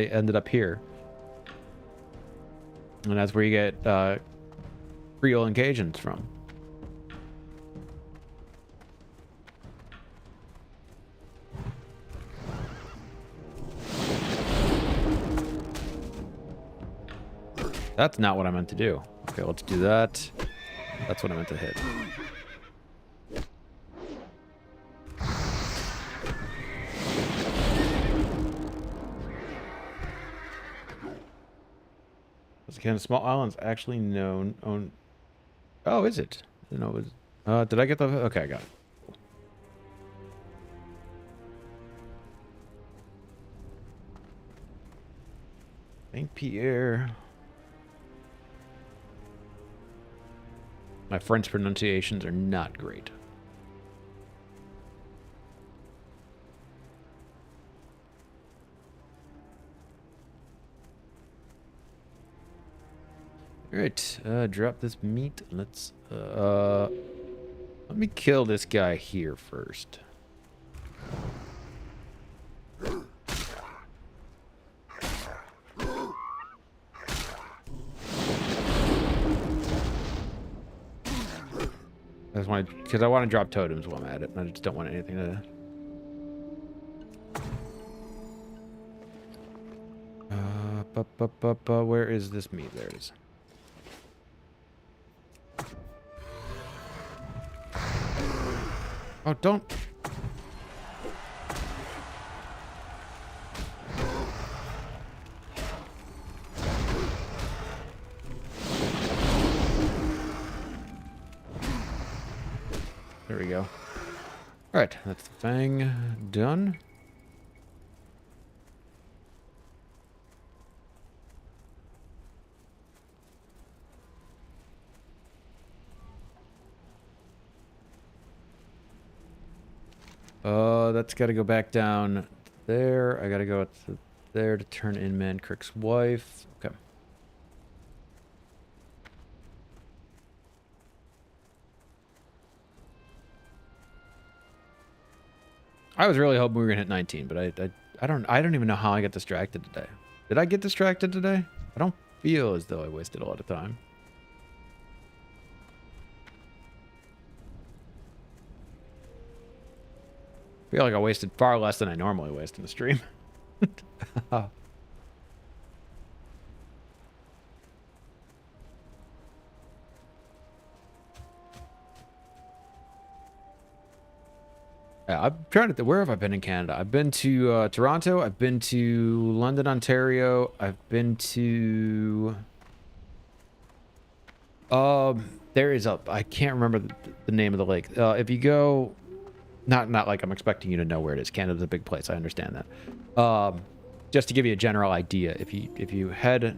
ended up here, and that's where you get Creole and Cajuns from. That's not what I meant to do. Okay, let's do that. That's what I meant to hit. Can small islands actually known own? Oh, is it? I didn't know it was. Did I get the? Okay, I got it. Saint Pierre. My French pronunciations are not great. Alright, drop this meat. Let's, let me kill this guy here first. I just want to, because I want to drop totems while I'm at it, and I just don't want anything to... where is this meat? There it is. Oh, don't... There we go. All right, that's the fang done. That's got to go back down there. I got to go to there to turn in Mancrick's wife. Okay. I was really hoping we were gonna hit 19, but I don't even know how I got distracted today. Did I get distracted today? I don't feel as though I wasted a lot of time. I feel like I wasted far less than I normally waste in the stream. Yeah, I'm trying to... Where have I been in Canada? I've been to Toronto. I've been to London, Ontario. I've been to... there is a... I can't remember the name of the lake. If you go... Not like I'm expecting you to know where it is. Canada's a big place. I understand that. Just to give you a general idea, if you head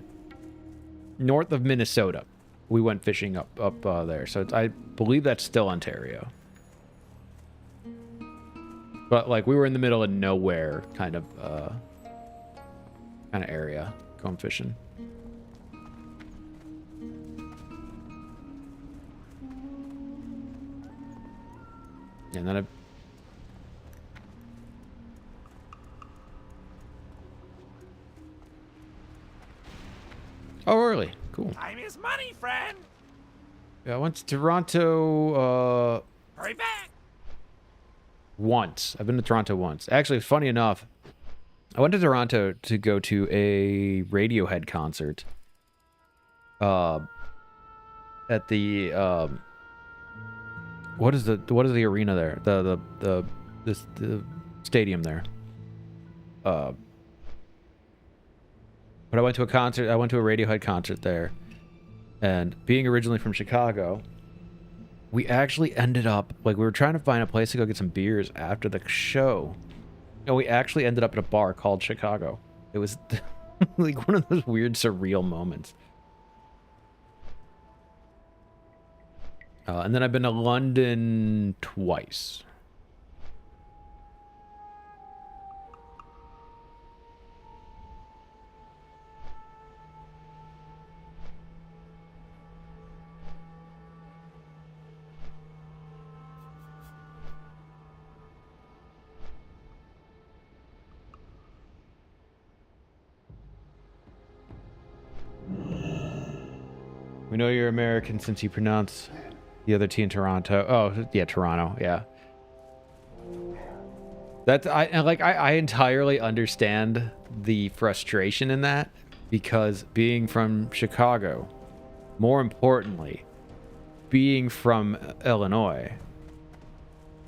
north of Minnesota, we went fishing up there. So I believe that's still Ontario. But like we were in the middle of nowhere kind of area going fishing. And then Oh, early. Cool. Time is money, friend. Yeah, I went to Toronto Hurry back. once. I've been to Toronto once. Actually, funny enough, I went to Toronto to go to a Radiohead concert. At the what is the arena there? The stadium there. But I went to a concert. I went to a Radiohead concert there, and being originally from Chicago, we actually ended up like we were trying to find a place to go get some beers after the show, and we actually ended up at a bar called Chicago. It was like one of those weird surreal moments. And then I've been to London twice. We know you're American since you pronounce the other T in Toronto. Oh, yeah, Toronto. Yeah. That's I entirely understand the frustration in that, because being from Chicago, more importantly, being from Illinois,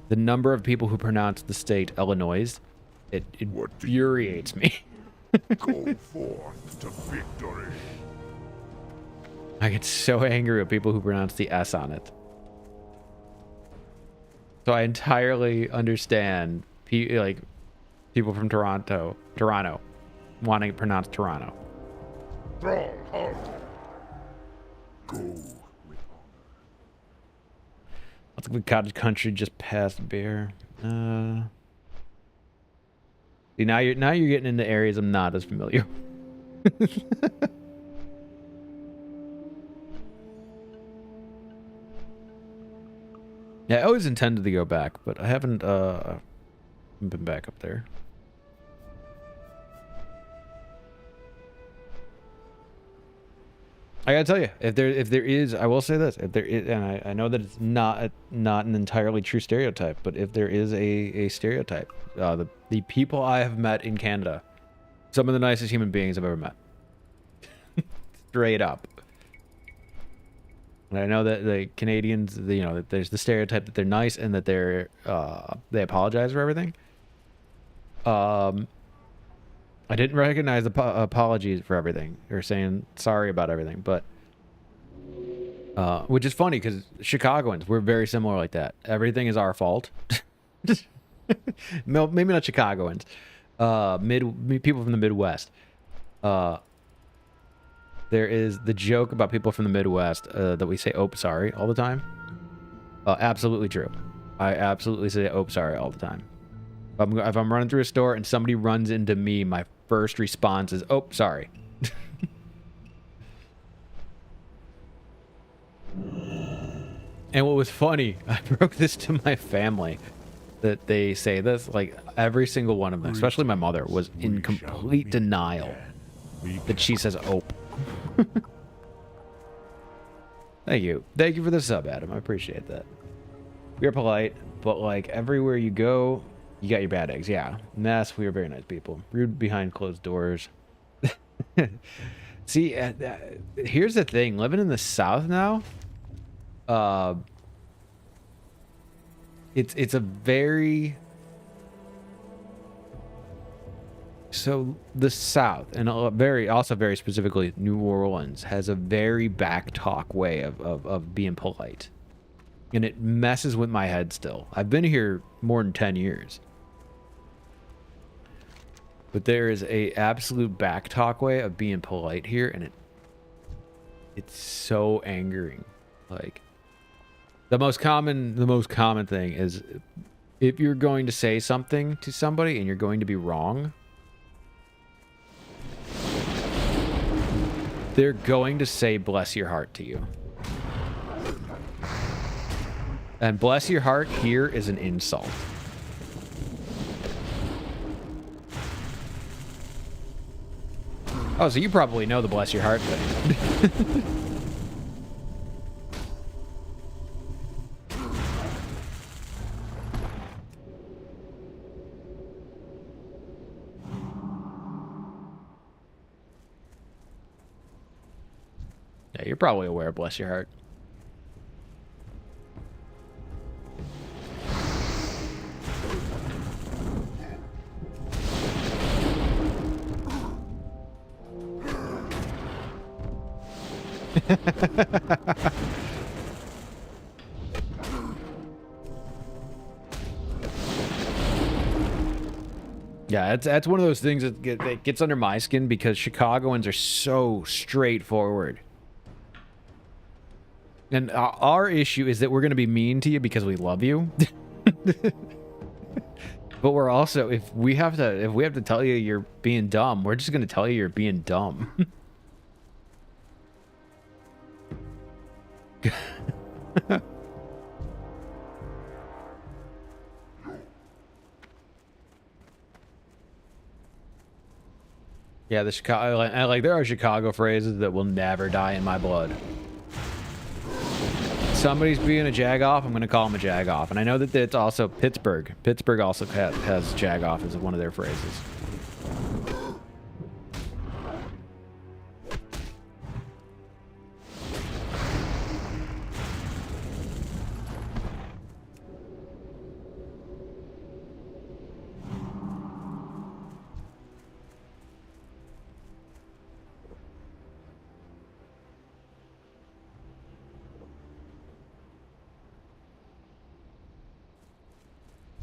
the number of people who pronounce the state Illinois, it infuriates me. Go forth to victory. I get so angry with people who pronounce the S on it. So I entirely understand people from Toronto wanting to pronounce Toronto. Stronghold. Go with Let's go cottage country just past bear. See, now you're getting into areas I'm not as familiar. Yeah, I always intended to go back, but I haven't been back up there. I gotta tell you, if there is, I will say this: if there is, and I know that it's not an entirely true stereotype, but if there is a stereotype, the people I have met in Canada, some of the nicest human beings I've ever met, straight up. And I know that the Canadians, you know, that there's the stereotype that they're nice and that they apologize for everything. I didn't recognize the apologies for everything or saying sorry about everything, but which is funny because Chicagoans, we're very similar like that. Everything is our fault. No, maybe not Chicagoans. People from the Midwest. There is the joke about people from the Midwest that we say "oh sorry" all the time. Absolutely true. I absolutely say "oh sorry" all the time. If I'm running through a store and somebody runs into me, my first response is, "oh, sorry." And what was funny, I broke this to my family, that they say this, like every single one of them, especially my mother, was in complete denial that she says "oh." Thank you. Thank you for the sub, Adam. I appreciate that. We are polite, but like everywhere you go, you got your bad eggs. Yeah. We are very nice people. Rude behind closed doors. See, here's the thing. Living in the South now, it's a very... So the South, and also very specifically New Orleans, has a very backtalk way of being polite. And it messes with my head still. I've been here more than 10 years. But there is a absolute backtalk way of being polite here, and it's so angering. Like, the most common thing is if you're going to say something to somebody and you're going to be wrong, they're going to say "bless your heart" to you. And "bless your heart" here is an insult. Oh, so you probably know the "bless your heart" thing. Yeah, you're probably aware of "bless your heart." Yeah, that's one of those things that gets under my skin because Chicagoans are so straightforward. And our issue is that we're going to be mean to you because we love you. But we're also, if we have to tell you you're being dumb, we're just going to tell you you're being dumb. Yeah, the Chicago, like there are Chicago phrases that will never die in my blood. Somebody's being a jagoff, I'm going to call him a jagoff. And I know that it's also Pittsburgh. Pittsburgh also has jagoff as one of their phrases.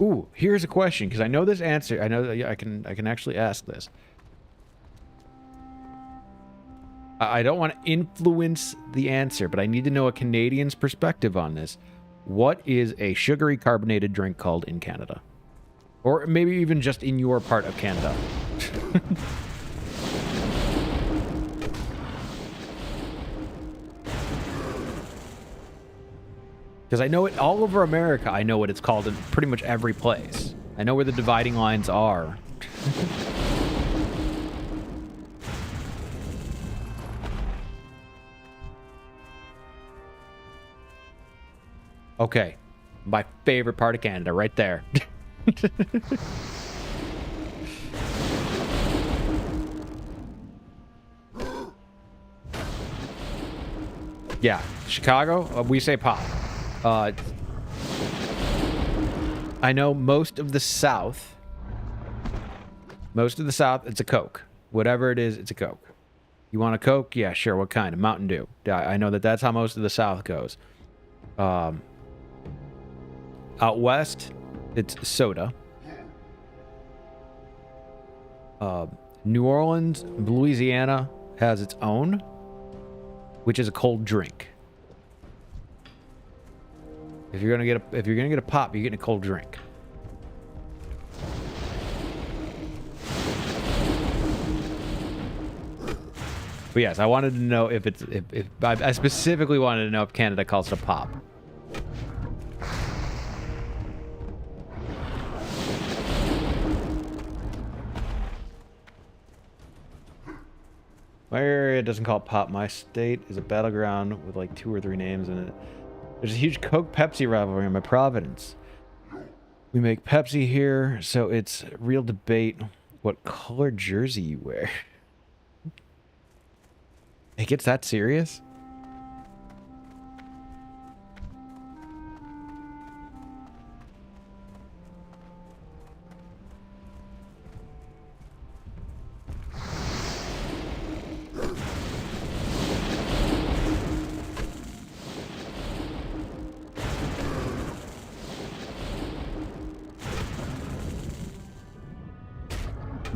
Ooh, here's a question, because I know this answer. I know that I can actually ask this. I don't want to influence the answer, but I need to know a Canadian's perspective on this. What is a sugary carbonated drink called in Canada? Or maybe even just in your part of Canada. Because I know it all over America. I know what it's called in pretty much every place. I know where the dividing lines are. Okay. My favorite part of Canada, right there. Yeah, Chicago, we say pop. I know most of the South, it's a Coke. Whatever it is, it's a Coke. You want a Coke? Yeah, sure. What kind? A Mountain Dew. I know that that's how most of the South goes. Out West, it's soda. New Orleans, Louisiana has its own, which is a cold drink. If you're gonna get a pop, you're getting a cold drink. But yes, I wanted to know if it's if I specifically wanted to know if Canada calls it a pop. My area doesn't call it pop. My state is a battleground with like 2 or 3 names in it. There's a huge Coke-Pepsi rivalry in my Providence. We make Pepsi here, so it's a real debate what color jersey you wear. It gets that serious?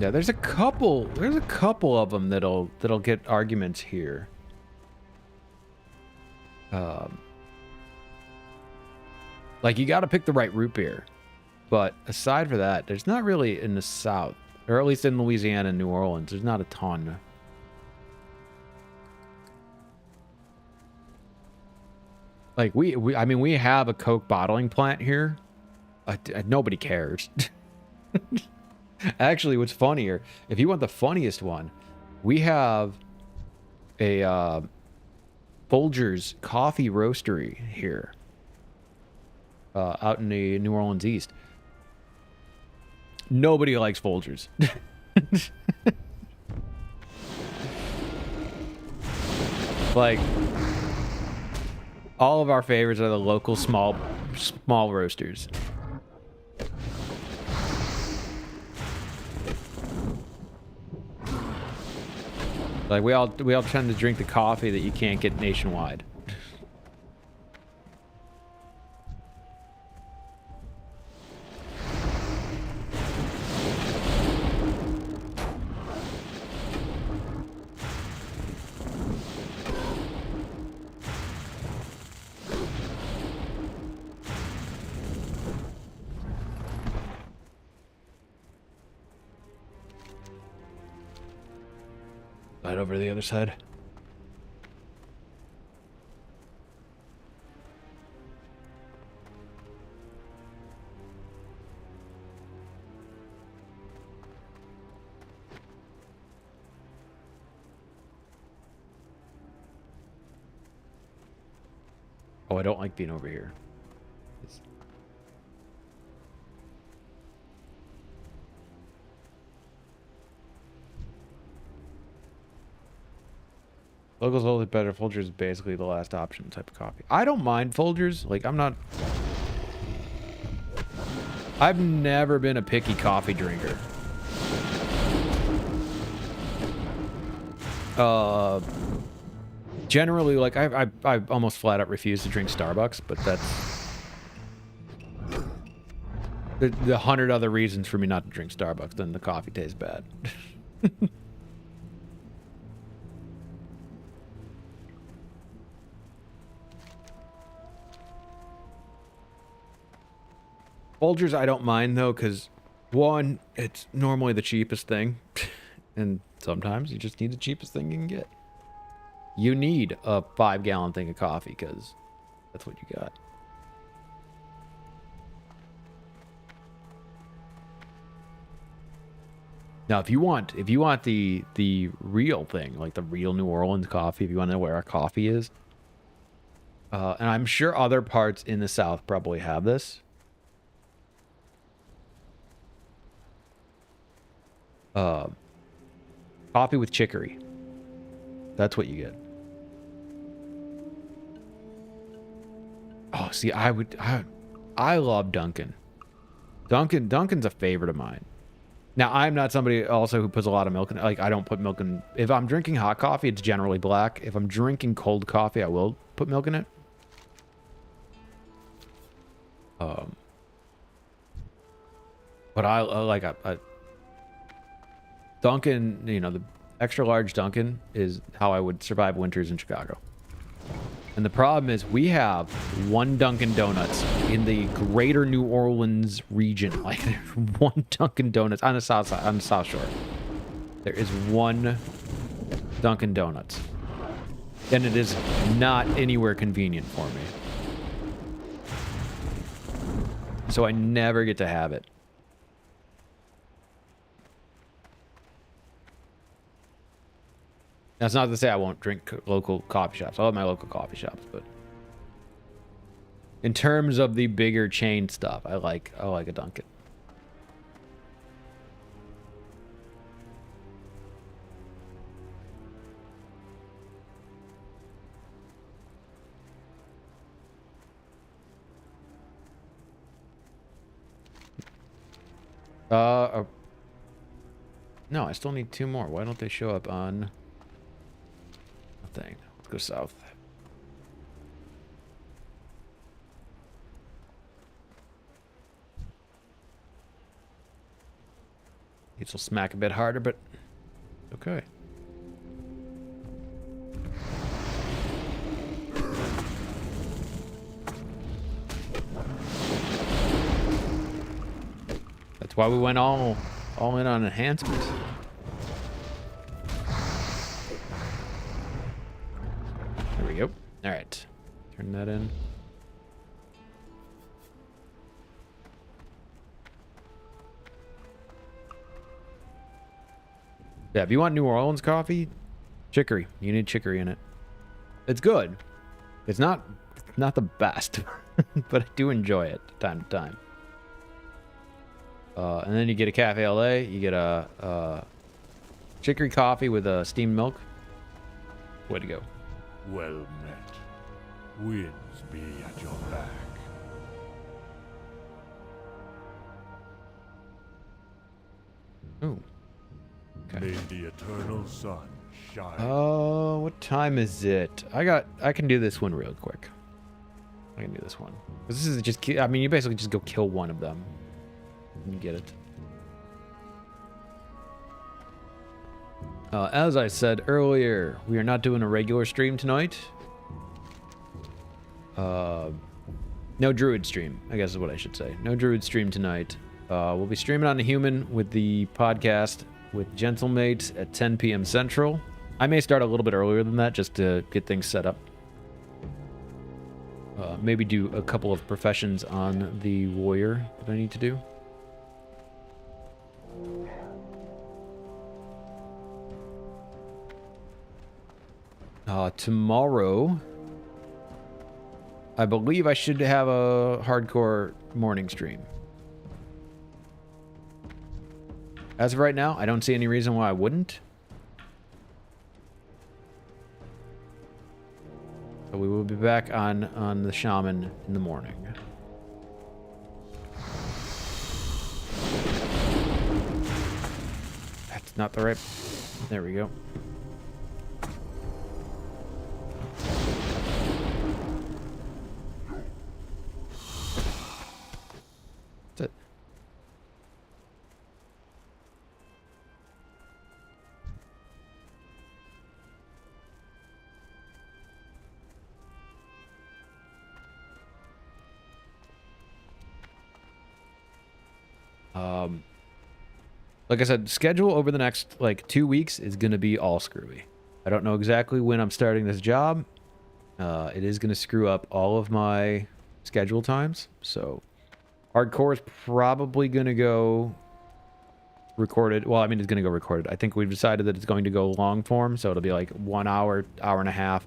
Yeah, there's a couple of them that'll get arguments here. Like you got to pick the right root beer. But aside for that, there's not really in the South, or at least in Louisiana and New Orleans, there's not a ton. Like I mean, we have a Coke bottling plant here. Nobody cares. Actually, what's funnier, if you want the funniest one, we have a Folgers coffee roastery here out in the New Orleans East. Nobody likes Folgers. Like, all of our favorites are the local small roasters. Like we all tend to drink the coffee that you can't get nationwide. Right over to the other side. Oh, I don't like being over here. Locals hold it better. Folgers is basically the last option type of coffee. I don't mind Folgers. Like, I've never been a picky coffee drinker. Generally, like, I almost flat out refuse to drink Starbucks, but that's the 100 other reasons for me not to drink Starbucks. Then the coffee tastes bad. Folgers I don't mind though, because one, it's normally the cheapest thing, and sometimes you just need the cheapest thing you can get. You need a 5-gallon thing of coffee because that's what you got. Now, if you want the real thing, like the real New Orleans coffee, if you want to know where our coffee is, and I'm sure other parts in the South probably have this. Coffee with chicory. That's what you get. Oh, see, I love Dunkin'. Dunkin's a favorite of mine. Now, I'm not somebody also who puts a lot of milk in it. Like, I don't put milk in. If I'm drinking hot coffee, it's generally black. If I'm drinking cold coffee, I will put milk in it. But I like a Dunkin', you know, the extra large Dunkin' is how I would survive winters in Chicago. And the problem is we have one Dunkin' Donuts in the greater New Orleans region. Like, there's one Dunkin' Donuts on the south side, on the South Shore. There is one Dunkin' Donuts. And it is not anywhere convenient for me. So I never get to have it. That's not to say I won't drink local coffee shops. I love my local coffee shops, but in terms of the bigger chain stuff, I like a Dunkin'. No, I still need 2 more. Why don't they show up on thing? Let's go south. These will smack a bit harder, but okay. That's why we went all in on enhancements. There we go. All right, turn that in. Yeah, if you want New Orleans coffee, chicory. You need chicory in it. It's good. It's not the best, but I do enjoy it time to time. And then you get a Cafe LA. You get a chicory coffee with steamed milk. Way to go. Well met. Winds be at your back. Ooh. Okay. May the eternal sun shine. Oh, what time is it? I can do this one real quick. I can do this one. This is just, I mean, you basically just go kill one of them. And you get it. As I said earlier, we are not doing a regular stream tonight. No druid stream, I guess is what I should say. No druid stream tonight. We'll be streaming on the Human with the podcast with Gentlemate at 10 p.m. Central. I may start a little bit earlier than that just to get things set up. Maybe do a couple of professions on the warrior that I need to do. Tomorrow, I believe I should have a hardcore morning stream. As of right now, I don't see any reason why I wouldn't. So we will be back on the Shaman in the morning. That's not the right... There we go. That's it. Like I said, schedule over the next like 2 weeks is going to be all screwy. I don't know exactly when I'm starting this job. It is going to screw up all of my schedule times. So hardcore is probably going to go recorded. Well, I mean, it's going to go recorded. I think we've decided that it's going to go long form, so it'll be like 1 hour, hour and a half.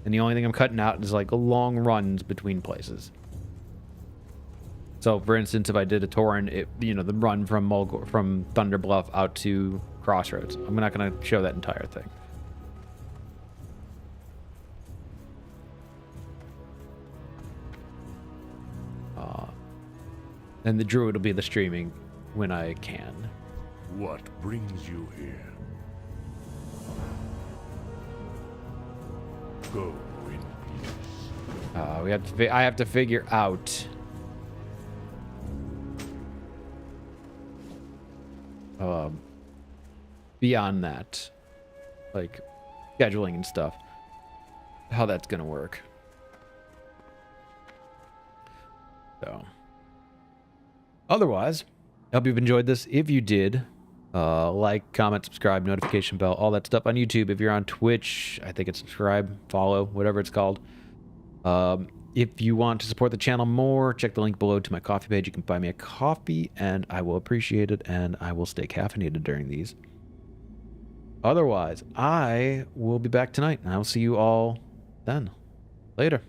And the only thing I'm cutting out is like long runs between places. So, for instance, if I did a Tauren, the run from from Thunderbluff out to Crossroads, I'm not going to show that entire thing. And the Druid will be the streaming when I can. What brings you here? Go in peace. I have to figure out beyond that, like scheduling and stuff, how that's gonna work. So, otherwise, I hope you've enjoyed this. If you did, like, comment, subscribe, notification bell, all that stuff on YouTube. If you're on Twitch, I think it's subscribe, follow, whatever it's called. If you want to support the channel more, check the link below to my coffee page. You can buy me a coffee, and I will appreciate it, and I will stay caffeinated during these. Otherwise, I will be back tonight, and I will see you all then. Later.